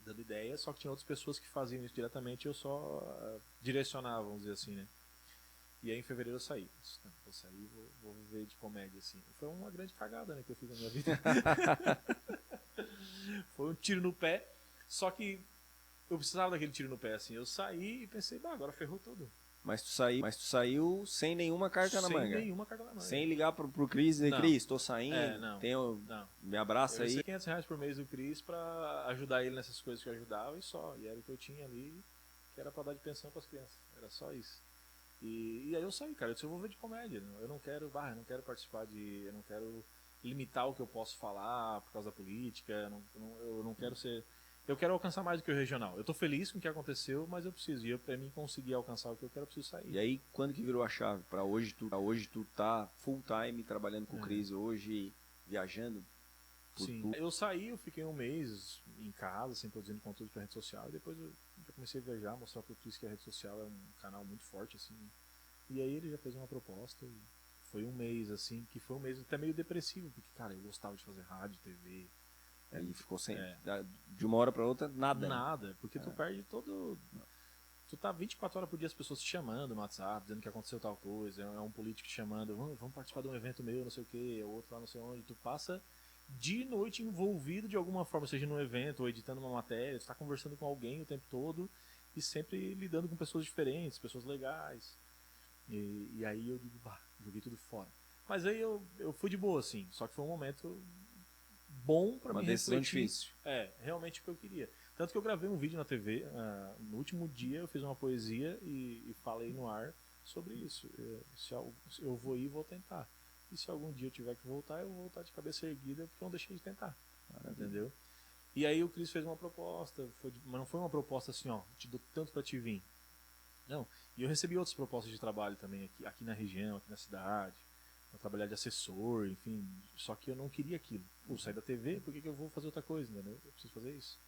dando ideias, só que tinha outras pessoas que faziam isso diretamente e eu só direcionava, vamos dizer assim, né? E aí em fevereiro eu saí. Vou sair, vou viver de comédia, assim. Foi uma grande cagada, né, que eu fiz na minha vida. Foi um tiro no pé, só que eu precisava daquele tiro no pé, assim. Eu saí e pensei, agora ferrou tudo. Mas tu saiu sem nenhuma carta na manga. Sem nenhuma carta na manga. Sem ligar pro Cris e dizer, Cris, tô saindo, não. Me abraça eu aí. Eu R$500 por mês do Cris pra ajudar ele nessas coisas que eu ajudava e só. E era o que eu tinha ali, que era pra dar de pensão pras crianças. Era só isso. E aí eu saí, cara. Eu disse, eu vou ver de comédia. Eu não quero participar eu não quero limitar o que eu posso falar por causa da política. Eu não quero ser... Eu quero alcançar mais do que o regional. Eu tô feliz com o que aconteceu, mas eu preciso. E pra mim conseguir alcançar o que eu quero, eu preciso sair. E aí, quando que virou a chave? Pra hoje tu tá full time trabalhando com o Cris hoje, viajando? Sim. Eu saí, eu fiquei um mês em casa, assim, produzindo conteúdo pra rede social. E depois eu já comecei a viajar, mostrar pro Cris que a rede social é um canal muito forte, assim. E aí ele já fez uma proposta. E foi um mês, assim, que foi um mês até meio depressivo. Porque, cara, eu gostava de fazer rádio, TV... E ficou sem... De uma hora pra outra, nada. Nada, porque tu perde todo... Tu tá 24 horas por dia as pessoas te chamando no WhatsApp, dizendo que aconteceu tal coisa, é um político te chamando, vamos participar de um evento meu, não sei o que, outro lá não sei onde. Tu passa dia e noite envolvido de alguma forma, seja num evento ou editando uma matéria, tu tá conversando com alguém o tempo todo e sempre lidando com pessoas diferentes, pessoas legais. E aí eu digo, joguei tudo fora. Mas aí eu fui de boa, assim, só que foi um momento... bom pra mim refletir. Uma decisão difícil. Realmente o que eu queria. Tanto que eu gravei um vídeo na TV, no último dia eu fiz uma poesia e falei no ar sobre isso. Eu vou ir e vou tentar. E se algum dia eu tiver que voltar, eu vou voltar de cabeça erguida porque eu não deixei de tentar. Entendeu? E aí o Cris fez uma proposta, mas não foi uma proposta assim, te dou tanto pra te vir. Não. E eu recebi outras propostas de trabalho também aqui na região, aqui na cidade. Pra trabalhar de assessor, enfim. Só que eu não queria aquilo. Sair da TV, por que eu vou fazer outra coisa, entendeu? Eu preciso fazer isso.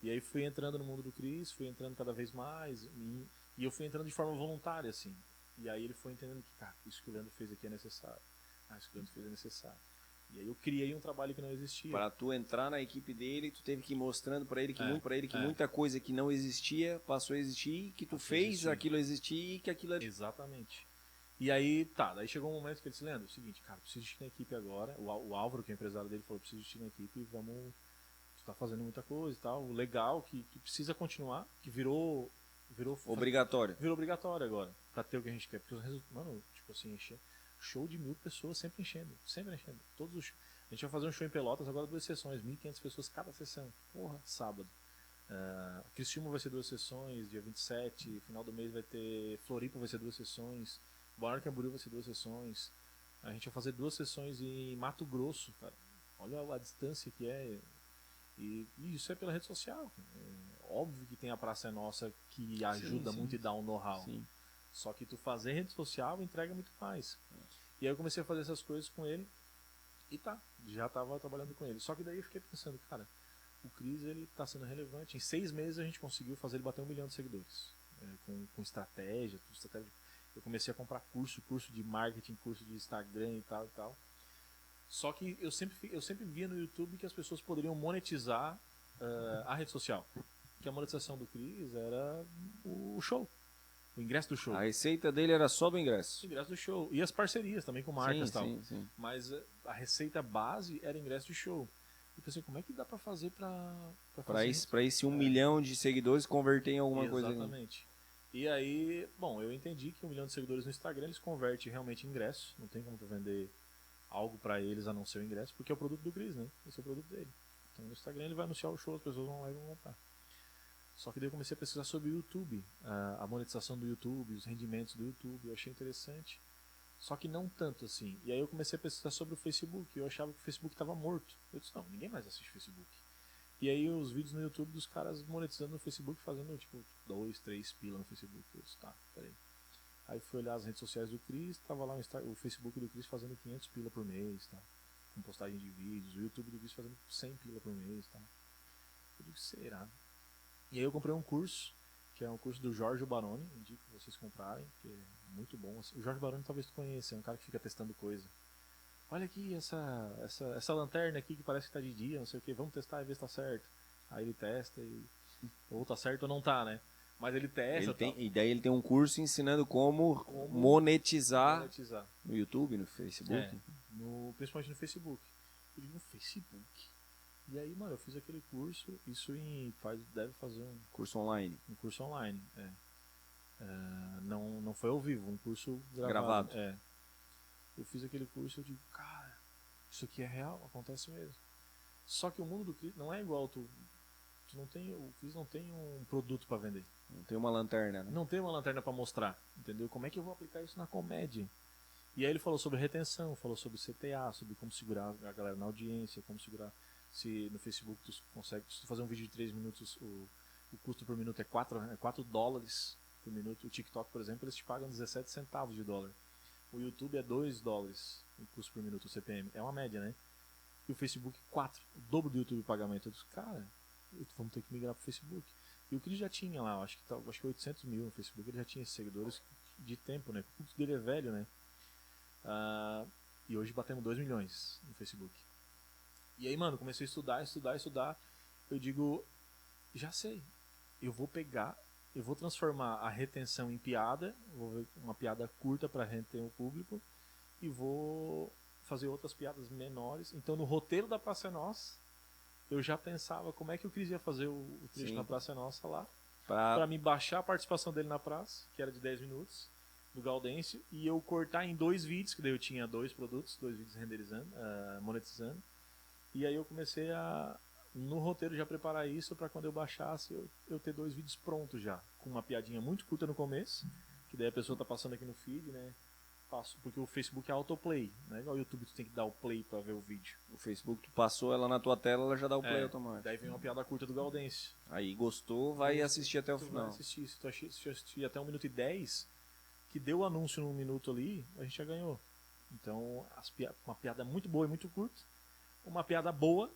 E aí fui entrando no mundo do Cris, fui entrando cada vez mais, e eu fui entrando de forma voluntária, assim. E aí ele foi entendendo que, cara, isso que o Leandro fez aqui é necessário. Isso que o Leandro fez é necessário. E aí eu criei um trabalho que não existia. Para tu entrar na equipe dele, tu teve que ir mostrando para ele que, muita coisa que não existia passou a existir, que tu fez aquilo existir e que aquilo... Exatamente. E aí, daí chegou um momento que ele disse, Leandro, é o seguinte, cara, preciso de ti na equipe agora. O Álvaro, que é o empresário dele, falou, preciso de ti na equipe, tu tá fazendo muita coisa e tal. O legal, que precisa continuar, que virou obrigatório. Virou obrigatório agora, pra ter o que a gente quer. Porque, mano, tipo assim, show de 1.000 pessoas, sempre enchendo. Todos os shows. A gente vai fazer um show em Pelotas, agora 2 sessões, 1.500 pessoas cada sessão. Sábado. Criciúma vai ser 2 sessões, dia 27, final do mês vai ter Floripa, vai ser 2 sessões. Balneário Camboriú vai ser 2 sessões. A gente vai fazer 2 sessões em Mato Grosso, cara. Olha a distância que é. E isso é pela rede social. Óbvio que tem a Praça é Nossa que ajuda muito e dá um know-how. Só que tu fazer rede social entrega muito mais. E aí eu comecei a fazer essas coisas com ele e já tava trabalhando com ele. Só que daí eu fiquei pensando, cara, o Cris, ele tá sendo relevante. Em 6 meses a gente conseguiu fazer ele bater 1 milhão de seguidores. Com estratégia, tudo estratégia. Eu comecei a comprar curso de marketing, curso de Instagram e tal e tal. Só que eu sempre via no YouTube que as pessoas poderiam monetizar a rede social. Que a monetização do Cris era o show. O ingresso do show. A receita dele era só do ingresso. O ingresso do show. E as parcerias também com marcas e tal. Sim. Mas a receita base era ingresso de show. Eu pensei, como é que dá pra fazer pra esse 1 milhão de seguidores converter em alguma coisa? Exatamente. E aí, bom, eu entendi que 1 milhão de seguidores no Instagram eles convertem realmente em ingresso. Não tem como tu vender algo pra eles a não ser o ingresso, porque é o produto do Cris, né? Esse é o produto dele. Então no Instagram ele vai anunciar o show, as pessoas vão lá e vão comprar. Só que daí eu comecei a pesquisar sobre o YouTube, a monetização do YouTube, os rendimentos do YouTube, eu achei interessante. Só que não tanto assim. E aí eu comecei a pesquisar sobre o Facebook, eu achava que o Facebook estava morto. Eu disse, não, ninguém mais assiste Facebook. E aí os vídeos no YouTube dos caras monetizando no Facebook, fazendo tipo 2, 3 pila no Facebook. Eu disse, tá, peraí. Aí fui olhar as redes sociais do Cris, tava lá o Facebook do Cris fazendo 500 pila por mês, tá? Com postagem de vídeos, o YouTube do Cris fazendo 100 pila por mês, tá? Eu digo, será? E aí eu comprei um curso, que é um curso do Jorge Baroni, indico vocês comprarem, que é muito bom. O Jorge Baroni talvez tu conheça, é um cara que fica testando coisa. Olha aqui essa lanterna aqui que parece que tá de dia, não sei o que, vamos testar e ver se tá certo. Aí ele testa e ou tá certo ou não tá, né? Mas ele testa. E daí ele tem um curso ensinando como monetizar no YouTube, no Facebook. Principalmente no Facebook. Eu digo, no Facebook? E aí, mano, eu fiz aquele curso, isso deve fazer um curso online. Um curso online, não foi ao vivo, um curso gravado. Eu fiz aquele curso e eu digo, cara, isso aqui é real, acontece mesmo. Só que o mundo do Cris não é igual, o Cris não tem um produto para vender. Não tem uma lanterna, né? Não tem uma lanterna para mostrar, entendeu? Como é que eu vou aplicar isso na comédia? E aí ele falou sobre retenção, falou sobre CTA, sobre como segurar a galera na audiência, como segurar se no Facebook tu consegue, se tu fazer um vídeo de 3 minutos, o custo por minuto é 4 dólares por minuto. O TikTok, por exemplo, eles te pagam 17 centavos de dólar. O YouTube é 2 dólares o custo por minuto, o CPM. É uma média, né? E o Facebook 4, o dobro do YouTube pagamento. Eu disse, cara, vamos ter que migrar pro Facebook. E o Cris já tinha lá, acho que 800 mil no Facebook, ele já tinha esses seguidores de tempo, né? O público dele é velho, né? E hoje batemos 2 milhões no Facebook. E aí, mano, comecei a estudar. Eu digo, já sei. Eu vou transformar a retenção em piada, vou ver uma piada curta para reter o público e vou fazer outras piadas menores. Então, no roteiro da Praça é Nossa, eu já pensava como é que o Cris ia fazer o trecho na Praça é Nossa lá, para me baixar a participação dele na praça, que era de 10 minutos, do Gaudêncio, e eu cortar em 2 vídeos, que daí eu tinha 2 produtos, 2 vídeos renderizando, monetizando. E aí eu comecei no roteiro, já preparar isso para quando eu baixasse, eu ter 2 vídeos prontos já. Com uma piadinha muito curta no começo, que daí a pessoa tá passando aqui no feed, né? Porque o Facebook é autoplay, né? Igual o YouTube tu tem que dar o play para ver o vídeo. O Facebook, tu passou ela na tua tela, ela já dá o play automático. Daí vem uma piada curta do Gaudêncio. Aí gostou, vai assistir até o final. Vai assistir. Se tu assistir até 1 minuto e 10, que deu o anúncio no minuto ali, a gente já ganhou. Então, uma piada muito boa e muito curta. Uma piada boa,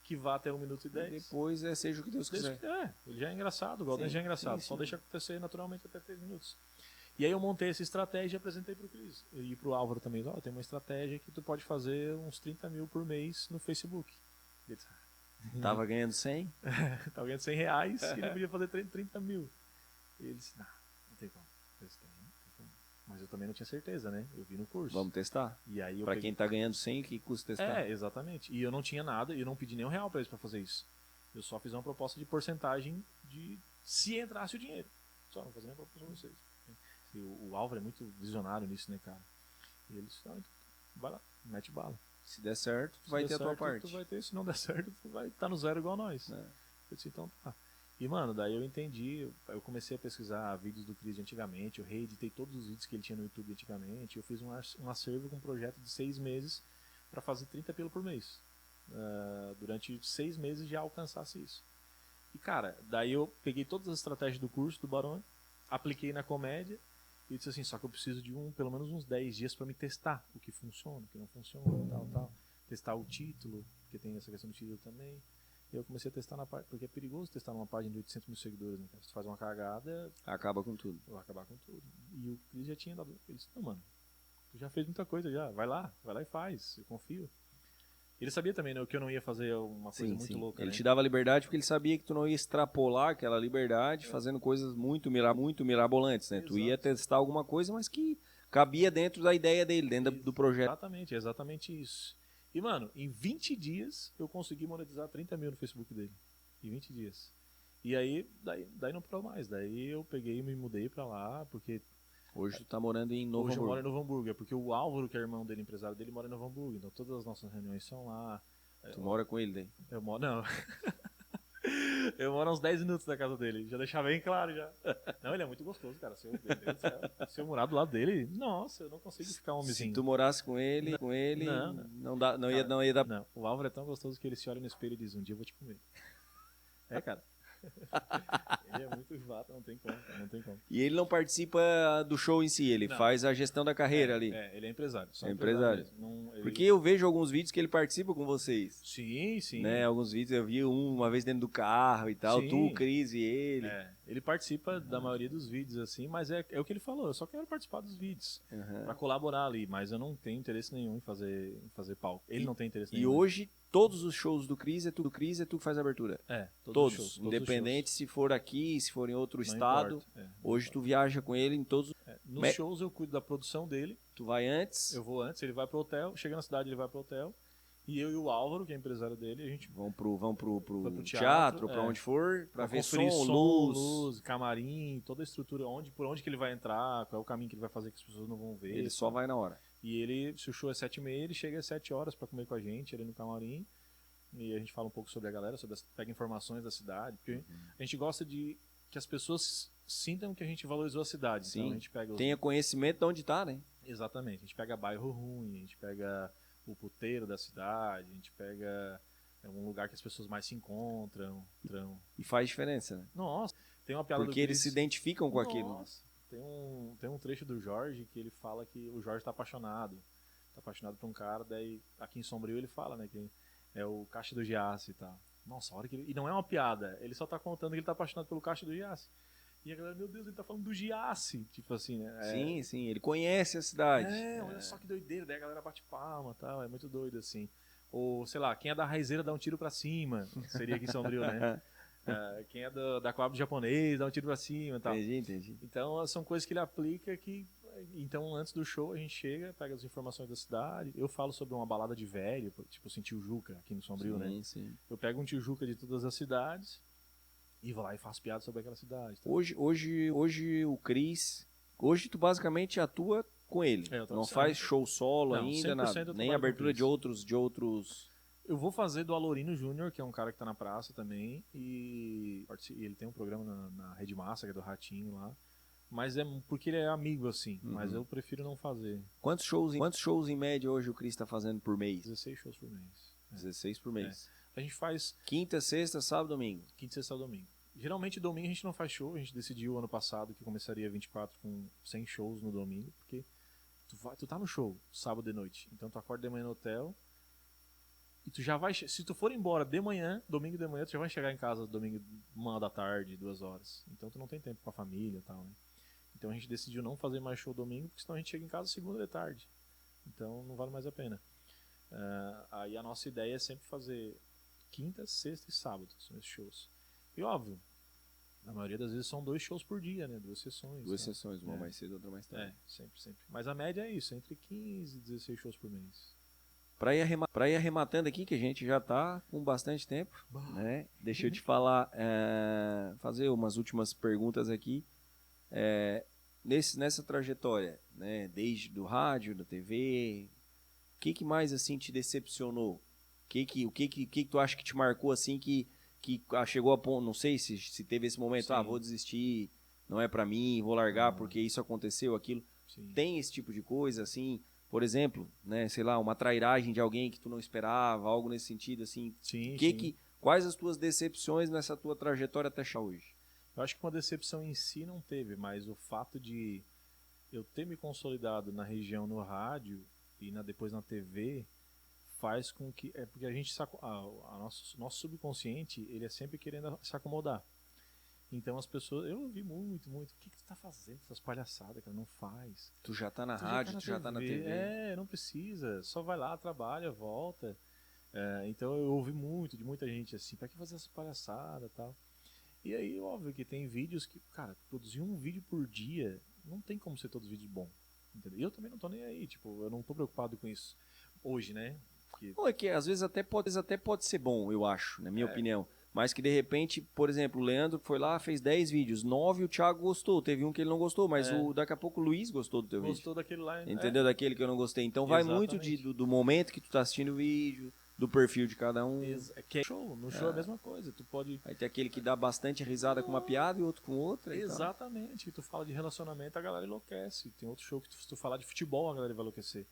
que vá até 1 minuto e 10. E depois seja o que Deus quiser. Ele já é engraçado, o Gaudêncio já é engraçado. Só deixa acontecer naturalmente até 3 minutos. E aí eu montei essa estratégia e apresentei pro Cris. E pro Álvaro também. Tem uma estratégia que tu pode fazer uns 30 mil por mês no Facebook. Ele disse, tava ganhando 100? Tava ganhando 100 reais e ele podia fazer 30 mil. E ele disse, não tem como. Mas eu também não tinha certeza, né? Eu vi no curso. Vamos testar? E aí pra quem tá ganhando 100, o que custa testar? Exatamente. E eu não tinha nada, eu não pedi nem R$1 pra eles pra fazer isso. Eu só fiz uma proposta de porcentagem de se entrasse o dinheiro. Só, não vou fazer nem proposta pra vocês. E o Álvaro é muito visionário nisso, né, cara? E ele disse, não, então, vai lá, mete bala. Se der certo, tu vai ter a tua parte. Tu vai ter, se não der certo, tu vai estar no zero igual nós. Eu disse, então tá. E, mano, daí eu entendi, eu comecei a pesquisar vídeos do Cris de antigamente, eu reeditei todos os vídeos que ele tinha no YouTube antigamente, eu fiz um acervo com um projeto de 6 meses para fazer 30 pila por mês. Durante 6 meses já alcançasse isso. E, cara, daí eu peguei todas as estratégias do curso do Baroni, apliquei na comédia E disse assim, só que eu preciso de pelo menos uns 10 dias para me testar o que funciona, o que não funciona, tal. Testar o título, porque tem essa questão do título também. E eu comecei a testar na página, porque é perigoso testar numa página de 800 mil seguidores, né? Se tu faz uma cagada, Acaba com tudo. vai acabar com tudo. E o Cris já tinha dado, ele disse, não, mano, tu já fez muita coisa já, vai lá e faz, eu confio. Ele sabia também, né, que eu não ia fazer uma coisa muito louca, Ele né? te dava liberdade porque ele sabia que tu não ia extrapolar aquela liberdade fazendo coisas muito mirabolantes, né? Tu ia testar alguma coisa, mas que cabia dentro da ideia dele, dentro do projeto. Exatamente isso. E, mano, em 20 dias eu consegui monetizar 30 mil no Facebook dele. Em 20 dias. E aí, daí não parou mais. Daí eu peguei e me mudei pra lá, porque... Hoje tu tá morando em Novo Hoje eu moro Hamburgo. em Novo Hamburgo, porque o Álvaro, que é irmão dele, empresário dele, mora em Novo Hamburgo. Então todas as nossas reuniões são lá. Tu mora com ele daí? Eu moro... Não. Eu moro a uns 10 minutos da casa dele. Já deixar bem claro já. Não, ele é muito gostoso, cara. Se eu morar do lado dele, nossa, eu não consigo ficar homenzinho. Se tu morasse com ele, não ia dar. Não, o Álvaro é tão gostoso que ele se olha no espelho e diz, um dia eu vou te comer. É, cara. Ele é muito vato, não tem como. E ele não participa do show em si, ele faz a gestão da carreira ali. Ele é empresário. É empresário. Não, Porque eu vejo alguns vídeos que ele participa com vocês. Sim. Né? Alguns vídeos eu vi uma vez dentro do carro e tal, Sim. tu, o Cris e ele. Ele participa da maioria dos vídeos, assim, mas é o que ele falou, eu só quero participar dos vídeos, pra colaborar ali, mas eu não tenho interesse nenhum em fazer palco. Ele não tem interesse nenhum. E hoje, todos os shows do Cris é tu que faz a abertura. Todos Todos os shows, independente se for aqui, se for em outro não estado. Importa, hoje tu viaja com ele em todos. Nos shows eu cuido da produção dele. Tu vai antes? Eu vou antes, ele vai pro hotel, chega na cidade, ele vai pro hotel. E eu e o Álvaro, que é empresário dele, a gente vão pro teatro, pra onde for, pra ver conferir som, luz, camarim, toda a estrutura, por onde que ele vai entrar, qual é o caminho que ele vai fazer que as pessoas não vão ver. Ele só vai na hora. E ele, se o show é 7h30, ele chega às 7 horas pra comer com a gente ali no camarim. E a gente fala um pouco sobre a galera, pega informações da cidade, porque a gente gosta de que as pessoas sintam que a gente valorizou a cidade. Sim. Então a gente pega tenha conhecimento de onde tá, né? Exatamente. A gente pega bairro ruim, a gente pega o puteiro da cidade, a gente pega um lugar que as pessoas mais se encontram. E faz diferença, né? Nossa, tem uma piada porque eles se identificam com aquilo. Nossa, tem um trecho do Jorge que ele fala que o Jorge tá apaixonado por um cara, daí aqui em Sombrio ele fala, né, que é o Caixa do Giasse e tal. Nossa, a hora que ele... E não é uma piada, ele só tá contando que ele tá apaixonado pelo Caixa do Giasse. E a galera, meu Deus, ele tá falando do Giasse. Tipo assim, né? Sim, ele conhece a cidade. Olha só que doideira. Daí a galera bate palma e tal, é muito doido assim. Ou, sei lá, quem é da raizeira dá um tiro pra cima. Seria aqui em Sombrio, né? Quem é da coab japonês dá um tiro pra cima e tal. Entendi. Então, são coisas que ele aplica que... Então, antes do show, a gente chega, pega as informações da cidade. Eu falo sobre uma balada de velho, tipo assim, Tijuca, aqui no Sombrio, né? Sim. Eu pego um Tijuca de todas as cidades e vou lá e faço piada sobre aquela cidade. Tá? Hoje o Cris... Hoje tu basicamente atua com ele. Não faz show solo ainda, nada. Nem abertura de outros... Eu vou fazer do Alorino Júnior, que é um cara que tá na praça também. E ele tem um programa na Rede Massa, que é do Ratinho lá. Mas é porque ele é amigo, assim. Mas eu prefiro não fazer. Quantos shows em média hoje o Cris tá fazendo por mês? 16 shows por mês. 16 por mês. A gente faz... Quinta, sexta, sábado, domingo. Quinta, sexta, domingo. Geralmente domingo a gente não faz show. A gente decidiu ano passado que começaria 24 com 100 shows no domingo. Porque tu tá no show sábado de noite. Então tu acorda de manhã no hotel. E tu já vai... Se tu for embora de manhã, domingo de manhã, tu já vai chegar em casa domingo 1h da tarde, 2h. Então tu não tem tempo com a família e tal, né? Então a gente decidiu não fazer mais show domingo, porque senão a gente chega em casa segunda de tarde. Então não vale mais a pena. Aí a nossa ideia é sempre fazer quinta, sexta e sábado, são esses shows. E óbvio, na maioria das vezes são 2 shows por dia, né? 2 sessões. 2 sessões, uma mais cedo, outra mais tarde. Sempre. Mas a média é isso, entre 15 e 16 shows por mês. Pra ir arrematando aqui, que a gente já tá com bastante tempo, né? Deixa eu te falar, fazer umas últimas perguntas aqui. Nessa trajetória, né? Desde do rádio, da TV, o que mais assim te decepcionou? O que tu acha que te marcou assim que chegou a ponto, não sei se teve esse momento, vou desistir, não é pra mim, vou largar porque isso aconteceu, aquilo. Sim. Tem esse tipo de coisa assim? Por exemplo, né, sei lá, uma trairagem de alguém que tu não esperava, algo nesse sentido, assim. Sim. Quais as tuas decepções nessa tua trajetória até chegar hoje? Eu acho que uma decepção em si não teve, mas o fato de eu ter me consolidado na região no rádio e depois na TV faz com que... porque a gente nosso subconsciente, ele é sempre querendo se acomodar. Então as pessoas... Eu ouvi muito. O que tu tá fazendo? Essas palhaçadas, cara, não faz. Tu já tá na rádio, tu já tá na TV. Não precisa. Só vai lá, trabalha, volta. Então eu ouvi muito de muita gente assim, pra que fazer essa palhaçada e tal? E aí, óbvio que tem vídeos que, cara, produzir um vídeo por dia, não tem como ser todos os vídeos bons. Entendeu? E eu também não tô nem aí, tipo, eu não tô preocupado com isso. Hoje, né? Não, é que às vezes até pode ser bom, eu acho, na minha opinião. Mas que de repente, por exemplo, o Leandro foi lá, fez 10 vídeos, 9 o Thiago gostou, teve um que ele não gostou, mas daqui a pouco o Luiz gostou do teu vídeo. Gostou daquele lá. Entendeu? Daquele que eu não gostei. Então vai muito do momento que tu tá assistindo o vídeo, do perfil de cada um. No show é a mesma coisa, tu pode... Vai ter aquele que dá bastante risada com uma piada e outro com outra. Exatamente, tu fala de relacionamento, a galera enlouquece. Tem outro show que se tu falar de futebol, a galera vai enlouquecer.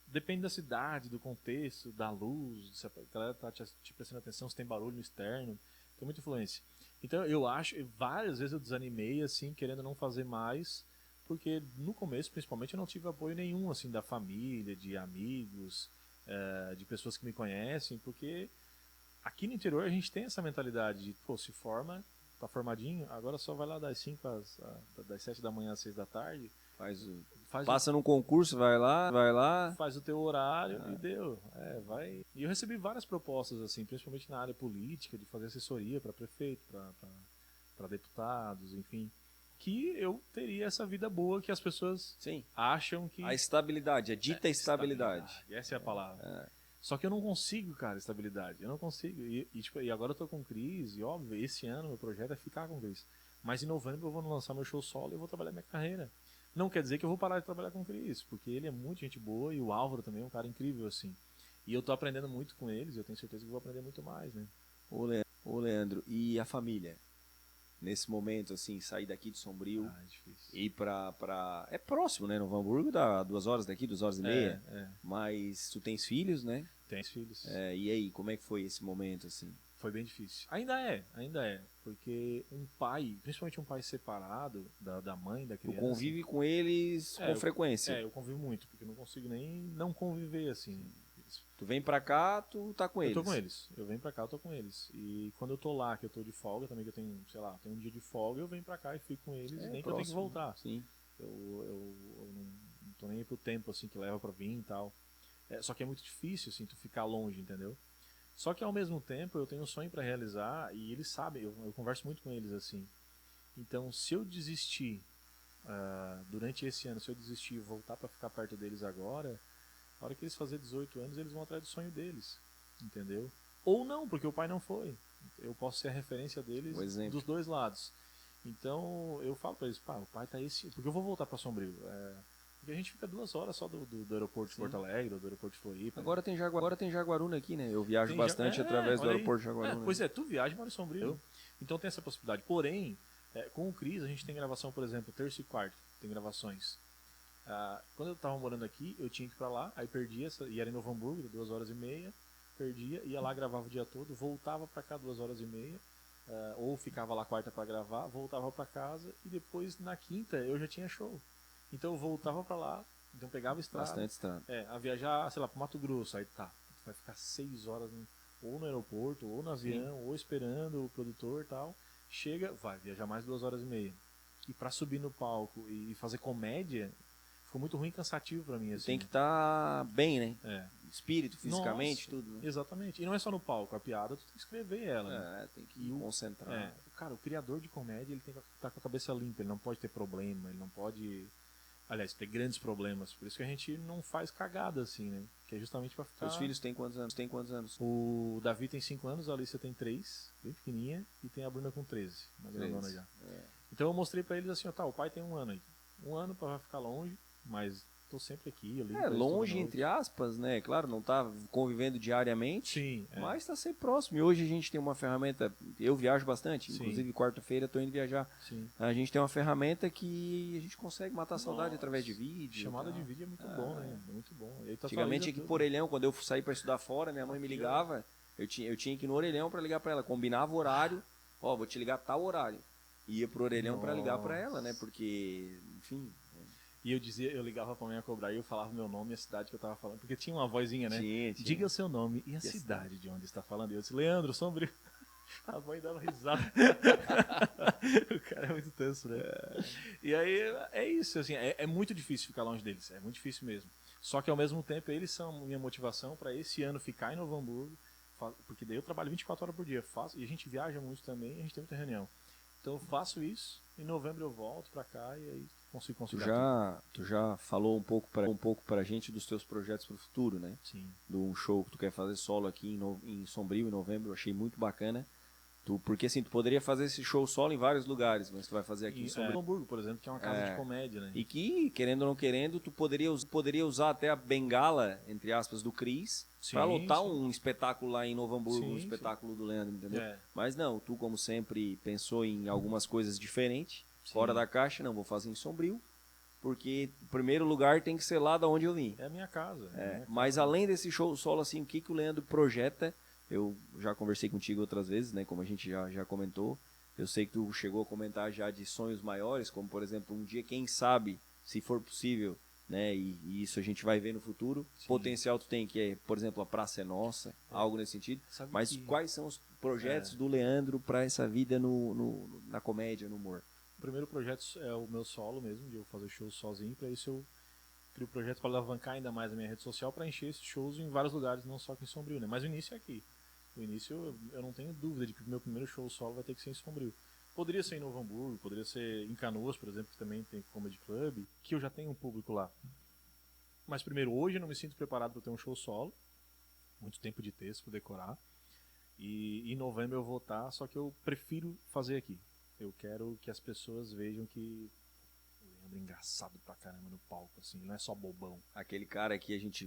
Depende da cidade, do contexto, da luz, se a galera tá te prestando atenção, se tem barulho no externo, tem muita influência. Então eu acho, várias vezes eu desanimei, assim, querendo não fazer mais, porque no começo, principalmente, eu não tive apoio nenhum, assim, da família, de amigos, de pessoas que me conhecem, porque aqui no interior a gente tem essa mentalidade de, pô, se forma, tá formadinho, agora só vai lá das 7 da manhã às 6 da tarde, passa num concurso, vai lá. Faz o teu horário e deu. Vai. E eu recebi várias propostas, assim, principalmente na área política, de fazer assessoria para prefeito, para deputados, enfim. Que eu teria essa vida boa que as pessoas acham que... A estabilidade, a dita estabilidade. Essa é a palavra. Só que eu não consigo, cara, estabilidade. Eu não consigo. E agora eu tô com Cris, e óbvio, esse ano meu projeto é ficar com Cris. Mas em novembro eu vou lançar meu show solo e eu vou trabalhar minha carreira. Não quer dizer que eu vou parar de trabalhar com o Cris, porque ele é muito gente boa e o Álvaro também é um cara incrível, assim. E eu tô aprendendo muito com eles e eu tenho certeza que vou aprender muito mais, né? Ô Leandro, e a família? Nesse momento, assim, sair daqui de Sombrio é difícil. Ir pra... É próximo, né? Novo Hamburgo dá 2 horas daqui, 2 horas e meia. Mas tu tens filhos, né? Tenho filhos. E aí, como é que foi esse momento, assim? Foi bem difícil. Ainda é. Porque um pai, principalmente um pai separado da mãe, da criança... Tu convive com eles com frequência? Eu convivo muito, porque eu não consigo nem não conviver, assim. Tu vem pra cá, tu tá com eles? Eu tô com eles. Eu venho pra cá, eu tô com eles. E quando eu tô lá, que eu tô de folga também, que eu tenho, sei lá, tenho um dia de folga, eu venho pra cá e fico com eles, e nem que eu tenho que voltar. Sim. Eu não tô nem aí pro tempo, assim, que leva pra vir e tal. Só que é muito difícil, assim, tu ficar longe, entendeu? Só que ao mesmo tempo eu tenho um sonho para realizar e eles sabem, eu converso muito com eles assim. Então, se eu desistir durante esse ano, se eu desistir e voltar para ficar perto deles agora, na hora que eles fazerem 18 anos, eles vão atrás do sonho deles, entendeu? Ou não, porque o pai não foi. Eu posso ser a referência deles dos dois lados. Então, eu falo para eles, pá, o pai tá esse... Porque eu vou voltar para Sombrio. Porque a gente fica 2 horas só do aeroporto de Porto Alegre, ou do aeroporto de Floripa. Agora tem Jaguaruna aqui, né? Eu viajo bastante através do aeroporto de Jaguaruna. Pois é, tu viaja e mora em Sombrio. Então tem essa possibilidade. Porém, com o Cris, a gente tem gravação, por exemplo, terça e quarta. Tem gravações. Quando eu tava morando aqui, eu tinha que ir pra lá, aí perdia, e era em Novo Hamburgo, 2 horas e meia, perdia, ia lá, gravava o dia todo, voltava pra cá 2 horas e meia, ou ficava lá quarta pra gravar, voltava pra casa, e depois na quinta eu já tinha show. Então eu voltava pra lá, então pegava estrada. Bastante estrada. A viajar, sei lá, pro Mato Grosso, aí tu vai ficar 6 horas ou no aeroporto, ou no avião, ou esperando o produtor e tal. Chega, vai viajar mais 2 horas e meia. E pra subir no palco e fazer comédia, ficou muito ruim e cansativo pra mim, assim. Tem que estar bem, né? Espírito, fisicamente, tudo. Né? Exatamente. E não é só no palco, a piada tu tem que escrever ela, né? Tem que concentrar. Cara, o criador de comédia, ele tem que estar com a cabeça limpa, ele não pode ter problema, ele não pode... Aliás, ter grandes problemas. Por isso que a gente não faz cagada, assim, né? Que é justamente pra ficar... Seus filhos têm quantos anos? O Davi tem 5 anos, a Alicia tem 3, bem pequenininha, e tem a Bruna com 13, uma grandona já. Então eu mostrei pra eles assim, o pai tem 1 ano aí. 1 ano pra ficar longe, mas tô sempre aqui. Longe, entre aspas, né? Claro, não tá convivendo diariamente, sim, mas tá sempre próximo. E hoje a gente tem uma ferramenta, eu viajo bastante, inclusive quarta-feira tô indo viajar. Sim. A gente tem uma ferramenta que a gente consegue matar a saudade através de vídeo. Chamada de vídeo é muito bom, né? É muito bom. Antigamente aqui por Orelhão, quando eu saí para estudar fora, minha mãe me ligava, eu tinha que ir no Orelhão para ligar para ela, combinava o horário, vou te ligar tal horário. Ia pro Orelhão para ligar para ela, né? Porque, enfim... E eu ligava pra mim a cobrar e eu falava meu nome e a cidade que eu tava falando. Porque tinha uma vozinha, né? Tinha. Diga o seu nome e a cidade de onde está falando. E eu disse, Leandro, Sombrio. A mãe dava risada. O cara é muito tenso, né? E aí é isso, assim, é muito difícil ficar longe deles. É muito difícil mesmo. Só que ao mesmo tempo eles são minha motivação para esse ano ficar em Novo Hamburgo. Porque daí eu trabalho 24 horas por dia. E a gente viaja muito também e a gente tem muita reunião. Então eu faço isso, em novembro eu volto pra cá e aí consigo conciliar Tu já falou um pouco pra gente dos teus projetos pro futuro, né? Sim. Do show que tu quer fazer solo aqui em Sombrio, em novembro, eu achei muito bacana. Porque assim, tu poderia fazer esse show solo em vários lugares, mas tu vai fazer aqui em Sombrio. Novo Hamburgo, por exemplo, que é uma casa de comédia, né? E que, querendo ou não querendo, tu poderia usar até a bengala, entre aspas, do Cris, pra lotar um espetáculo lá em Novo Hamburgo, um espetáculo do Leandro, entendeu? Mas não, tu, como sempre, pensou em algumas coisas diferentes, fora da caixa. Não, vou fazer em Sombrio, porque o primeiro lugar tem que ser lá da onde eu vim. É a minha casa. Mas além desse show solo, assim, o que o Leandro projeta? Eu já conversei contigo outras vezes, né? Como a gente já comentou. Eu sei que tu chegou a comentar já de sonhos maiores, como, por exemplo, um dia, quem sabe, se for possível, né? E isso a gente vai ver no futuro. Sim. Potencial tu tem, que é, por exemplo, a Praça é Nossa, algo nesse sentido. Mas quais são os projetos do Leandro para essa vida na comédia, no humor? O primeiro projeto é o meu solo mesmo, de eu fazer shows sozinho. Para isso eu crio o projeto para alavancar ainda mais a minha rede social, para encher esses shows em vários lugares, não só aqui em Sombrio, né? Mas o início é aqui. No início, eu não tenho dúvida de que o meu primeiro show solo vai ter que ser em Sombrio. Poderia ser em Novo Hamburgo, poderia ser em Canoas, por exemplo, que também tem Comedy Club, que eu já tenho um público lá. Mas primeiro, hoje eu não me sinto preparado para ter um show solo. Muito tempo de texto para decorar. E em novembro eu vou estar, só que eu prefiro fazer aqui. Eu quero que as pessoas vejam que é engraçado pra caramba no palco, assim, não é só bobão. Aquele cara que a gente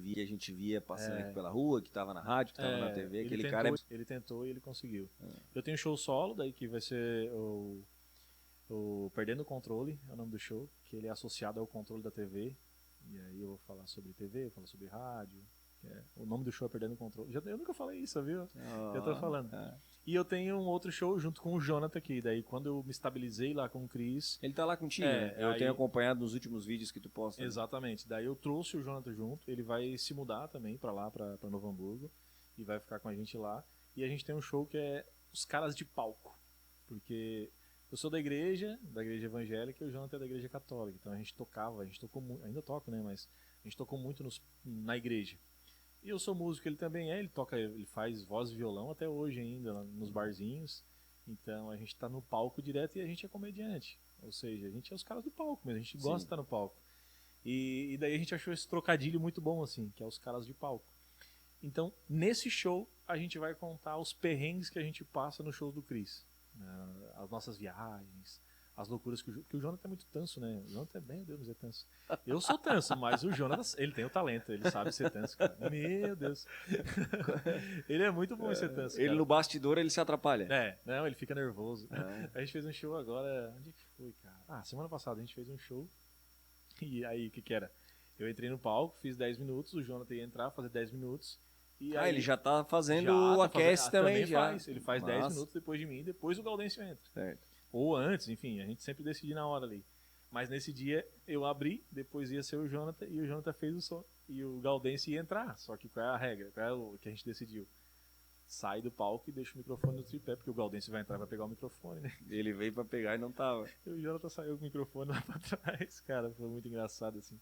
via passando aqui pela rua, que tava na rádio, que tava na TV, aquele cara... Ele tentou e ele conseguiu. Eu tenho show solo, daí que vai ser o Perdendo o Controle, é o nome do show, que ele é associado ao controle da TV, e aí eu vou falar sobre TV, vou falar sobre rádio, o nome do show é Perdendo o Controle. Eu nunca falei isso, viu? Eu tô falando. E eu tenho um outro show junto com o Jonathan aqui. Daí quando eu me estabilizei lá com o Cris... Ele tá lá contigo, né? Eu tenho acompanhado nos últimos vídeos que tu posta. Exatamente. Daí eu trouxe o Jonathan junto. Ele vai se mudar também pra lá, pra Novo Hamburgo. E vai ficar com a gente lá. E a gente tem um show que é Os Caras de Palco. Porque eu sou da igreja evangélica, e o Jonathan é da igreja católica. Então a gente tocou muito, ainda toco, né? Mas a gente tocou muito na igreja. E eu sou músico, ele também é, ele faz voz e violão até hoje ainda, nos barzinhos. Então a gente tá no palco direto e a gente é comediante. Ou seja, a gente é os caras do palco mesmo, a gente gosta de estar no palco. E daí a gente achou esse trocadilho muito bom, assim, que é os caras de palco. Então, nesse show, a gente vai contar os perrengues que a gente passa no show do Cris. As nossas viagens, as loucuras que o Jonathan é muito tanso, né? O Jonathan meu Deus, é tanso. Eu sou tanso, mas o Jonathan, ele tem o talento, ele sabe ser tanso, cara. Meu Deus. Ele é muito bom em ser tanso, Ele no bastidor, ele se atrapalha. Não, ele fica nervoso. A gente fez um show agora, onde que foi, cara? Semana passada a gente fez um show, e aí, o que era? Eu entrei no palco, fiz 10 minutos, o Jonathan ia entrar, fazer 10 minutos, e aí, ele já tá fazendo o aquece também já. Ele faz 10 minutos depois de mim, depois o Gaudêncio entra. Certo. Ou antes, enfim, a gente sempre decide na hora ali. Mas nesse dia eu abri, depois ia ser o Jonathan, e o Jonathan fez o som. E o Gaudêncio ia entrar. Só que qual é a regra? Qual é o que a gente decidiu? Sai do palco e deixa o microfone no tripé, porque o Gaudêncio vai entrar e vai pegar o microfone, né? Ele veio pra pegar e não tava. E o Jonathan saiu com o microfone lá pra trás, cara, foi muito engraçado, assim.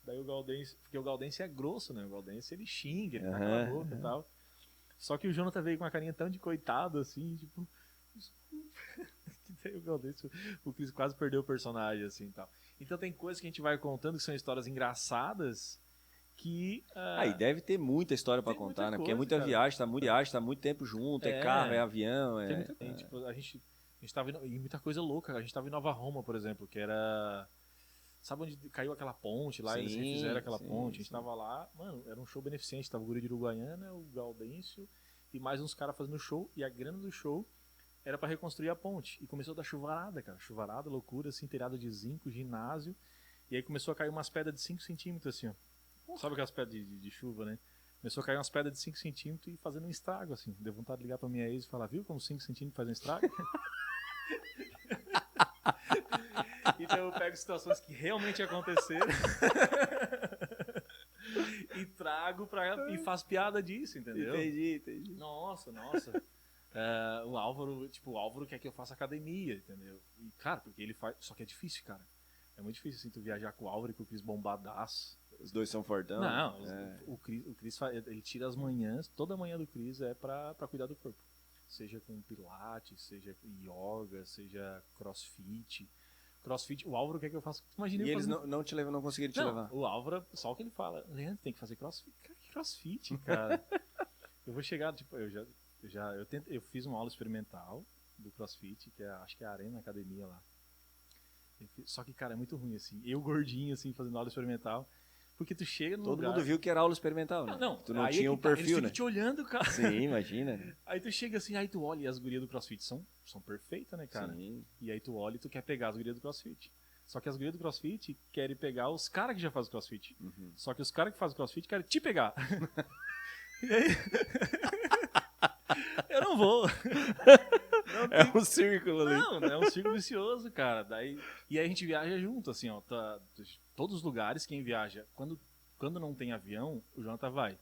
Daí o Gaudêncio, porque o Gaudêncio é grosso, né? O Gaudêncio ele xinga, ele tá na boca e tal. Só que o Jonathan veio com uma carinha tão de coitado, assim, tipo... o Gaudêncio, o Cris quase perdeu o personagem, assim, tal. Então tem coisas que a gente vai contando que são histórias engraçadas que... e deve ter muita história pra contar, né? Porque é muita viagem, tá muito tempo junto, é carro, é avião, Tem muita coisa. Tipo, a gente tava e muita coisa louca. A gente tava em Nova Roma, por exemplo, que era... Sabe onde caiu aquela ponte lá? Eles refizeram aquela ponte. A gente tava lá, mano, era um show beneficente. Tava o Guri de Uruguaiana, o Gaudêncio e mais uns caras fazendo show. E a grana do show era pra reconstruir a ponte. E começou a dar chuvarada, cara. Chuvarada, loucura, assim, telhado de zinco, ginásio. E aí começou a cair umas pedras de 5 centímetros, assim, ó. Sabe aquelas pedras de chuva, né? Começou a cair umas pedras de 5 centímetros e fazendo um estrago, assim. Deu vontade de ligar pra minha ex e falar, viu como 5 centímetros faz um estrago? Então eu pego situações que realmente aconteceram e trago e faço piada disso, entendeu? Entendi. Nossa. O Álvaro quer que eu faça academia, entendeu? E, cara, porque ele faz. Só que é difícil, cara. É muito difícil assim, tu viajar com o Álvaro e com o Cris bombadaço. Os dois são fortão. Não, o Cris ele tira as manhãs, toda manhã do Cris é pra cuidar do corpo. Seja com pilates, seja com yoga, seja crossfit. Crossfit, o Álvaro quer que eu faça. Imagina E eu eles fazendo... não te levam, não conseguiram te levar? O Álvaro, só o que ele fala, Leandro, tem que fazer crossfit. Cara, que crossfit, cara? Eu vou chegar, tipo, eu fiz uma aula experimental do crossfit, que acho que é a Arena Academia lá. Só que, cara, é muito ruim, assim. Eu gordinho, assim, fazendo aula experimental. Porque tu chega no Todo lugar... mundo viu que era aula experimental, né? Não, Tu não aí tinha um perfil, eles né? ficam te olhando, cara. Sim, imagina. Aí tu chega assim, aí tu olha e as gurias do CrossFit são perfeitas, né, cara? Sim. E aí tu olha e tu quer pegar as gurias do CrossFit. Só que as gurias do CrossFit querem pegar os caras que já fazem CrossFit. Uhum. Só que os caras que fazem CrossFit querem te pegar. E aí... eu não vou. É um círculo ali. Não, é um círculo vicioso, cara. E aí a gente viaja junto, assim, ó. Todos os lugares, quem viaja... Quando não tem avião, o Jonathan vai.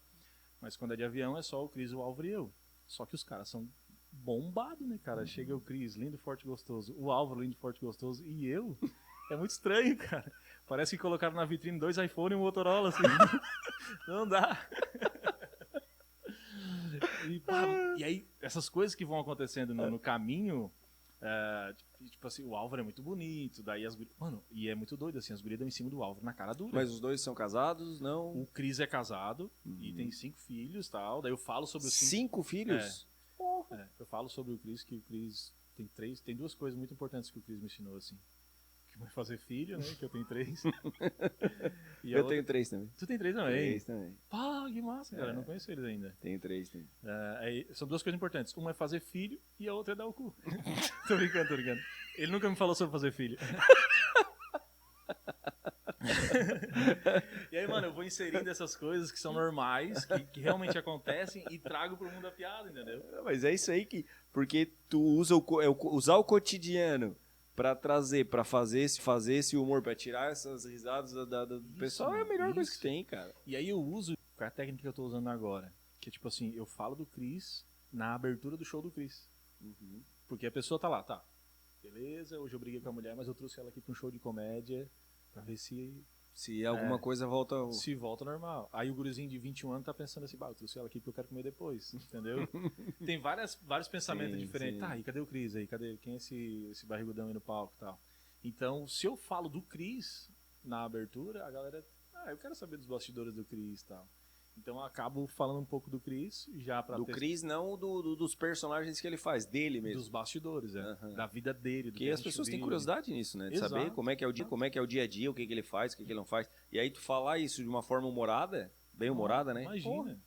Mas quando é de avião, é só o Cris, o Álvaro e eu. Só que os caras são bombados, né, cara? Chega o Cris, lindo, forte, gostoso. O Álvaro, lindo, forte, gostoso. E eu... É muito estranho, cara. Parece que colocaram na vitrine 2 iPhone e um Motorola, assim. Não dá. E aí, essas coisas que vão acontecendo no caminho... tipo assim, o Álvaro é muito bonito, daí as gurias... Mano, e é muito doido, assim, as gurias dão em cima do Álvaro, na cara dura. Mas os dois são casados, não? O Cris é casado e tem 5 filhos e tal, daí eu falo sobre os 5 filhos? eu falo sobre o Cris, que o Cris tem 2 coisas muito importantes que o Cris me ensinou, assim. Que é fazer filho, né, que eu tenho 3. Eu tenho 3 também. Tu tem 3 também? 3 também. Pá, que massa, cara, eu não conheço eles ainda. Tenho 3 também. São 2 coisas importantes. Uma é fazer filho e a outra é dar o cu. Tô brincando. Ele nunca me falou sobre fazer filho. E aí, mano, eu vou inserindo essas coisas que são normais, que realmente acontecem e trago pro mundo a piada, entendeu? Mas é isso aí que... Porque tu usa usar o cotidiano pra trazer, pra fazer esse humor, pra tirar essas risadas do pessoal, é a melhor coisa que tem, cara. E aí eu uso a técnica que eu tô usando agora, que é tipo assim, eu falo do Cris na abertura do show do Cris. Uhum. Porque a pessoa tá lá, tá, beleza, hoje eu briguei com a mulher, mas eu trouxe ela aqui pra um show de comédia pra ver se alguma coisa volta... Se volta normal. Aí o gurizinho de 21 anos tá pensando assim, eu trouxe ela aqui porque eu quero comer depois, entendeu? Tem vários pensamentos diferentes. Sim. Tá, e cadê o Cris aí? Quem é esse barrigudão aí no palco e tal? Então, se eu falo do Cris na abertura, a galera... eu quero saber dos bastidores do Cris e tal. Então eu acabo falando um pouco do Cris, já pra... Do Cris, não dos personagens que ele faz, dele mesmo. Dos bastidores, Uhum. da vida dele. Porque as pessoas têm curiosidade nisso, né? De Exato. saber como é que é o dia a dia, o que ele faz, o que ele não faz. E aí tu falar isso de uma forma humorada, bem humorada, né?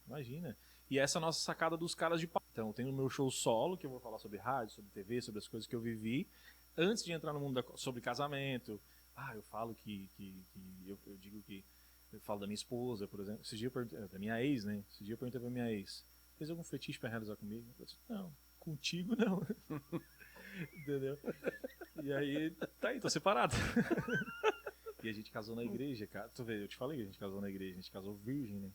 Imagina. E essa é a nossa sacada dos caras de pau. Então eu tenho o meu show solo, que eu vou falar sobre rádio, sobre TV, sobre as coisas que eu vivi. Antes de entrar no mundo sobre casamento, eu falo eu digo que eu falo da minha esposa, por exemplo. Esse dia eu perguntei, da minha ex, né? Esse dia eu perguntei pra minha ex, fez algum fetiche pra realizar comigo? Eu disse, não, contigo não. Entendeu? E aí, tá aí, tô separado. E a gente casou na igreja, cara. Tu vê, eu te falei que a gente casou na igreja, a gente casou virgem, né?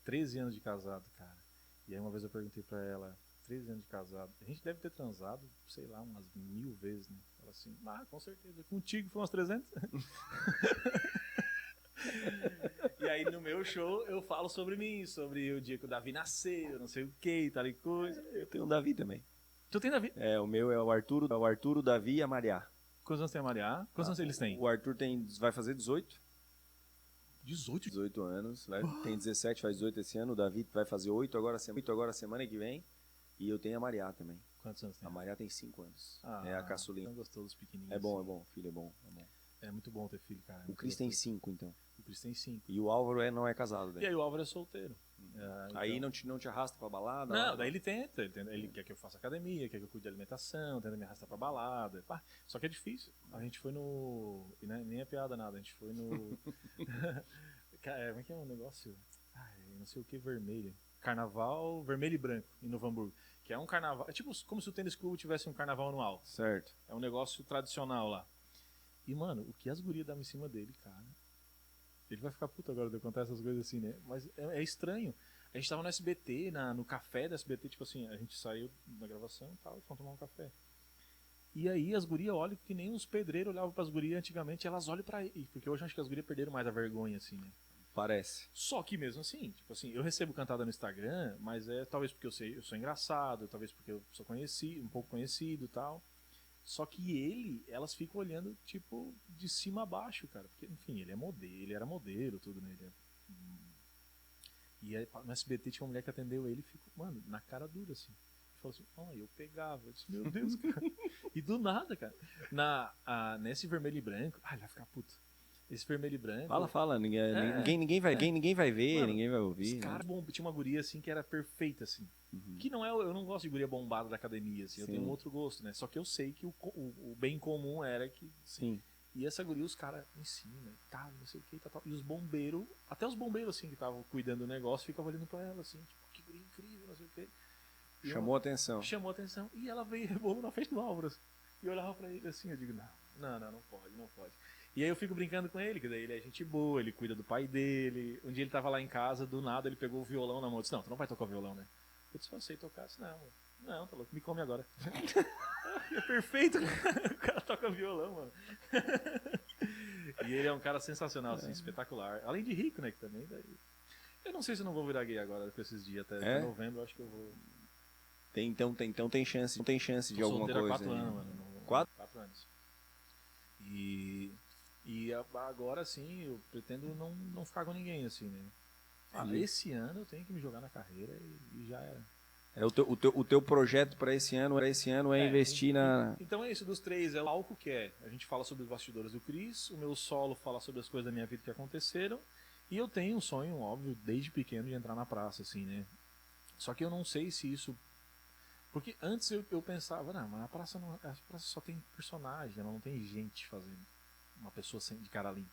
13 anos de casado, cara. E aí uma vez eu perguntei pra ela, 13 anos de casado, a gente deve ter transado, sei lá, umas 1000 vezes, né? Ela assim, com certeza, contigo foi umas 300. E aí no meu show eu falo sobre mim, sobre o dia que o Davi nasceu, não sei o que, tal e coisa. Eu tenho um Davi também. Tu tem Davi? O meu é o Arthur, o Davi e a Mariá. Quantos anos tem a Maria? Quantos anos eles têm? O Arthur vai fazer 18. 18? 18 anos. Tem 17, faz 18 esse ano. O Davi vai fazer 8 agora semana que vem. E eu tenho a Mariá também. Quantos anos tem? A Mariá tem 5 anos. É a caçulinha. Tão gostoso, pequenininho. É bom. Filho é bom. É muito bom ter filho, cara. O Cris tem 5, então. O Cris tem 5. E o Álvaro não é casado. Daí. E aí o Álvaro é solteiro. Então... Aí não te arrasta pra balada? Não, daí ele tenta. Ele quer que eu faça academia, quer que eu cuide de alimentação, tenta me arrastar pra balada. Só que é difícil. A gente foi no... E nem é piada nada, a gente foi no... Como é que é o negócio? Não sei o que, vermelho. Carnaval vermelho e branco, em Novo Hamburgo. Que é um carnaval... É tipo como se o tênis clube tivesse um carnaval anual. Certo. É um negócio tradicional lá. E, mano, o que as gurias davam em cima dele, cara... Ele vai ficar puto agora de eu contar essas coisas assim, né? Mas é estranho. A gente tava no SBT, no café do SBT, tipo assim, a gente saiu da gravação e tal, e fomos tomar um café. E aí as gurias olham que nem os pedreiros olhavam pras gurias antigamente, elas olham pra ele. Porque hoje eu acho que as gurias perderam mais a vergonha, assim, né? Parece. Só que mesmo assim, tipo assim, eu recebo cantada no Instagram, mas é talvez porque eu sou engraçado, talvez porque eu sou conhecido, um pouco conhecido e tal. Só que elas ficam olhando, tipo, de cima a baixo, cara. Porque, enfim, ele era modelo, tudo, né? E aí, no SBT tinha uma mulher que atendeu ele e ficou, mano, na cara dura, assim. Ele falou assim, ó, eu pegava. Eu disse, meu Deus, cara. E do nada, cara. Nesse vermelho e branco, ele vai ficar puto. Esse vermelho e branco... Fala. Ninguém vai ver, Mano, ninguém vai ouvir. Os caras tinha uma guria, assim, que era perfeita, assim. Que não é, eu não gosto de guria bombada da academia, assim, eu tenho um outro gosto, né? Só que eu sei que o bem comum era que... Sim. E essa guria, os caras em cima, e tal, não sei o que, tal. E os bombeiros, até os bombeiros, assim, que estavam cuidando do negócio, ficavam olhando pra ela, assim, tipo, que guria incrível, não sei o que. Chamou atenção. Chamou atenção. E ela veio e rebolou na frente do Álvaro, assim. E eu olhava pra ele assim, eu digo, não pode. E aí eu fico brincando com ele, que daí ele é gente boa, ele cuida do pai dele. Um dia ele tava lá em casa, do nada ele pegou o violão na mão e disse, não, tu não vai tocar o violão, né? Eu disse, eu sei tocar. Eu disse, não, tá louco, me come agora. É perfeito, o cara toca violão, mano. E ele é um cara sensacional, assim, espetacular. Além de rico, né, que também daí... Eu não sei se eu não vou virar gay agora com esses dias, até novembro eu acho que eu vou... Então tem chance de alguma coisa. 4 anos, mano. 4 anos. E agora sim, eu pretendo não ficar com ninguém, assim, né? Esse ano eu tenho que me jogar na carreira e já era. O teu projeto para esse ano é investir na... Então é isso, dos 3, é o palco que é. A gente fala sobre os bastidores do Cris, o meu solo fala sobre as coisas da minha vida que aconteceram, e eu tenho um sonho, óbvio, desde pequeno de entrar na praça, assim, né? Só que eu não sei se isso... Porque antes eu pensava, mas a praça só tem personagem, ela não tem gente fazendo. Uma pessoa de cara limpa.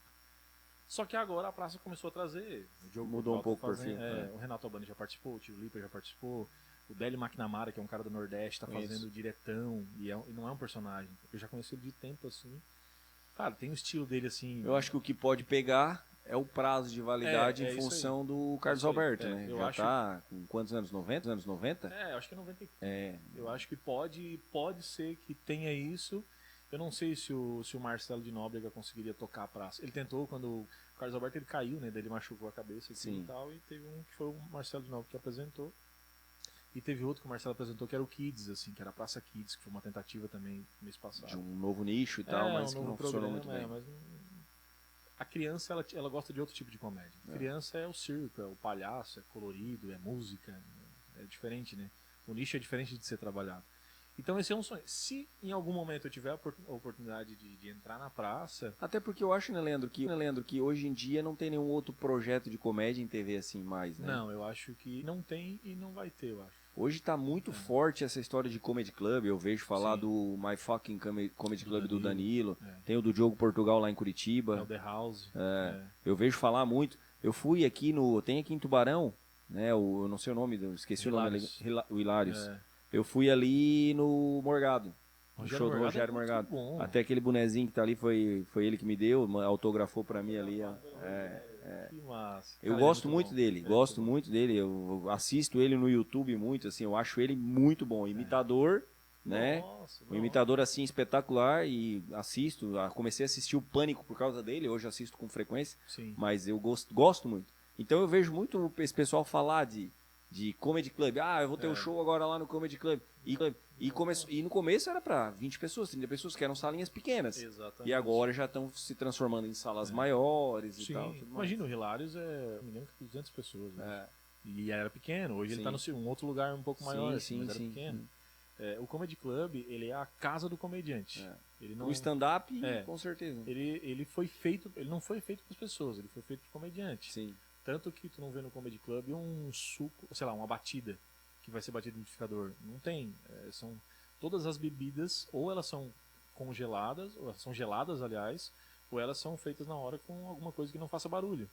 Só que agora a praça começou a trazer. O Diogo mudou um pouco o perfil. O Renato Albani já participou, o Tio Lipa já participou. O Délio McNamara, que é um cara do Nordeste, tá fazendo diretão. E não é um personagem. Eu já conheci ele de tempo assim. Cara, tem o estilo dele assim. Eu acho que o que pode pegar é o prazo de validade em função do Carlos Alberto, né? Já tá com quantos anos? 90? Anos 90? Eu acho que é 90. Eu acho que pode ser que tenha isso. Eu não sei se o Marcelo de Nóbrega conseguiria tocar a praça. Ele tentou quando o Carlos Alberto ele caiu, né? Daí ele machucou a cabeça e tal. E teve um que foi o Marcelo de Nóbrega que apresentou. E teve outro que o Marcelo apresentou que era o Kids, assim, que era a Praça Kids, que foi uma tentativa também mês passado. De um novo nicho e tal, mas que não funcionou muito bem. Mas a criança, ela gosta de outro tipo de comédia. A criança é o circo, é o palhaço, é colorido, é música. É diferente, né? O nicho é diferente de ser trabalhado. Então esse é um sonho. Se em algum momento eu tiver a oportunidade de entrar na praça... Até porque eu acho, né, Leandro, que hoje em dia não tem nenhum outro projeto de comédia em TV assim mais, né? Não, eu acho que não tem e não vai ter, eu acho. Hoje tá muito forte essa história de Comedy Club, eu vejo falar do My Fucking Comedy Club do Danilo, tem o do Diogo Portugal lá em Curitiba. É o The House. Eu vejo falar muito. Eu fui aqui tem aqui em Tubarão, né, eu não sei o nome, esqueci o nome, o Hilários. Eu fui ali no Morgado, no show do Rogério Morgado. Até aquele bonezinho que tá ali foi ele que me deu, autografou pra mim ali. Que massa. Eu gosto muito dele, eu assisto ele no YouTube muito, assim, eu acho ele muito bom, imitador, né? Nossa. Um imitador assim espetacular e comecei a assistir o Pânico por causa dele, hoje assisto com frequência, mas eu gosto muito. Então eu vejo muito esse pessoal falar de Comedy Club. Eu vou ter um show agora lá no Comedy Club. E no começo era pra 20 pessoas, 30 pessoas, que eram salinhas pequenas. Exatamente. E agora já estão se transformando em salas maiores e tal. Imagina, o Hilários não me lembro que 200 pessoas. Né? E era pequeno, hoje ele tá num outro lugar um pouco maior, mas era pequeno. O Comedy Club, ele é a casa do comediante. Ele não... O stand-up, com certeza. Ele não foi feito para as pessoas, ele foi feito para o comediante. Sim. Tanto que tu não vê no Comedy Club um suco, sei lá, uma batida que vai ser batida no liquidificador. Não tem. São todas as bebidas, ou elas são congeladas, ou elas são geladas, aliás, ou elas são feitas na hora com alguma coisa que não faça barulho.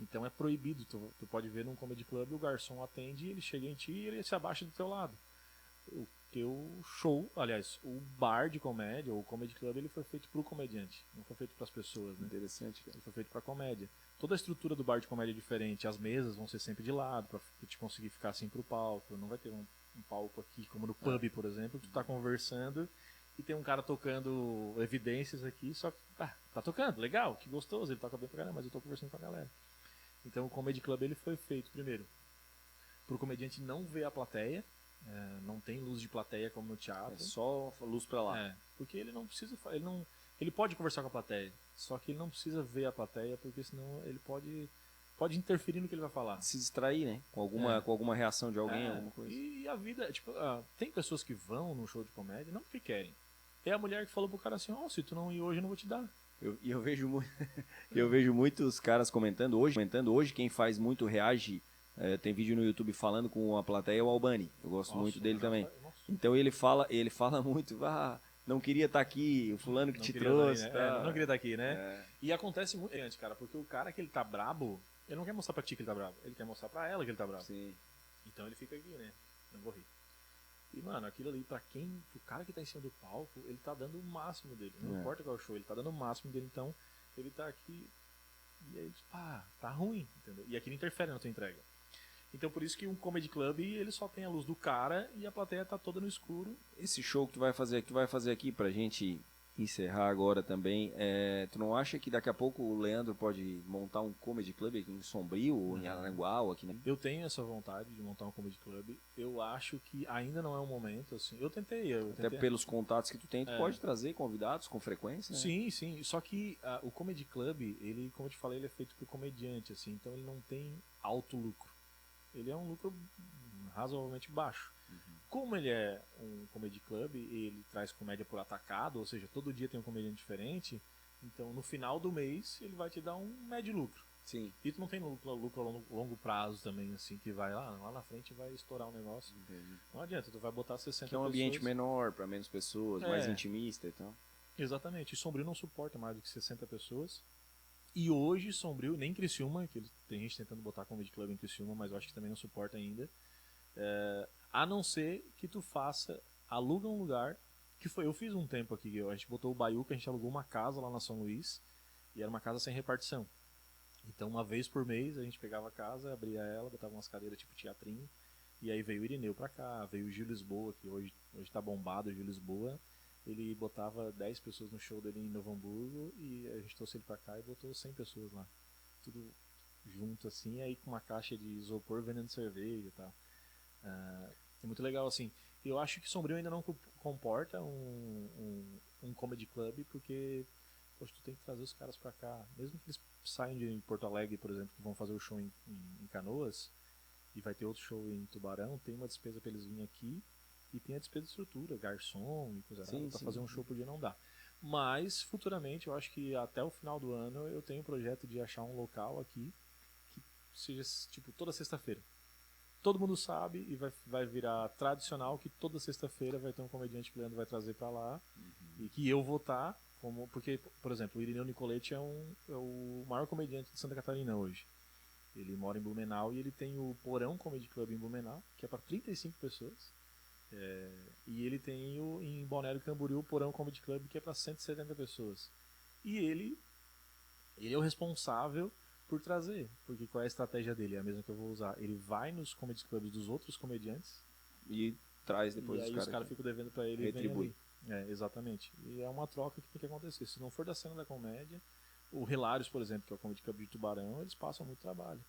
Então é proibido. Tu pode ver num Comedy Club, o garçom atende, ele chega em ti e ele se abaixa do teu lado. Porque o show, aliás, o bar de comédia, ou o comedy club, ele foi feito pro comediante, não foi feito pras pessoas, né? Interessante, cara. Ele foi feito pra comédia. Toda a estrutura do bar de comédia é diferente, as mesas vão ser sempre de lado, pra te conseguir ficar assim pro palco, não vai ter um palco aqui, como no pub, por exemplo, que tu tá conversando e tem um cara tocando evidências aqui, só que, tá tocando, legal, que gostoso, ele toca bem pra caramba, mas eu tô conversando com a galera. Então o comedy club, ele foi feito, primeiro, pro comediante não ver a plateia, não tem luz de plateia como no teatro. É só luz pra lá. Porque ele não precisa, ele pode conversar com a plateia, só que ele não precisa ver a plateia, porque senão ele pode interferir no que ele vai falar. Se distrair, né? Com alguma reação de alguém, alguma coisa. E a vida, tipo, tem pessoas que vão no show de comédia não porque querem. É a mulher que falou pro cara assim, se tu não ir hoje eu não vou te dar. Eu vejo muitos caras comentando hoje quem faz muito reage. Tem vídeo no YouTube falando com a plateia, é o Albani. Eu gosto muito dele também. Então ele fala muito, não queria estar aqui, o fulano que te trouxe. Daí, né? Não queria estar aqui, né? E acontece muito antes, cara, porque o cara que ele tá brabo, ele não quer mostrar pra ti que ele tá brabo, ele quer mostrar pra ela que ele tá brabo. Sim. Então ele fica aqui, né? Não vou rir. E, mano, aquilo ali, o cara que tá em cima do palco, ele tá dando o máximo dele. Não importa qual é o show, ele tá dando o máximo dele, então ele tá aqui e aí, tá ruim, entendeu? E aquilo interfere na tua entrega. Então por isso que um comedy club, ele só tem a luz do cara e a plateia tá toda no escuro. Esse show que tu vai fazer aqui pra gente encerrar agora também, tu não acha que daqui a pouco o Leandro pode montar um comedy club aqui em Sombrio ou em Araranguá ou aqui, né? Eu tenho essa vontade de montar um comedy club. Eu acho que ainda não é o momento, assim. Eu tentei. Até pelos contatos que tu tem, tu pode trazer convidados com frequência, né? Sim. Só que o comedy club, ele, como eu te falei, ele é feito por comediante, assim. Então ele não tem alto lucro. Ele é um lucro razoavelmente baixo. Como ele é um comedy club, ele traz comédia por atacado, ou seja, todo dia tem um comediante diferente, então no final do mês ele vai te dar um médio lucro. Sim. E tu não tem lucro a longo prazo também, assim, que vai lá na frente vai estourar um negócio. Entendi. Não adianta, tu vai botar 60 pessoas. Que é um ambiente menor, para menos pessoas, mais intimista e tal. Exatamente, e Sombrio não suporta mais do que 60 pessoas. E hoje Sombrio, nem Criciúma, que tem gente tentando botar comedy club em Criciúma, mas eu acho que também não suporta ainda. A não ser que tu aluga um lugar, eu fiz um tempo aqui, a gente botou o Baiuca, a gente alugou uma casa lá na São Luís, e era uma casa sem repartição. Então uma vez por mês a gente pegava a casa, abria ela, botava umas cadeiras tipo teatrinho, e aí veio o Irineu pra cá, veio o Gil Lisboa, que hoje tá bombado o Gil Lisboa, ele botava 10 pessoas no show dele em Novo Hamburgo, e a gente trouxe ele pra cá e botou 100 pessoas lá. Tudo junto assim, aí com uma caixa de isopor vendendo cerveja e tal. É muito legal, assim. Eu acho que Sombrio ainda não comporta um comedy club, porque poxa, tu tem que trazer os caras pra cá. Mesmo que eles saiam de Porto Alegre, por exemplo, que vão fazer o show em Canoas, e vai ter outro show em Tubarão, tem uma despesa pra eles virem aqui, e tem a despesa de estrutura, garçom e coisa assim, pra fazer um show por dia não dá. Mas, futuramente, eu acho que até o final do ano, eu tenho um projeto de achar um local aqui, que seja, tipo, toda sexta-feira. Todo mundo sabe e vai virar tradicional que toda sexta-feira vai ter um comediante que o Leandro vai trazer pra lá e que eu vou estar, porque, por exemplo, o Irineu Nicoletti é o maior comediante de Santa Catarina hoje. Ele mora em Blumenau e ele tem o Porão Comedy Club em Blumenau, que é para 35 pessoas. E ele tem em Balneário Camboriú o Porão Comedy Club, que é para 170 pessoas. E ele é o responsável por trazer, porque qual é a estratégia dele? É a mesma que eu vou usar. Ele vai nos comedy clubs dos outros comediantes e traz depois e aí os caras ficam devendo pra ele retribui. Exatamente. E é uma troca que tem que acontecer. Se não for da cena da comédia, o Hilários, por exemplo, que é o Comedy Club de Tubarão, eles passam muito trabalho.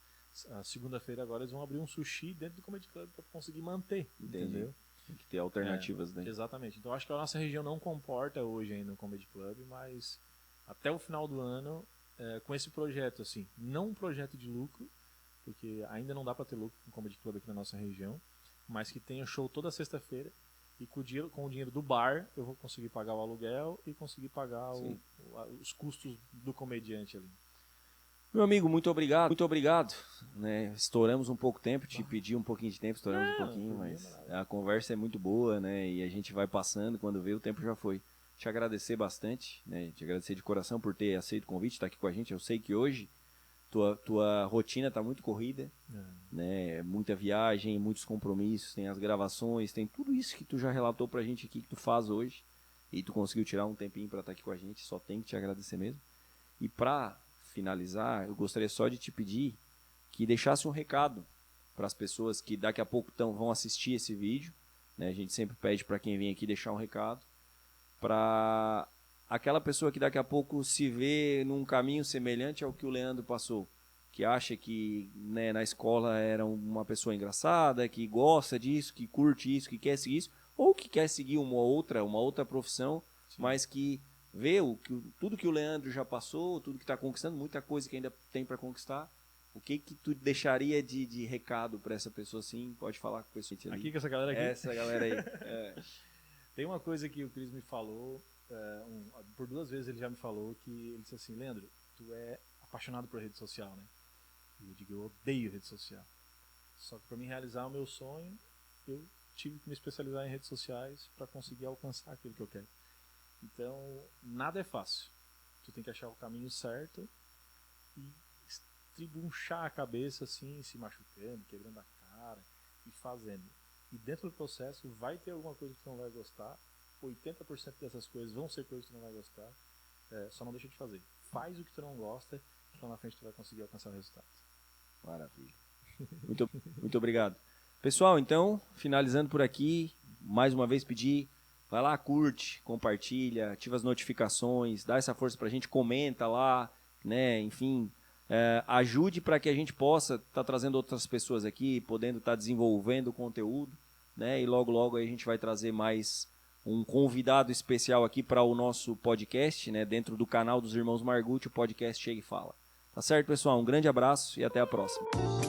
A segunda-feira agora eles vão abrir um sushi dentro do Comedy Club para conseguir manter, entendeu? Tem que ter alternativas, né? Exatamente. Então acho que a nossa região não comporta hoje ainda um Comedy Club, mas até o final do ano, com esse projeto, assim, não um projeto de lucro, porque ainda não dá para ter lucro com Comedy Club aqui na nossa região, mas que tenha show toda sexta-feira e com o dinheiro do bar eu vou conseguir pagar o aluguel e conseguir pagar os custos do comediante ali. Meu amigo, muito obrigado. Muito obrigado. Né? Estouramos um pouco tempo, te pedi um pouquinho de tempo, estouramos um pouquinho, mas a conversa é muito boa, né? E a gente vai passando, quando vê o tempo já foi. Te agradecer bastante, né? Te agradecer de coração por ter aceito o convite, estar aqui com a gente. Eu sei que hoje tua rotina tá muito corrida, né? Muita viagem, muitos compromissos, tem as gravações, tem tudo isso que tu já relatou pra gente aqui que tu faz hoje. E tu conseguiu tirar um tempinho pra estar aqui com a gente, só tem que te agradecer mesmo. E pra finalizar, eu gostaria só de te pedir que deixasse um recado para as pessoas que daqui a pouco vão assistir esse vídeo, né? A gente sempre pede para quem vem aqui deixar um recado, para aquela pessoa que daqui a pouco se vê num caminho semelhante ao que o Leandro passou, que acha que, né, na escola era uma pessoa engraçada, que gosta disso, que curte isso, que quer seguir isso, ou que quer seguir uma outra profissão, sim, mas que vê tudo que o Leandro já passou, tudo que está conquistando, muita coisa que ainda tem para conquistar. O que tu deixaria de recado para essa pessoa assim? Pode falar com a pessoa ali. Aqui com essa galera aqui? Essa galera aí. É. Tem uma coisa que o Cris me falou, por 2 vezes ele já me falou, que ele disse assim: Leandro, tu é apaixonado por rede social, né? E eu digo, eu odeio rede social. Só que para mim realizar o meu sonho, eu tive que me especializar em redes sociais para conseguir alcançar aquilo que eu quero. Então, nada é fácil. Tu tem que achar o caminho certo e tribunchar a cabeça assim, se machucando, quebrando a cara e fazendo. E dentro do processo vai ter alguma coisa que tu não vai gostar. 80% dessas coisas vão ser coisas que tu não vai gostar. Só não deixa de fazer. Faz o que tu não gosta, então na frente tu vai conseguir alcançar o resultado. Maravilha. Muito obrigado. Pessoal, então, finalizando por aqui, mais uma vez pedir, vai lá, curte, compartilha, ativa as notificações, dá essa força pra gente, comenta lá, né, enfim, ajude para que a gente possa estar trazendo outras pessoas aqui, podendo estar desenvolvendo o conteúdo, né, e logo aí a gente vai trazer mais um convidado especial aqui para o nosso podcast, né, dentro do canal dos Irmãos Margutti, o podcast Chega e Fala. Tá certo, pessoal? Um grande abraço e até a próxima.